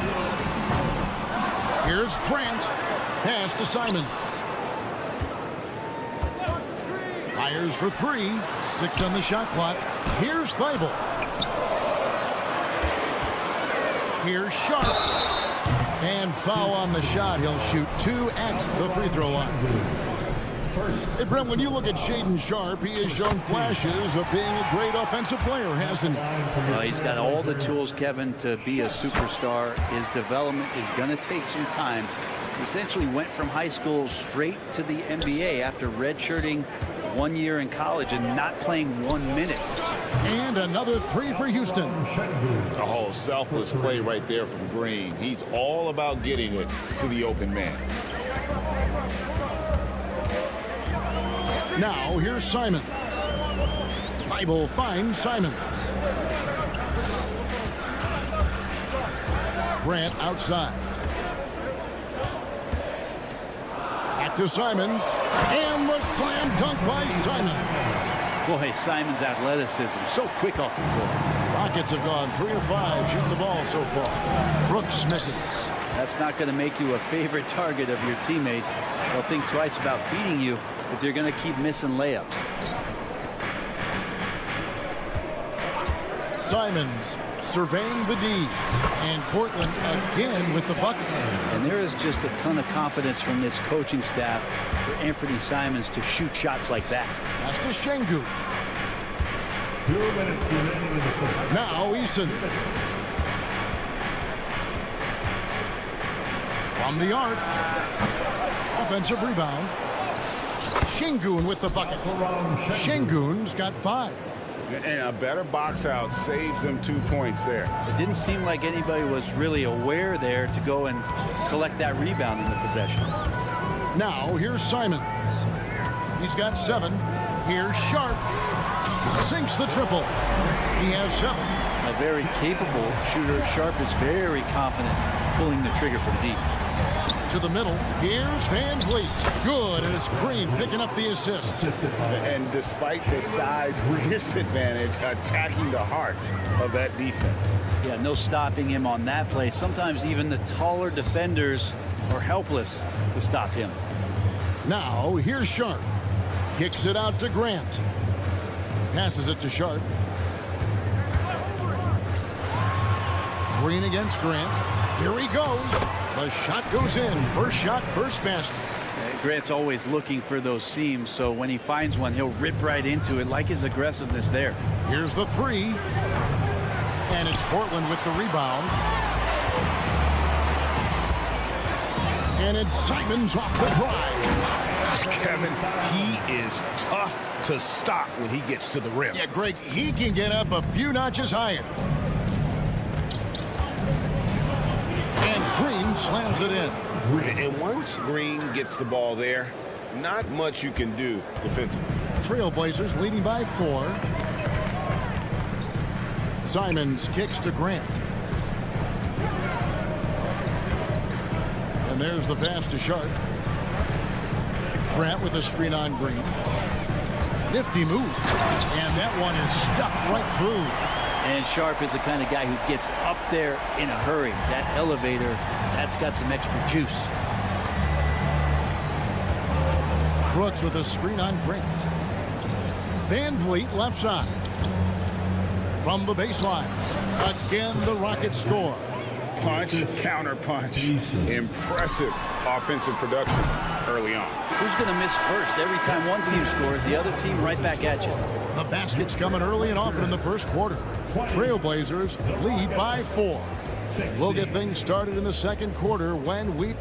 Here's Grant. Pass to Simons. Fires for 3. 6 on the shot clock. Here's Thibault. Here's Sharp. And foul on the shot. He'll shoot 2 at the free throw line. Hey, Brent, when you look at Shaedon Sharpe, he has shown flashes of being a great offensive player, hasn't he? He's got all the tools, Kevin, to be a superstar. His development is going to take some time. He essentially went from high school straight to the NBA after redshirting 1 year in college and not playing 1 minute. And another 3 for Houston. A whole selfless play right there from Green. He's all about getting it to the open man. Now here's Simons. Thibault finds Simons. Grant outside. Back to Simons. And the slam dunk by Simons. Boy, Simons' athleticism so quick off the floor. Rockets have gone 3 of 5 shooting the ball so far. Brooks misses. That's not going to make you a favorite target of your teammates. They'll think twice about feeding you if you're going to keep missing layups. Simons surveying the D. And Portland again with the bucket. And there is just a ton of confidence from this coaching staff for Anthony Simons to shoot shots like that. That's to Şengün. Now Eason. From the arc. Offensive rebound. Şengün with the bucket. Şengün's got 5. And a better box out saves them 2 points there. It didn't seem like anybody was really aware there to go and collect that rebound in the possession. Now here's Simons. He's got 7. Here's Sharp. Sinks the triple. He has 7. A very capable shooter. Sharp is very confident pulling the trigger from deep. To the middle. Here's Van Vliet. Good, and it's Green picking up the assist. And despite the size disadvantage, attacking the heart of that defense. Yeah, no stopping him on that play. Sometimes even the taller defenders are helpless to stop him. Now, here's Sharp. Kicks it out to Grant. Passes it to Sharp. Green against Grant. Here he goes. The shot goes in. First shot, first basket. Grant's always looking for those seams, so when he finds one, he'll rip right into it, like his aggressiveness there. Here's the 3. And it's Portland with the rebound. And it's Simons off the drive. Kevin, he is tough to stop when he gets to the rim. Yeah, Greg, he can get up a few notches higher. And Green slams it in. And once Green gets the ball there, not much you can do defensively. Trailblazers leading by 4. Simons kicks to Grant. And there's the pass to Sharp. Grant with a screen on Green. Nifty move. And that one is stuffed right through. And Sharp is the kind of guy who gets up there in a hurry. That elevator, that's got some extra juice. Brooks with a screen on Grant. Van Vliet left side. From the baseline. Again, the Rockets score. Punch, counter punch. Impressive offensive production early on. Who's going to miss first? Every time one team scores, the other team right back at you. The basket's coming early and often in the first quarter. Trailblazers lead by 4. We'll get things started in the second quarter when we...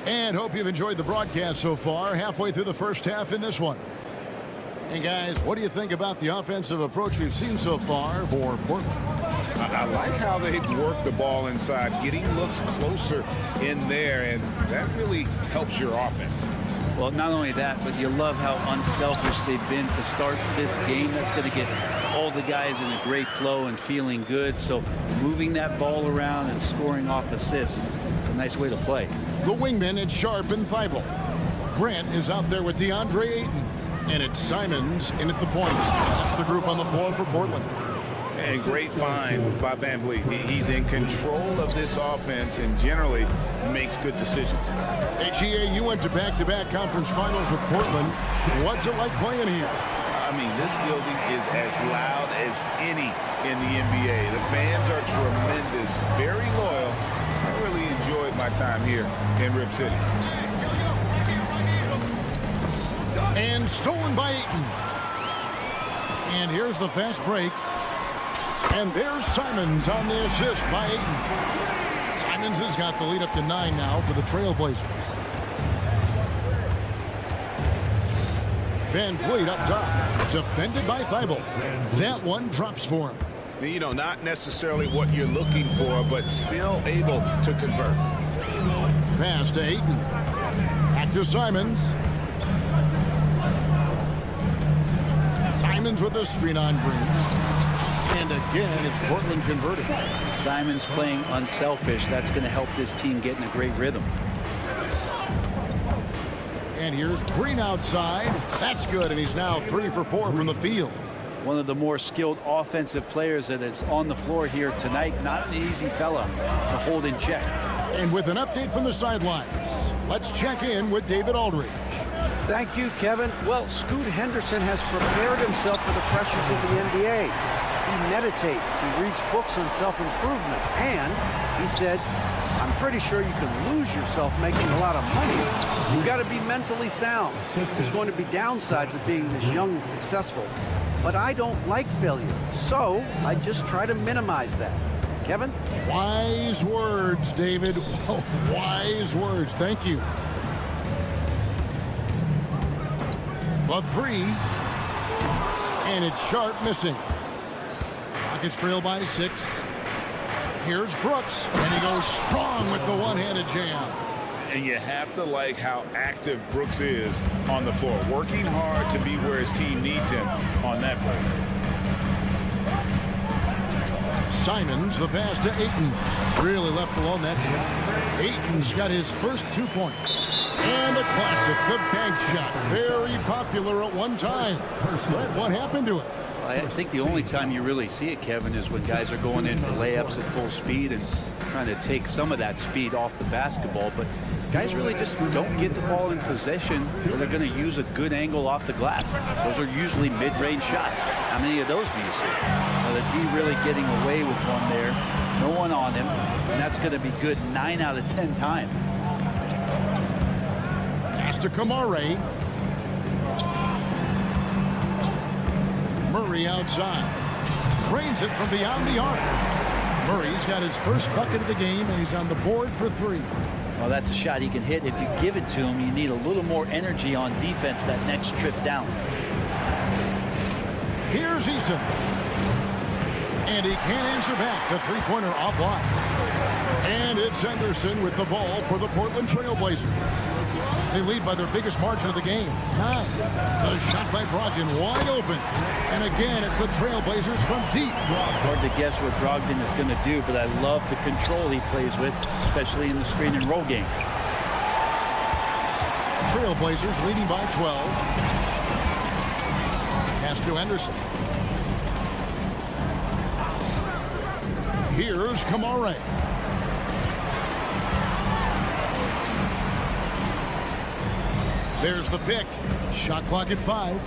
And hope you've enjoyed the broadcast so far. Halfway through the first half in this one. And guys, what do you think about the offensive approach we've seen so far for Portland? I like how they've worked the ball inside, getting looks closer in there, and that really helps your offense. Well, not only that, but you love how unselfish they've been to start this game. That's going to get all the guys in a great flow and feeling good. So moving that ball around and scoring off assists, it's a nice way to play. The wingmen at Sharp and Thibault. Grant is out there with DeAndre Ayton. And it's Simons in at the point. That's the group on the floor for Portland. And great find by Van Vliet. He's in control of this offense and generally makes good decisions. Hey, GA, you went to back-to-back conference finals with Portland. What's it like playing here? I mean, this building is as loud as any in the NBA. The fans are tremendous, very loyal. I really enjoyed my time here in Rip City. And stolen by Ayton. And here's the fast break. And there's Simons on the assist by Ayton. Simons has got the lead up to 9 now for the Trailblazers. Van Vliet up top. Defended by Thibault. That one drops for him. You know, not necessarily what you're looking for, but still able to convert. Pass to Ayton. Back to Simons. Simons with a screen on Green. And again, it's Portland converted. Simons playing unselfish. That's going to help this team get in a great rhythm. And here's Green outside. That's good, and he's now 3 for 4 from the field. One of the more skilled offensive players that is on the floor here tonight. Not an easy fella to hold in check. And with an update from the sidelines, let's check in with David Aldridge. Thank you, Kevin. Well, Scoot Henderson has prepared himself for the pressures of the NBA. He meditates, he reads books on self-improvement, and he said, I'm pretty sure you can lose yourself making a lot of money. You've got to be mentally sound. There's going to be downsides of being this young and successful. But I don't like failure, so I just try to minimize that. Kevin? Wise words, David. Wise words. Thank you. The 3. And it's Sharp missing. Rockets trail by 6. Here's Brooks, and he goes strong with the one-handed jam. And you have to like how active Brooks is on the floor, working hard to be where his team needs him on that play. Simons, the pass to Ayton. Really left alone that time. Ayton's got his first 2 points. And the classic, the bank shot. Very popular at one time. What happened to it? I think the only time you really see it, Kevin, is when guys are going in for layups at full speed and trying to take some of that speed off the basketball. But guys really just don't get the ball in possession where they're going to use a good angle off the glass. Those are usually mid-range shots. How many of those do you see? The D really getting away with one there. No one on him. And that's going to be good 9 out of 10 times. Pass to Kamare. Murray outside. Drains it from beyond the arc. Murray's got his first bucket of the game, and he's on the board for 3. Well, that's a shot he can hit. If you give it to him, you need a little more energy on defense that next trip down. Here's Eason. And he can't answer back. The three-pointer offline. And it's Henderson with the ball for the Portland Trailblazers. They lead by their biggest margin of the game, 9. The shot by Brogdon wide open. And again, it's the Trailblazers from deep. Hard to guess what Brogdon is going to do, but I love the control he plays with, especially in the screen and roll game. Trailblazers leading by 12. Pass to Henderson. Here's Kamare. There's the pick. Shot clock at 5.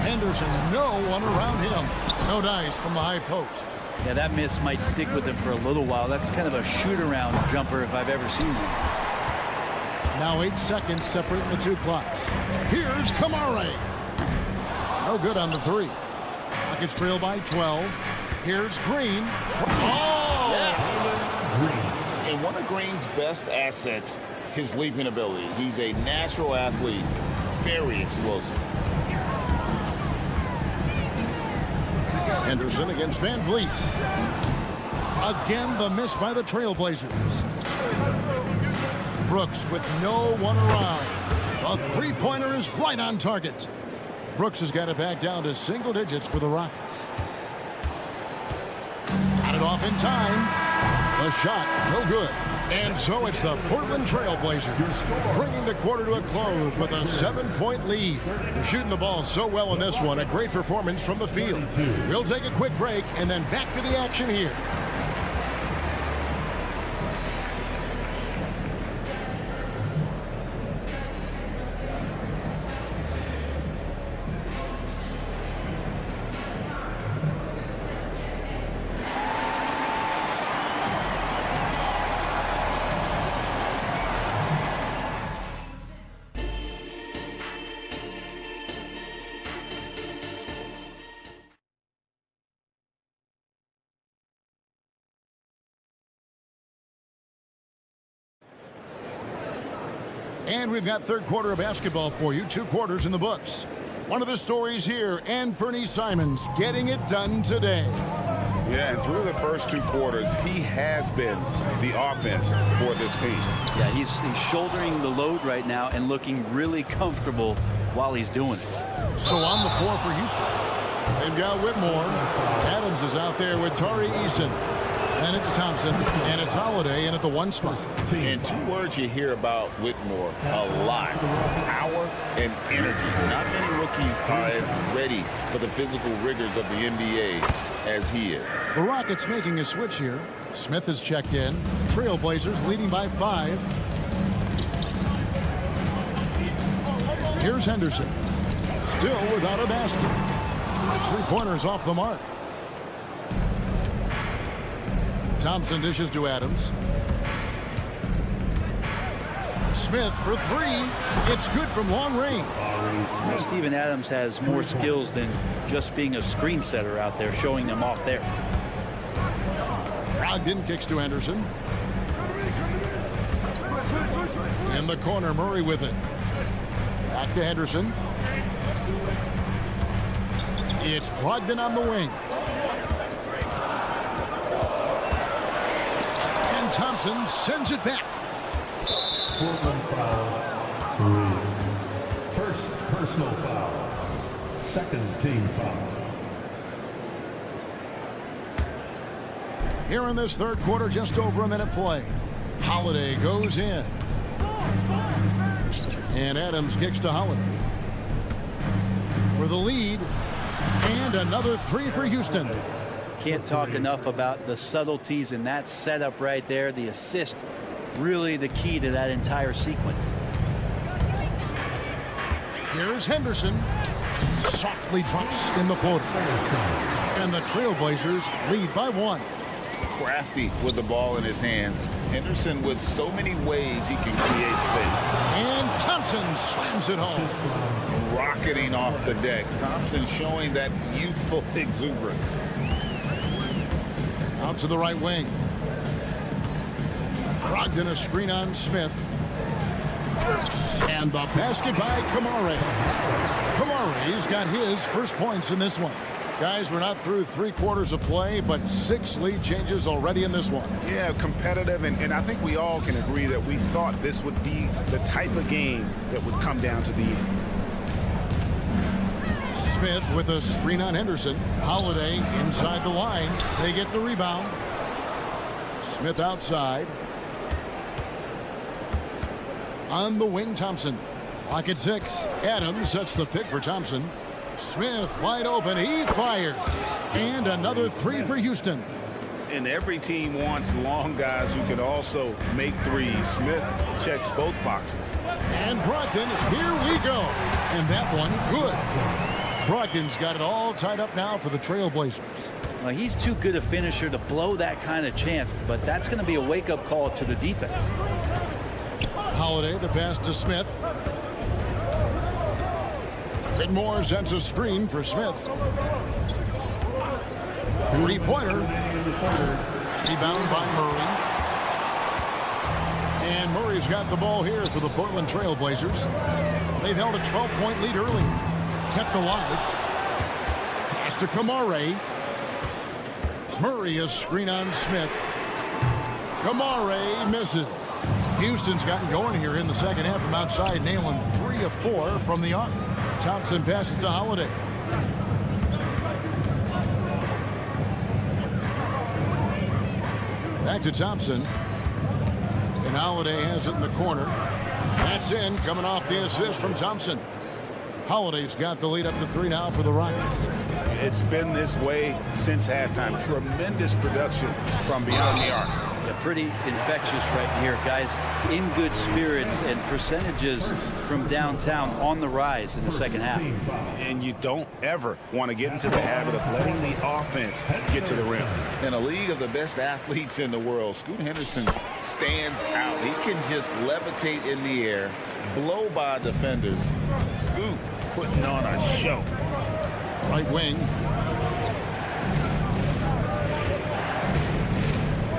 Henderson, no one around him. No dice from the high post. Yeah, that miss might stick with him for a little while. That's kind of a shoot-around jumper if I've ever seen one. Now 8 seconds separating the two clocks. Here's Kamare. No good on the 3. Rockets trail by 12. Here's Green. Oh! Yeah. And one of Green's best assets, his leaping ability. He's a natural athlete, very explosive. Henderson against Van Vliet. Again, the miss by the Trailblazers. Brooks with no one around. A three-pointer is right on target. Brooks has got it back down to single digits for the Rockets. Got it off in time. The shot, no good. And so it's the Portland Trailblazers bringing the quarter to a close with a 7-point lead. They're shooting the ball so well in this one. A great performance from the field. We'll take a quick break and then back to the action here. And we've got third quarter of basketball for you. 2 quarters in the books. One of the stories here, and Fernie Simons getting it done today. Yeah, and through the first 2 quarters, he has been the offense for this team. Yeah, he's shouldering the load right now and looking really comfortable while he's doing it. So on the floor for Houston, they've got Whitmore. Adams is out there with Tari Eason. And it's Thompson, and it's Holiday in at the 1 spot. And 2 words you hear about Whitmore a lot: power and energy. Not many rookies are ready for the physical rigors of the NBA as he is. The Rockets making a switch here. Smith has checked in. Trailblazers leading by 5. Here's Henderson. Still without a basket. His three-pointers off the mark. Thompson dishes to Adams. Smith for 3. It's good from long range. Steven Adams has more skills than just being a screen setter out there, showing them off there. Brogdon kicks to Henderson. In the corner, Murray with it. Back to Henderson. It's Brogdon on the wing. And Thompson sends it back. Portland foul. 3. First personal foul. Second team foul. Here in this third quarter, just over a minute play. Holiday goes in. And Adams kicks to Holiday. For the lead. And another 3 for Houston. Can't talk enough about the subtleties in that setup right there. The assist, really the key to that entire sequence. Here's Henderson. Softly drops in the floater. And the Trailblazers lead by 1. Crafty with the ball in his hands. Henderson with so many ways he can create space. And Thompson slams it home. Rocketing off the deck. Thompson showing that youthful exuberance. Out to the right wing. Brogdon a screen on Smith. And the basket by Kamare. Kamare's got his first points in this one. Guys, we're not through 3 quarters of play, but 6 lead changes already in this one. Yeah, competitive, and I think we all can agree that we thought this would be the type of game that would come down to the end. Smith with a screen on Henderson. Holiday inside the line. They get the rebound. Smith outside. On the wing, Thompson. Clock at 6. Adams sets the pick for Thompson. Smith wide open. He fires. And another 3 for Houston. And every team wants long guys who can also make threes. Smith checks both boxes. And Brogdon, here we go. And that one, good. Brogdon's got it all tied up now for the Trailblazers. Well, he's too good a finisher to blow that kind of chance, but that's going to be a wake-up call to the defense. Holiday, the pass to Smith. Moore sends a screen for Smith. 3-pointer. Rebound by Murray. And Murray's got the ball here for the Portland Trailblazers. They've held a 12-point lead early. Kept alive. Pass to Kamare. Murray a screen on Smith. Kamare misses. Houston's gotten going here in the second half from outside, nailing 3 of 4 from the arc. Thompson passes to Holiday. Back to Thompson. And Holiday has it in the corner. That's in, coming off the assist from Thompson. Holiday's got the lead up to 3 now for the Rockets. It's been this way since halftime. Tremendous production from beyond the arc. Yeah, pretty infectious right here, guys. In good spirits and percentages from downtown on the rise in the second half. And you don't ever want to get into the habit of letting the offense get to the rim. In a league of the best athletes in the world, Scoot Henderson stands out. He can just levitate in the air, blow by defenders. Scoot putting on a show. Right wing.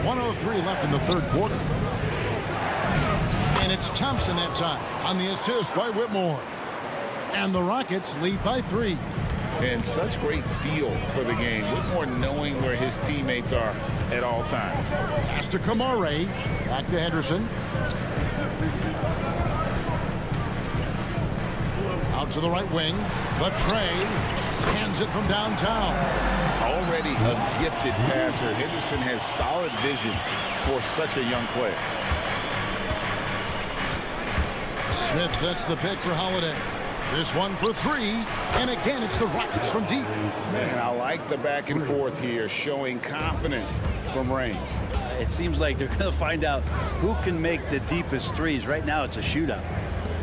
1:03 left in the third quarter. And it's Thompson that time on the assist by Whitmore. And the Rockets lead by 3. And such great feel for the game. Whitmore knowing where his teammates are at all times. Pass to Kamare. Back to Henderson. Out to the right wing. The Trey hands it from downtown. Already a gifted passer. Henderson has solid vision for such a young player. Smith sets the pick for Holiday. This one for 3. And again, it's the Rockets from deep. Man, I like the back and forth here, showing confidence from range. It seems like they're going to find out who can make the deepest threes. Right now, it's a shootout.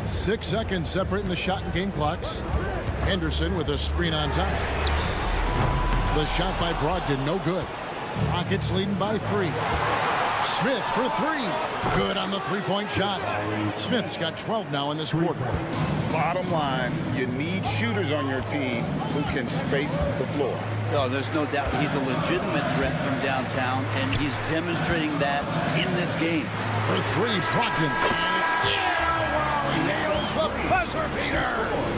6 seconds separating the shot and game clocks. Henderson with a screen on Thompson. The shot by Brogdon, no good. Rockets leading by 3. Smith for 3. Good on the 3-point shot. Smith's got 12 now in this quarter. Bottom line, you need shooters on your team who can space the floor. No, there's no doubt he's a legitimate threat from downtown, and he's demonstrating that in this game. For 3, Brogdon. And it's he nails the buzzer beater.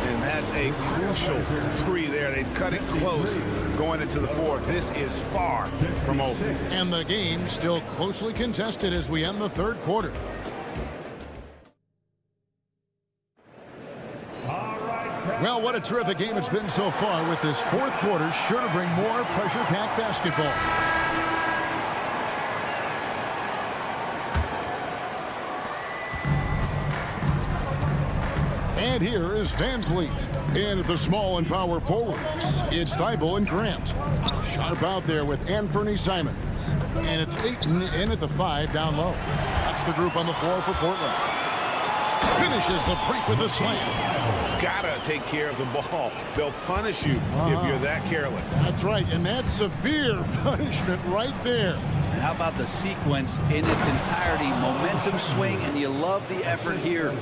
And that's a crucial 3 there. They've cut it close going into the fourth. This is far from over. And the game still closely contested as we end the third quarter. Well, what a terrific game it's been so far, with this fourth quarter sure to bring more pressure-packed basketball. And here is Van Vliet. In at the small and power forwards, it's Thibault and Grant. Sharp out there with Anthony Simons. And it's Ayton in at the 5 down low. That's the group on the floor for Portland. Finishes the break with a slam. Gotta take care of the ball. They'll punish you if you're that careless. That's right, and that's severe punishment right there. And how about the sequence in its entirety? Momentum swing, and you love the effort here.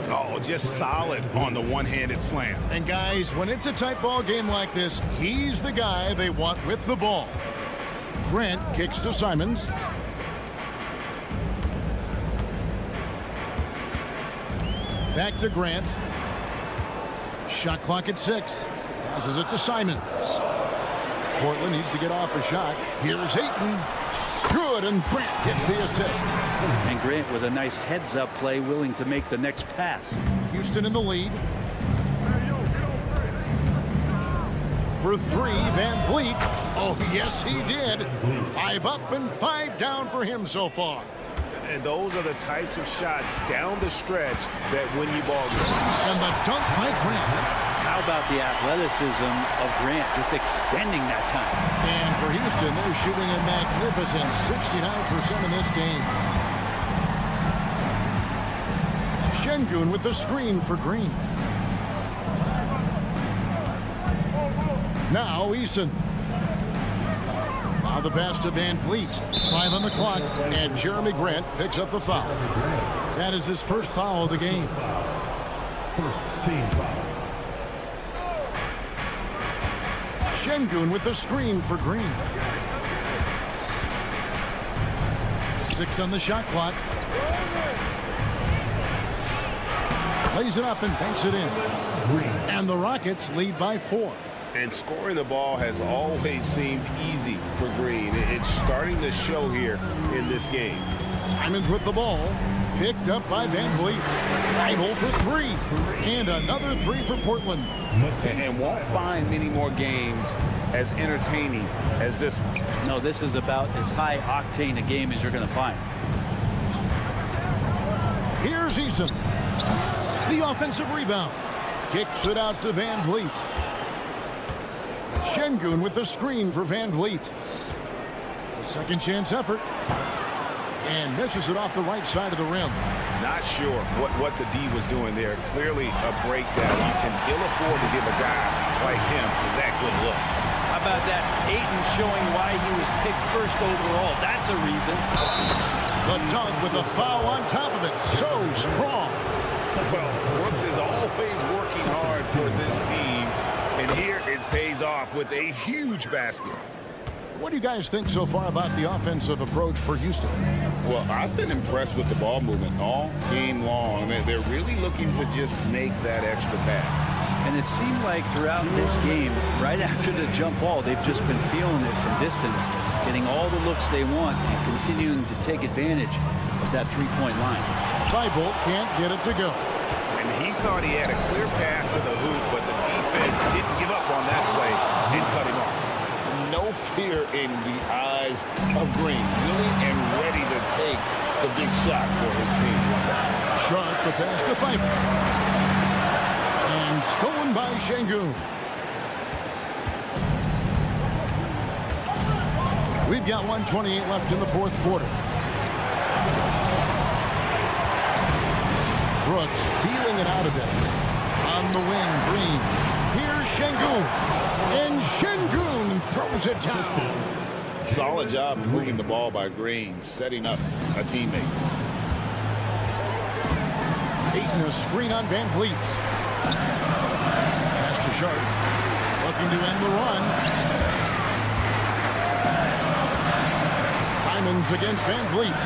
Oh, just solid on the one-handed slam. And guys, when it's a tight ball game like this, he's the guy they want with the ball. Grant kicks to Simons. Back to Grant. Shot clock at 6. Passes it to Simons. Portland needs to get off a shot. Here's Ayton. Good, and Grant gets the assist. And Grant with a nice heads-up play, willing to make the next pass. Houston in the lead. For three, Van Vliet. Oh, yes, he did. 5 up and 5 down for him so far. And those are the types of shots down the stretch that win you ball games. And the dunk by Grant. How about the athleticism of Grant, just extending that time? And for Houston, they're shooting a magnificent 69% in this game. Şengün with the screen for Green. Now Eason. Now the pass to Van Vliet. 5 on the clock, and Jeremy Grant picks up the foul. That is his first foul of the game. First team foul. Şengün with the screen for Green. 6 on the shot clock. Plays it up and banks it in. And the Rockets lead by 4. And scoring the ball has always seemed easy for Green. It's starting to show here in this game. Simons with the ball. Picked up by Van Vliet. Idle for 3. And another 3 for Portland. And won't find many more games as entertaining as this one. No, this is about as high octane a game as you're going to find. Here's Eason. The offensive rebound. Kicks it out to Van Vliet. Şengün with the screen for Van Vliet. A second chance effort. And misses it off the right side of the rim. Not sure what the D was doing there. Clearly a breakdown. You can ill afford to give a guy like him that good look. How about that? Ayton showing why he was picked first overall. That's a reason. The dunk with a foul on top of it. So strong. Well, Brooks is always working hard for this team. And here it pays off with a huge basket. What do you guys think so far about the offensive approach for Houston? Well, I've been impressed with the ball movement all game long. They're really looking to just make that extra pass. And it seemed like throughout this game, right after the jump ball, they've just been feeling it from distance, getting all the looks they want and continuing to take advantage of that three-point line. Thibault can't get it to go. And he thought he had a clear path to the hoop, but the defense didn't give up on that play and cut him off. No fear in the eyes of Green, willing and ready to take the big shot for his team. Sharp the pass to Thibault. And stolen by Şengün. We've got 1:28 left in the fourth quarter. Brooks feeling it out a bit. On the wing, Green. Here's Şengün. And Şengün throws it down. Solid job of moving the ball by Green, setting up a teammate. Ayton a screen on Van Vliet. Pass to Sharp. Looking to end the run. Simons against Van Vliet.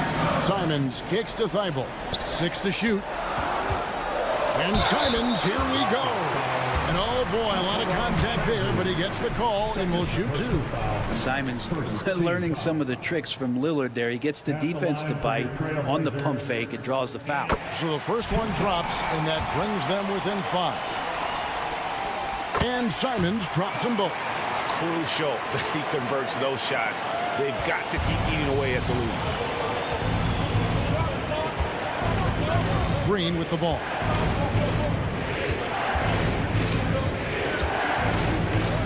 Simons kicks to Thibault. 6 to shoot. And Simons, here we go. And oh boy, a lot of contact there, but he gets the call and will shoot 2. Simons learning some of the tricks from Lillard there. He gets the defense to bite on the pump fake. It draws the foul. So the first one drops, and that brings them within 5. And Simons drops them both. Crucial that he converts those shots. They've got to keep eating away at the lead. Green with the ball.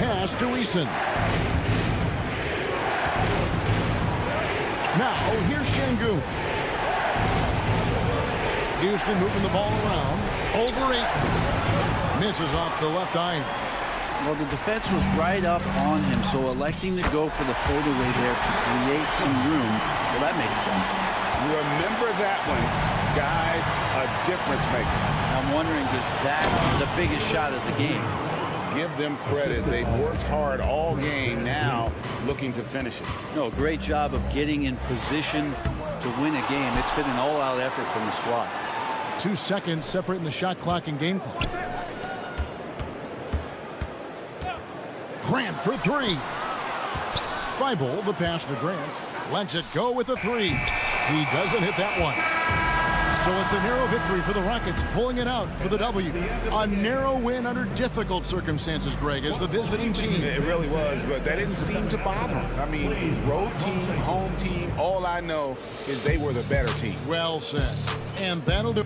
Pass to Eason. Now, here's Şengün. Houston moving the ball around. Over 8. Misses off the left eye. Well, the defense was right up on him, so electing to go for the fadeaway there to create some room, well, that makes sense. Remember that one. Guys, a difference maker. I'm wondering, is that the biggest shot of the game? Give them credit. They've worked hard all game, now looking to finish it. No, great job of getting in position to win a game. It's been an all-out effort from the squad. 2 seconds separating the shot clock and game clock. Grant for 3. Feibel, the pass to Grant. Lets it go with a three. He doesn't hit that one. So it's a narrow victory for the Rockets, pulling it out for the W. A narrow win under difficult circumstances, Greg, as the visiting team. It really was, but that didn't seem to bother them. I mean, road team, home team, all I know is they were the better team. Well said. And that'll do.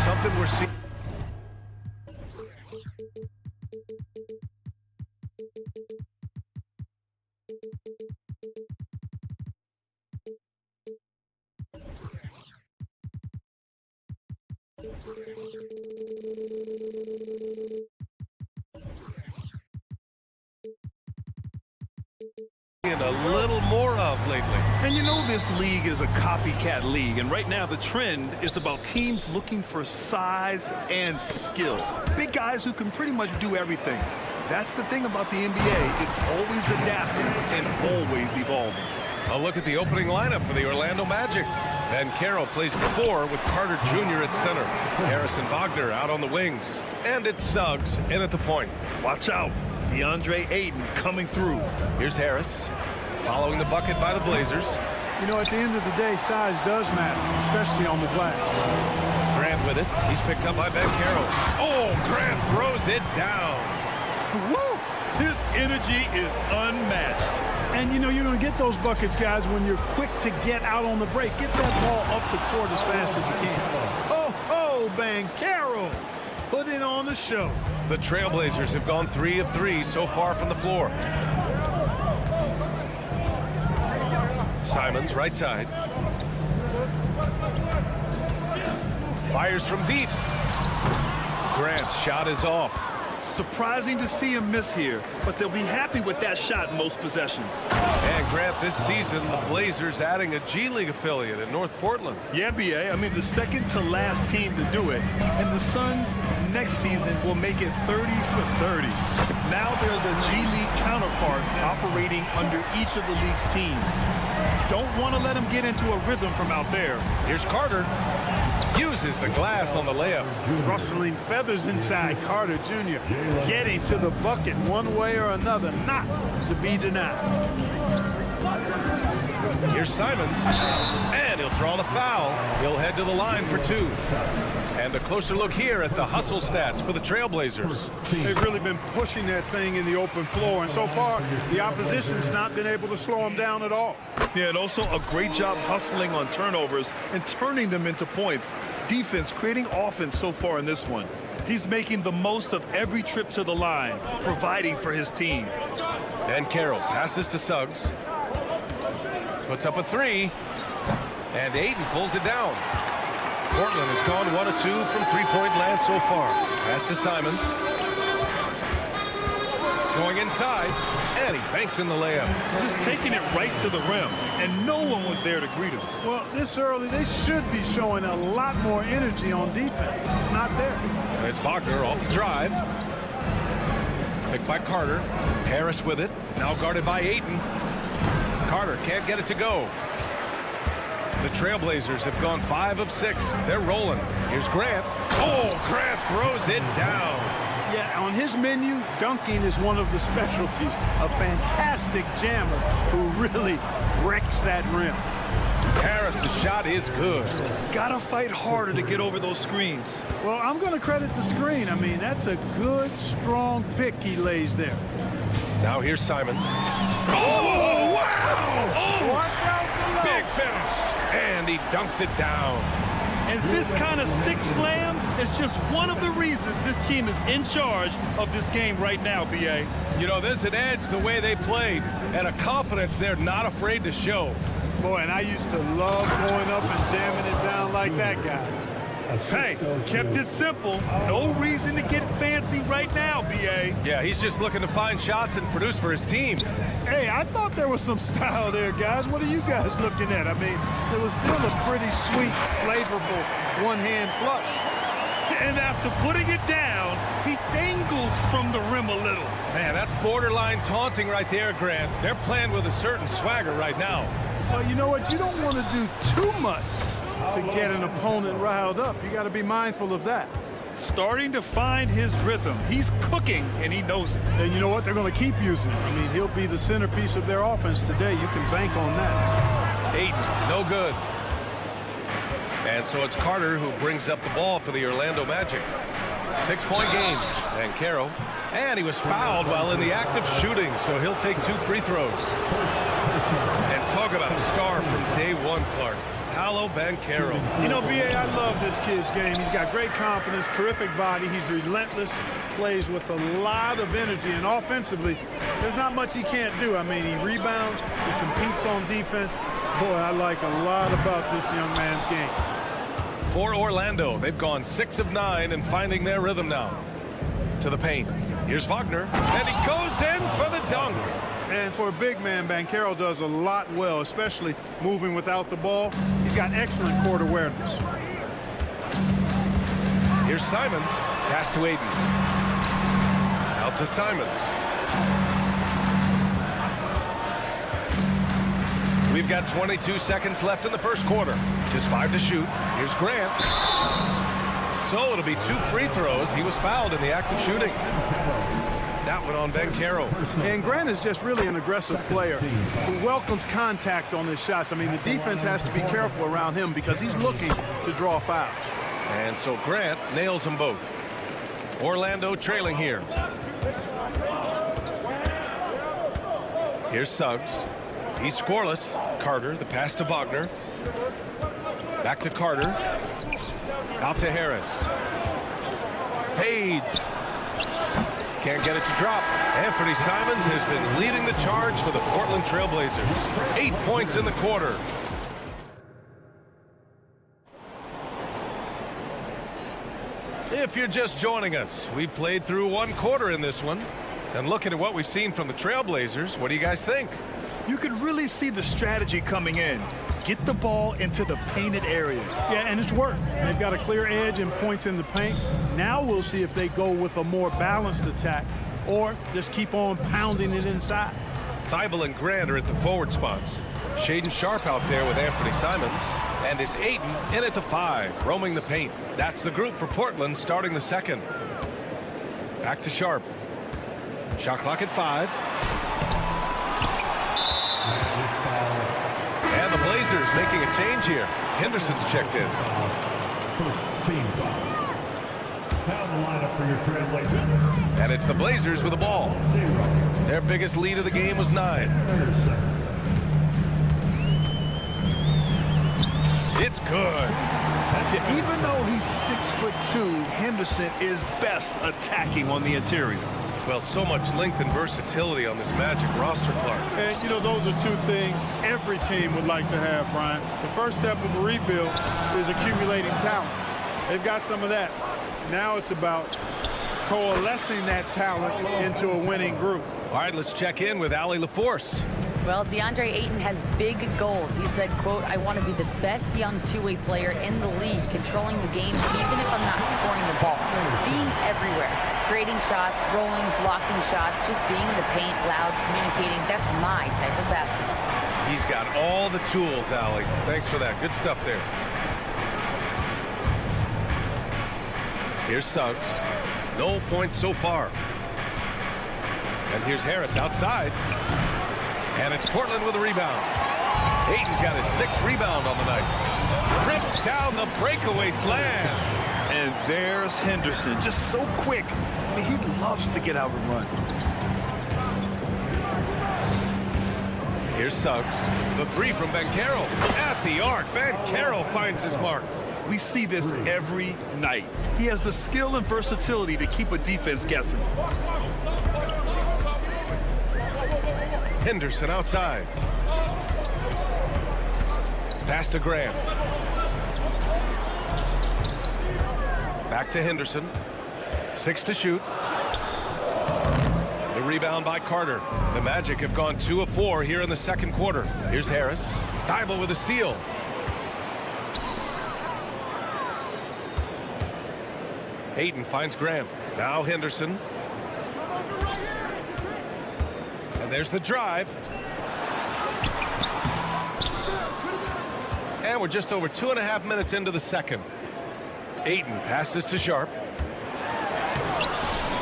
Something we're seeing. A little more of lately. And you know this league is a copycat league, and right now the trend is about teams looking for size and skill. Big guys who can pretty much do everything. That's the thing about the NBA. It's always adapting and always evolving. A look at the opening lineup for the Orlando Magic. Van Carroll plays the 4 with Carter Jr. at center. Harrison Wagner out on the wings. And it's Suggs in at the point. Watch out. DeAndre Ayton coming through. Here's Harris following the bucket by the Blazers. You know, at the end of the day, size does matter, especially on the glass. Grant with it. He's picked up by Van Carroll. Oh, Grant throws it down. Woo! His energy is unmatched. And, you know, you're going to get those buckets, guys, when you're quick to get out on the break. Get that ball up the court as fast as you can. Oh, Van Carroll putting on the show. The Trailblazers have gone 3 of 3 so far from the floor. Simons, right side. Fires from deep. Grant's shot is off. Surprising to see him miss here, but they'll be happy with that shot in most possessions. And Grant, this season, the Blazers adding a G League affiliate in North Portland. Yeah, BA. I mean, the second to last team to do it. And the Suns next season will make it 30 for 30. Now there's a G League counterpart operating under each of the league's teams. Don't want to let him get into a rhythm from out there. Here's Carter. Uses the glass on the layup. Rustling feathers inside. Carter Jr. getting to the bucket one way or another, not to be denied. Here's Simons, and he'll draw the foul. He'll head to the line for 2. And a closer look here at the hustle stats for the Trailblazers. They've really been pushing that thing in the open floor, and so far the opposition's not been able to slow them down at all. Yeah, and also a great job hustling on turnovers and turning them into points. Defense creating offense so far in this one. He's making the most of every trip to the line, providing for his team. And Carroll passes to Suggs. Puts up a 3. And Ayton pulls it down. Portland has gone 1 of 2 from three-point land so far. Pass to Simons. Going inside, and he banks in the layup. Just taking it right to the rim, and no one was there to greet him. Well, this early, they should be showing a lot more energy on defense. It's not there. And it's Wagner off the drive. Picked by Carter. Harris with it. Now guarded by Ayton. Carter can't get it to go. The Trailblazers have gone 5 of 6. They're rolling. Here's Grant. Oh, Grant throws it down. Yeah, on his menu, dunking is one of the specialties. A fantastic jammer who really wrecks that rim. Harris's shot is good. Gotta fight harder to get over those screens. Well, I'm going to credit the screen. I mean, that's a good, strong pick he lays there. Now here's Simons. Oh, wow! Oh, watch out below. Big finish. And he dunks it down. And this kind of sick slam is just one of the reasons this team is in charge of this game right now, BA. You know, there's an edge the way they played and a confidence they're not afraid to show. Boy, and I used to love going up and jamming it down like that, guys. Hey, kept it simple. No reason to get fancy right now, BA. Yeah, he's just looking to find shots and produce for his team. Hey, I thought there was some style there, guys. What are you guys looking at? I mean, it was still a pretty sweet, flavorful one-hand flush. And after putting it down, he dangles from the rim a little. Man, that's borderline taunting right there, Grant. They're playing with a certain swagger right now. Well, you know what? You don't want to do too much to get an opponent riled up. You got to be mindful of that. Starting to find his rhythm. He's cooking, and he knows it. And you know what? They're going to keep using him. I mean, he'll be the centerpiece of their offense today. You can bank on that. 8, no good. And so it's Carter who brings up the ball for the Orlando Magic. 6-point game. And Carroll. And he was fouled while in the act of shooting, so he'll take 2 free throws. And talk about a star from day one, Clark. Paolo Banchero. You know, B.A., I love this kid's game. He's got great confidence, terrific body. He's relentless, plays with a lot of energy, and offensively, there's not much he can't do. I mean, he rebounds, he competes on defense. Boy, I like a lot about this young man's game. For Orlando, they've gone 6 of 9 and finding their rhythm now. To the paint. Here's Wagner, and he goes in for the dunk. And for a big man, Banchero does a lot well, especially moving without the ball. He's got excellent court awareness. Here's Simons. Pass to Aiden. Out to Simons. We've got 22 seconds left in the first quarter. Just 5 to shoot. Here's Grant. So it'll be 2 free throws. He was fouled in the act of shooting. That one on Banchero. And Grant is just really an aggressive player who welcomes contact on his shots. I mean, the defense has to be careful around him because he's looking to draw fouls. And so Grant nails them both. Orlando trailing here. Here's Suggs. He's scoreless. Carter, the pass to Wagner. Back to Carter. Out to Harris. Fades. Can't get it to drop. Anthony Simons has been leading the charge for the Portland Trailblazers. 8 points in the quarter. If you're just joining us, we played through 1 quarter in this one. And looking at what we've seen from the Trailblazers, what do you guys think? You could really see the strategy coming in. Get the ball into the painted area. Yeah, and it's worked. They've got a clear edge and points in the paint. Now we'll see if they go with a more balanced attack or just keep on pounding it inside. Thibault and Grant are at the forward spots. Shaden Sharp out there with Anthony Simons. And it's Ayton in at the 5, roaming the paint. That's the group for Portland starting the second. Back to Sharp. Shot clock at 5. And the Blazers making a change here. Henderson's checked in. First team foul. Foul the lineup for your Trailblazers. And it's the Blazers with the ball. Their biggest lead of the game was 9. It's good. Even though he's 6'2", Henderson is best attacking on the interior. Well, so much length and versatility on this Magic roster, Clark. And, you know, those are 2 things every team would like to have, Brian. The first step of a rebuild is accumulating talent. They've got some of that. Now it's about coalescing that talent into a winning group. All right, let's check in with Allie LaForce. Well, DeAndre Ayton has big goals. He said, quote, "I want to be the best young two-way player in the league, controlling the game even if I'm not scoring the ball. Being everywhere, creating shots, rolling, blocking shots, just being in the paint, loud, communicating. That's my type of basketball." He's got all the tools, Allie. Thanks for that. Good stuff there. Here's Suggs. No points so far. And here's Harris outside. And it's Portland with a rebound. Ayton's got his 6th rebound on the night. Rips down the breakaway slam. And there's Henderson, just so quick. I mean, he loves to get out and run. Here's Suggs. The 3 from Banchero. At the arc, Banchero finds his mark. We see this every night. He has the skill and versatility to keep a defense guessing. Henderson outside. Pass to Graham. Back to Henderson. 6 to shoot. The rebound by Carter. The Magic have gone 2 of 4 here in the second quarter. Here's Harris. Thibault with a steal. Ayton finds Graham. Now Henderson. And there's the drive. And we're just over 2.5 minutes into the second. Ayton passes to Sharp.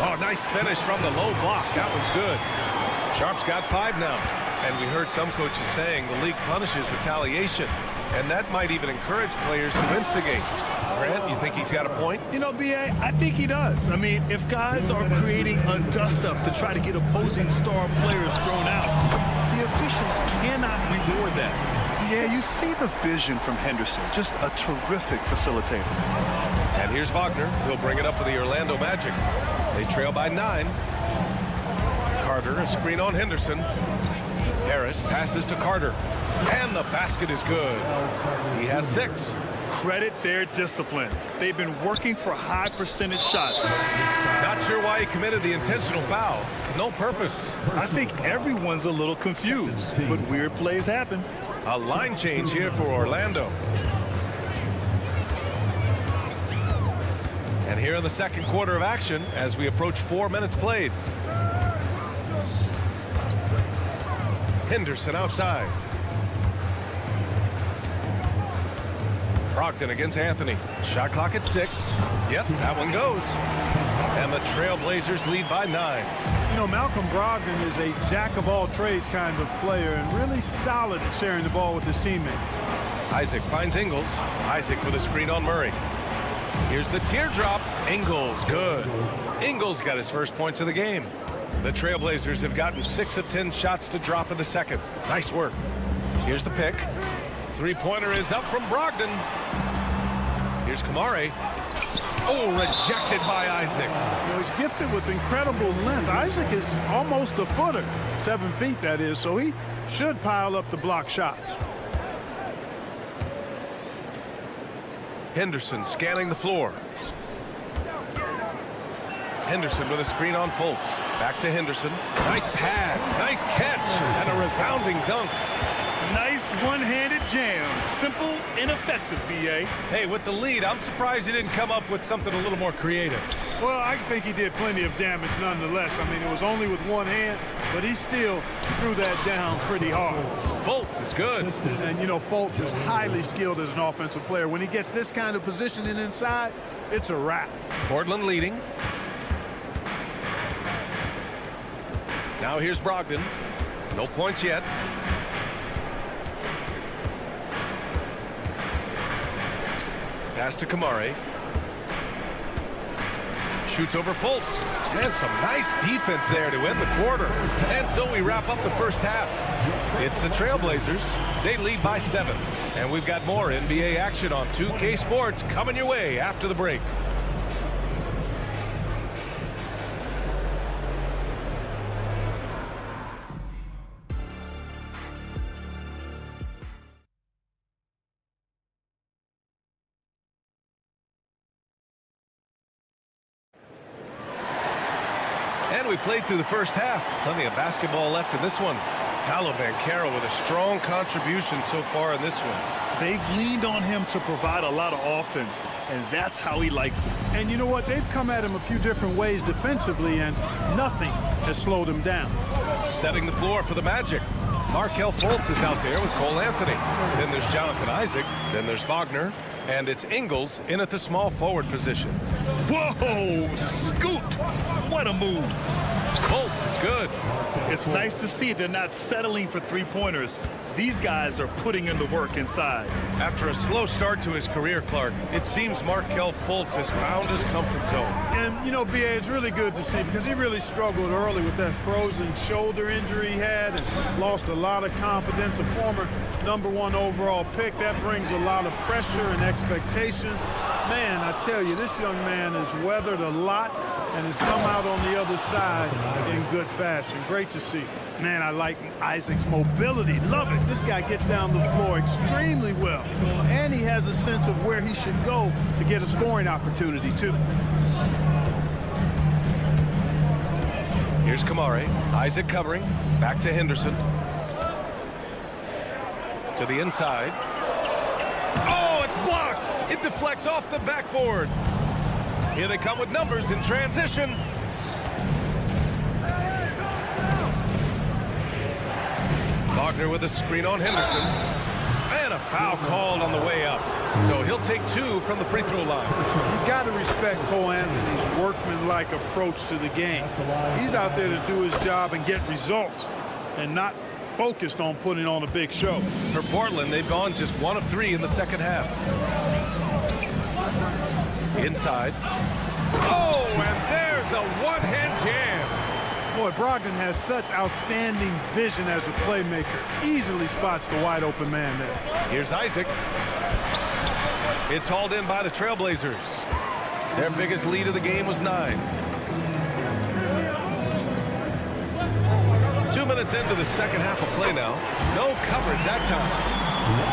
Oh, nice finish from the low block. That one's good. Sharp's got 5 now. And we heard some coaches saying the league punishes retaliation. And that might even encourage players to instigate. Grant, you think he's got a point? You know, B.A., I think he does. I mean, if guys are creating a dust-up to try to get opposing star players thrown out, the officials cannot reward that. You Yeah, you see the vision from Henderson. Just a terrific facilitator. And here's Wagner. He'll bring it up for the Orlando Magic. They trail by 9. Carter, a screen on Henderson. Harris passes to Carter. And the basket is good. He has 6. Credit their discipline. They've been working for high percentage shots. Not sure why he committed the intentional foul. No purpose. I think everyone's a little confused, but weird plays happen. A line change here for Orlando. And here in the second quarter of action as we approach 4 minutes played. Henderson outside. Brogdon against Anthony. Shot clock at 6. Yep, that one goes. And the Trailblazers lead by 9. You know, Malcolm Brogdon is a jack-of-all-trades kind of player and really solid at sharing the ball with his teammates. Isaac finds Ingles. Isaac with a screen on Murray. Here's the teardrop. Ingles, good. Ingles got his first points of the game. The Trailblazers have gotten 6 of 10 shots to drop in the second. Nice work. Here's the pick. Three-pointer is up from Brogdon. Here's Kamare. Oh, rejected by Isaac. You know, he's gifted with incredible length. Isaac is almost a footer, 7 feet that is, so he should pile up the block shots. Henderson scanning the floor. Henderson with a screen on Fultz. Back to Henderson. Nice pass, nice catch, and a resounding dunk. Nice one-handed jam. Simple and effective, B.A. Hey, with the lead, I'm surprised he didn't come up with something a little more creative. Well, I think he did plenty of damage nonetheless. I mean, it was only with one hand, but he still threw that down pretty hard. Fultz is good. And, you know, Fultz is highly skilled as an offensive player. When he gets this kind of positioning inside, it's a wrap. Portland leading. Now here's Brogdon. No points yet. Pass to Kamare. Shoots over Fultz. And some nice defense there to end the quarter. And so we wrap up the first half. It's the Trailblazers. They lead by 7. And we've got more NBA action on 2K Sports coming your way after the break. And we played through the first half. Plenty of basketball left in this one. Paolo Banchero with a strong contribution so far in this one. They've leaned on him to provide a lot of offense, and that's how he likes it. And you know what? They've come at him a few different ways defensively, and nothing has slowed him down. Setting the floor for the Magic. Markelle Fultz is out there with Cole Anthony. Then there's Jonathan Isaac. Then there's Wagner. And it's Ingles in at the small forward position. Whoa! Scoot! What a move! Fultz is good. It's nice to see they're not settling for three-pointers. These guys are putting in the work inside. After a slow start to his career, Clark, it seems Markelle Fultz has found his comfort zone. And, you know, B.A., it's really good to see because he really struggled early with that frozen shoulder injury he had and lost a lot of confidence. A former #1 overall pick, that brings a lot of pressure and expectations. Man, I tell you, this young man has weathered a lot and has come out on the other side in good fashion. Great to see. Man, I like Isaac's mobility. Love it. This guy gets down the floor extremely well. And he has a sense of where he should go to get a scoring opportunity, too. Here's Kamare. Isaac covering. Back to Henderson. To the inside. Oh, it's blocked. It deflects off the backboard. Here they come with numbers in transition. Wagner with a screen on Henderson. And a foul called on the way up. So he'll take 2 from the free throw line. You got to respect Cole Anthony's workmanlike approach to the game. He's out there to do his job and get results and not focused on putting on a big show. For Portland, they've gone just 1 of 3 in the second half. Inside. Oh, and there's a one-hand jam. Boy, Brogdon has such outstanding vision as a playmaker. Easily spots the wide open man there. Here's Isaac. It's hauled in by the Trailblazers. Their biggest lead of the game was 9. 2 minutes into the second half of play now. No coverage that time.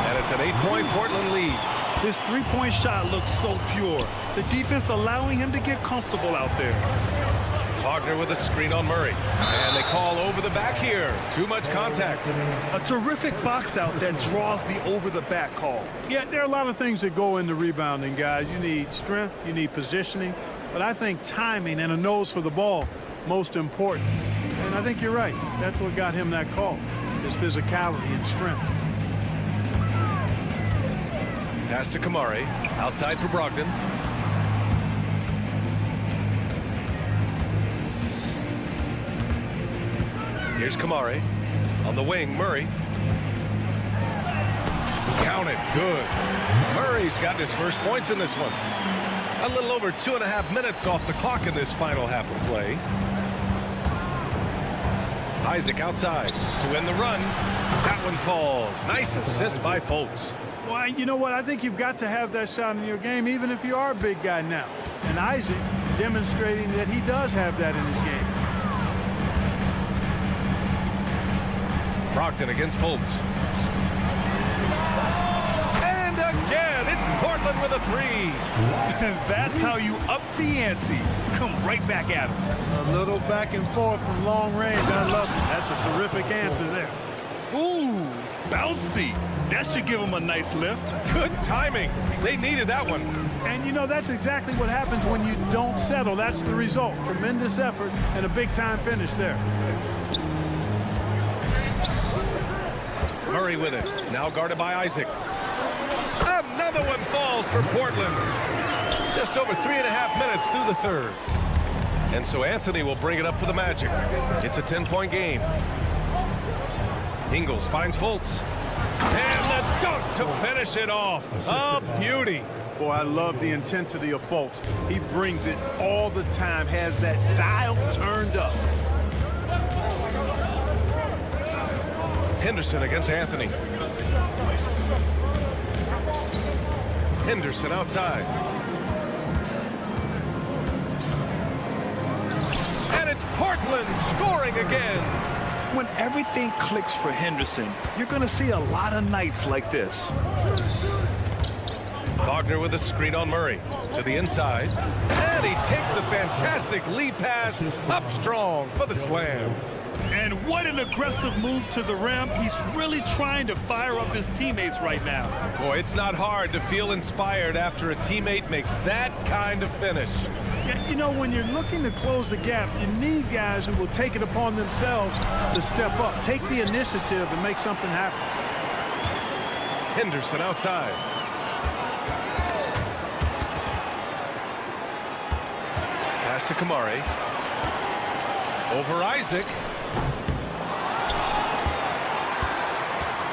And it's an 8-point Portland lead. His three-point shot looks so pure. The defense allowing him to get comfortable out there. Wagner with a screen on Murray. And they call over the back here. Too much contact. A terrific box out that draws the over-the-back call. Yeah, there are a lot of things that go into rebounding, guys. You need strength, you need positioning, but I think timing and a nose for the ball most important. And I think you're right. That's what got him that call, his physicality and strength. Pass to Kamari. Outside for Brogdon. Here's Kamari. On the wing, Murray. Count it. Good. Murray's got his first points in this one. A little over 2.5 minutes off the clock in this final half of play. Isaac outside to win the run. That one falls. Nice assist by Fultz. Well, you know what? I think you've got to have that shot in your game, even if you are a big guy now. And Isaac demonstrating that he does have that in his game. Brogdon against Fultz. And again, it's Portland with a 3. That's how you up the ante. Come right back at him. A little back and forth from long range. I love it. That's a terrific answer there. Ooh, bouncy. That should give him a nice lift. Good timing. They needed that one. And, you know, that's exactly what happens when you don't settle. That's the result. Tremendous effort and a big-time finish there. Murray with it. Now guarded by Isaac. Another one falls for Portland. Just over 3.5 minutes through the third. And so Anthony will bring it up for the Magic. It's a 10-point game. Ingles finds Fultz. And the dunk to finish it off. A beauty. Boy, I love the intensity of Fultz. He brings it all the time, has that dial turned up. Henderson against Anthony. Henderson outside. And it's Portland scoring again. When everything clicks for Henderson, you're going to see a lot of nights like this. Wagner with a screen on Murray to the inside. And he takes the fantastic lead pass up strong for the slam. And what an aggressive move to the rim. He's really trying to fire up his teammates right now. Boy, it's not hard to feel inspired after a teammate makes that kind of finish. Yeah, you know, when you're looking to close the gap, you need guys who will take it upon themselves to step up, take the initiative and make something happen. Henderson outside. Pass to Kamari. Over Isaac.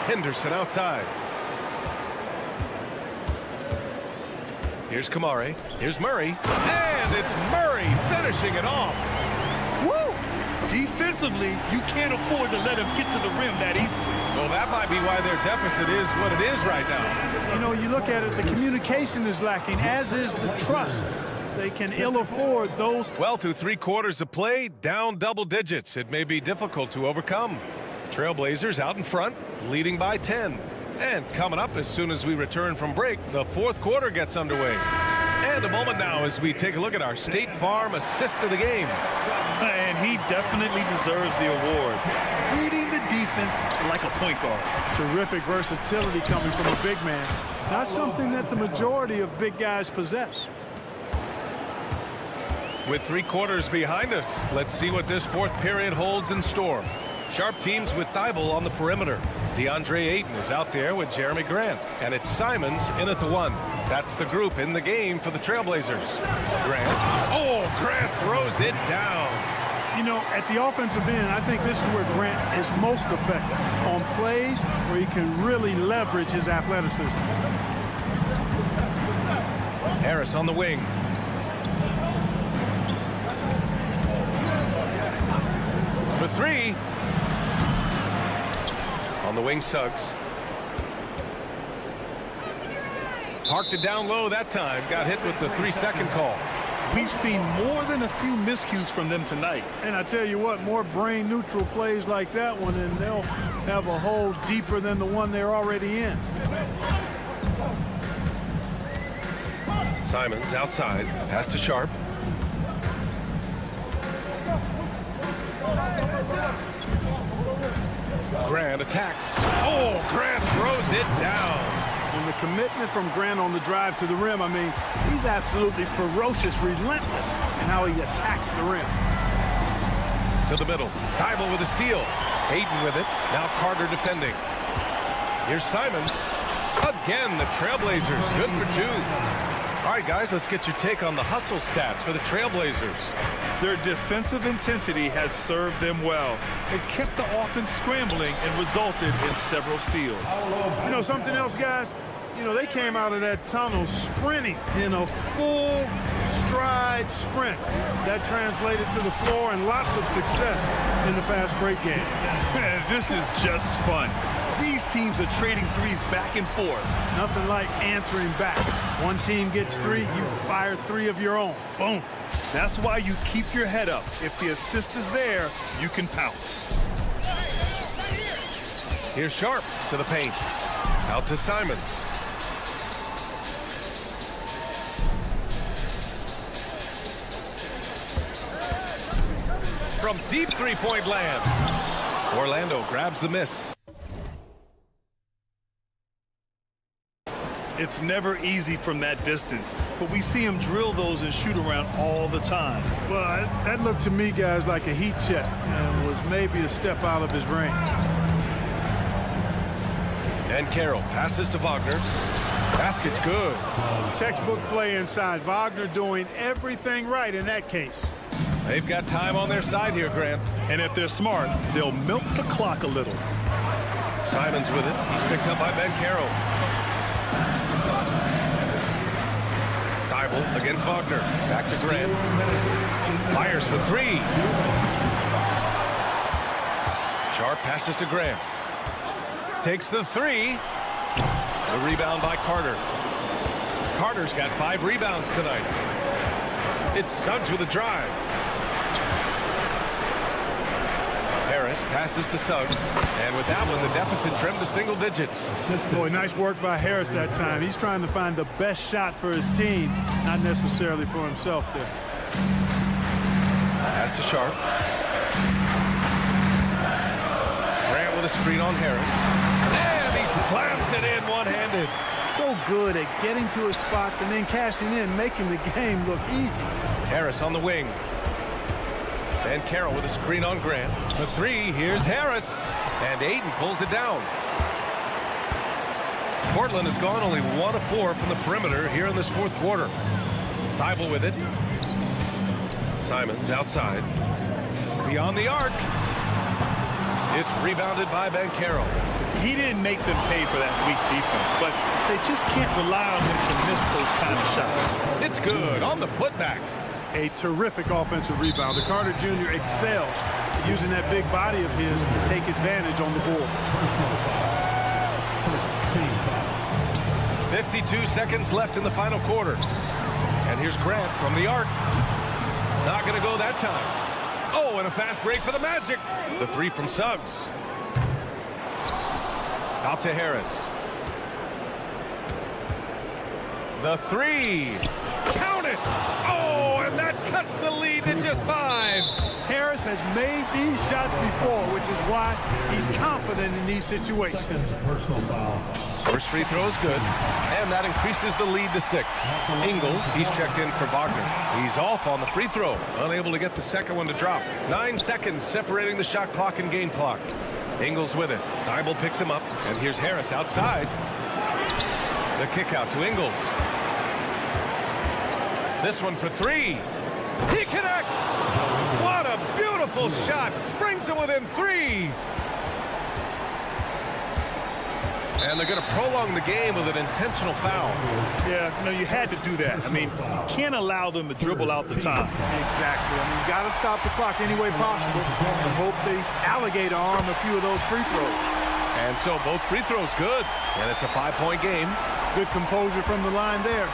Henderson outside. Here's Kamari. Here's Murray. And it's Murray finishing it off. Woo! Defensively, you can't afford to let him get to the rim that easily. Well, that might be why their deficit is what it is right now. You know, you look at it, the communication is lacking, as is the trust. They can ill afford those. Well, through 3 quarters of play, down double digits. It may be difficult to overcome. Trailblazers out in front, leading by 10. And coming up as soon as we return from break, the 4th quarter gets underway. And a moment now as we take a look at our State Farm assist of the game. And he definitely deserves the award. Reading the defense like a point guard. Terrific versatility coming from a big man. Not something that the majority of big guys possess. With 3 quarters behind us, let's see what this 4th period holds in store. Sharp teams with Thibault on the perimeter. DeAndre Ayton is out there with Jeremy Grant. And it's Simons in at the 1. That's the group in the game for the Trailblazers. Grant. Oh, Grant throws it down. You know, at the offensive end, I think this is where Grant is most effective. On plays where he can really leverage his athleticism. Harris on the wing. for three. On the wing, Suggs. Parked it down low that time. Got hit with the 3-second call. We've seen more than a few miscues from them tonight. And I tell you what, more brain-neutral plays like that one, and they'll have a hole deeper than the one they're already in. Simons outside. Pass to Sharp. Grant attacks. Oh, Grant throws it down. And the commitment from Grant on the drive to the rim, I mean, he's absolutely ferocious, relentless in how he attacks the rim. To the middle. Thibault with a steal. Hayden with it. Now Carter defending. Here's Simons. Again, the Trailblazers. Good for two. All right, guys, let's get your take on the hustle stats for the Trailblazers. Their defensive intensity has served them well. It kept the offense scrambling and resulted in several steals. You know something else, guys? You know, they came out of that tunnel sprinting in a full stride sprint. That translated to the floor and lots of success in the fast break game. Man, this is just fun. These teams are trading threes back and forth. Nothing like answering back. One team gets three, you fire three of your own. Boom. That's why you keep your head up. If the assist is there, you can pounce. Here's Sharp to the paint. Out to Simons. From deep three-point land. Orlando grabs the miss. It's never easy from that distance, but we see him drill those and shoot around all the time. Well, that looked to me, guys, like a heat check and was maybe a step out of his range. And Carroll passes to Wagner. Basket's good. Textbook play inside. Wagner doing everything right in that case. They've got time on their side here, Grant. And if they're smart, they'll milk the clock a little. Simons with it. He's picked up by Ben Carroll. Thibault against Wagner. Back to Grant. Fires for three. Sharp passes to Grant. Takes the three. The rebound by Carter. Carter's got 5 rebounds tonight. It's Suggs with a drive. Harris passes to Suggs. And with that one, the deficit trimmed to single digits. Boy, nice work by Harris that time. He's trying to find the best shot for his team, not necessarily for himself there. Pass to Sharp. Grant with a screen on Harris. And he slams it in one-handed. So good at getting to his spots and then cashing in, making the game look easy. Harris on the wing. And Carroll with a screen on Grant. For three, here's Harris. And Ayton pulls it down. Portland has gone only 1 of 4 from the perimeter here in this fourth quarter. Thibault with it. Simons outside. Beyond the arc. It's rebounded by Ben Carroll. He didn't make them pay for that weak defense, but they just can't rely on him to miss those kind of shots. It's good on the putback. A terrific offensive rebounder. Carter Jr. excels using that big body of his to take advantage on the board. 52 seconds left in the final quarter. And here's Grant from the arc. Not going to go that time. Oh, and a fast break for the Magic. The three from Suggs. Out to Harris. The three. Count it. Oh, and that cuts the lead to just 5. Harris has made these shots before, which is why he's confident in these situations. Personal foul. First free throw is good, and that increases the lead to 6. Ingles, he's checked in for Wagner. He's off on the free throw, unable to get the second one to drop. 9 seconds separating the shot clock and game clock. Ingles with it. Thibault picks him up, and here's Harris outside. The kick out to Ingles. This one for 3. He connects! What a beautiful shot! Brings him within 3! And they're going to prolong the game with an intentional foul. Yeah, you had to do that. I mean, can't allow them to dribble out the time. Exactly. I mean, you got to stop the clock any way possible and hope they alligator arm a few of those free throws. And so both free throws good. And it's a 5-point game. Good composure from the line there.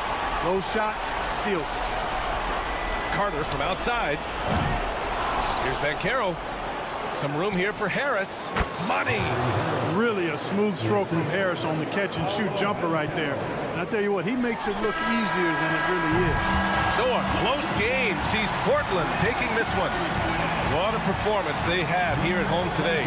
Those shots sealed. Carter from outside. Here's Banchero. Some room here for Harris. Money. Really a smooth stroke from Harris on the catch and shoot jumper right there. And I tell you what, he makes it look easier than it really is. So a close game sees Portland taking this one. What a performance they had here at home today.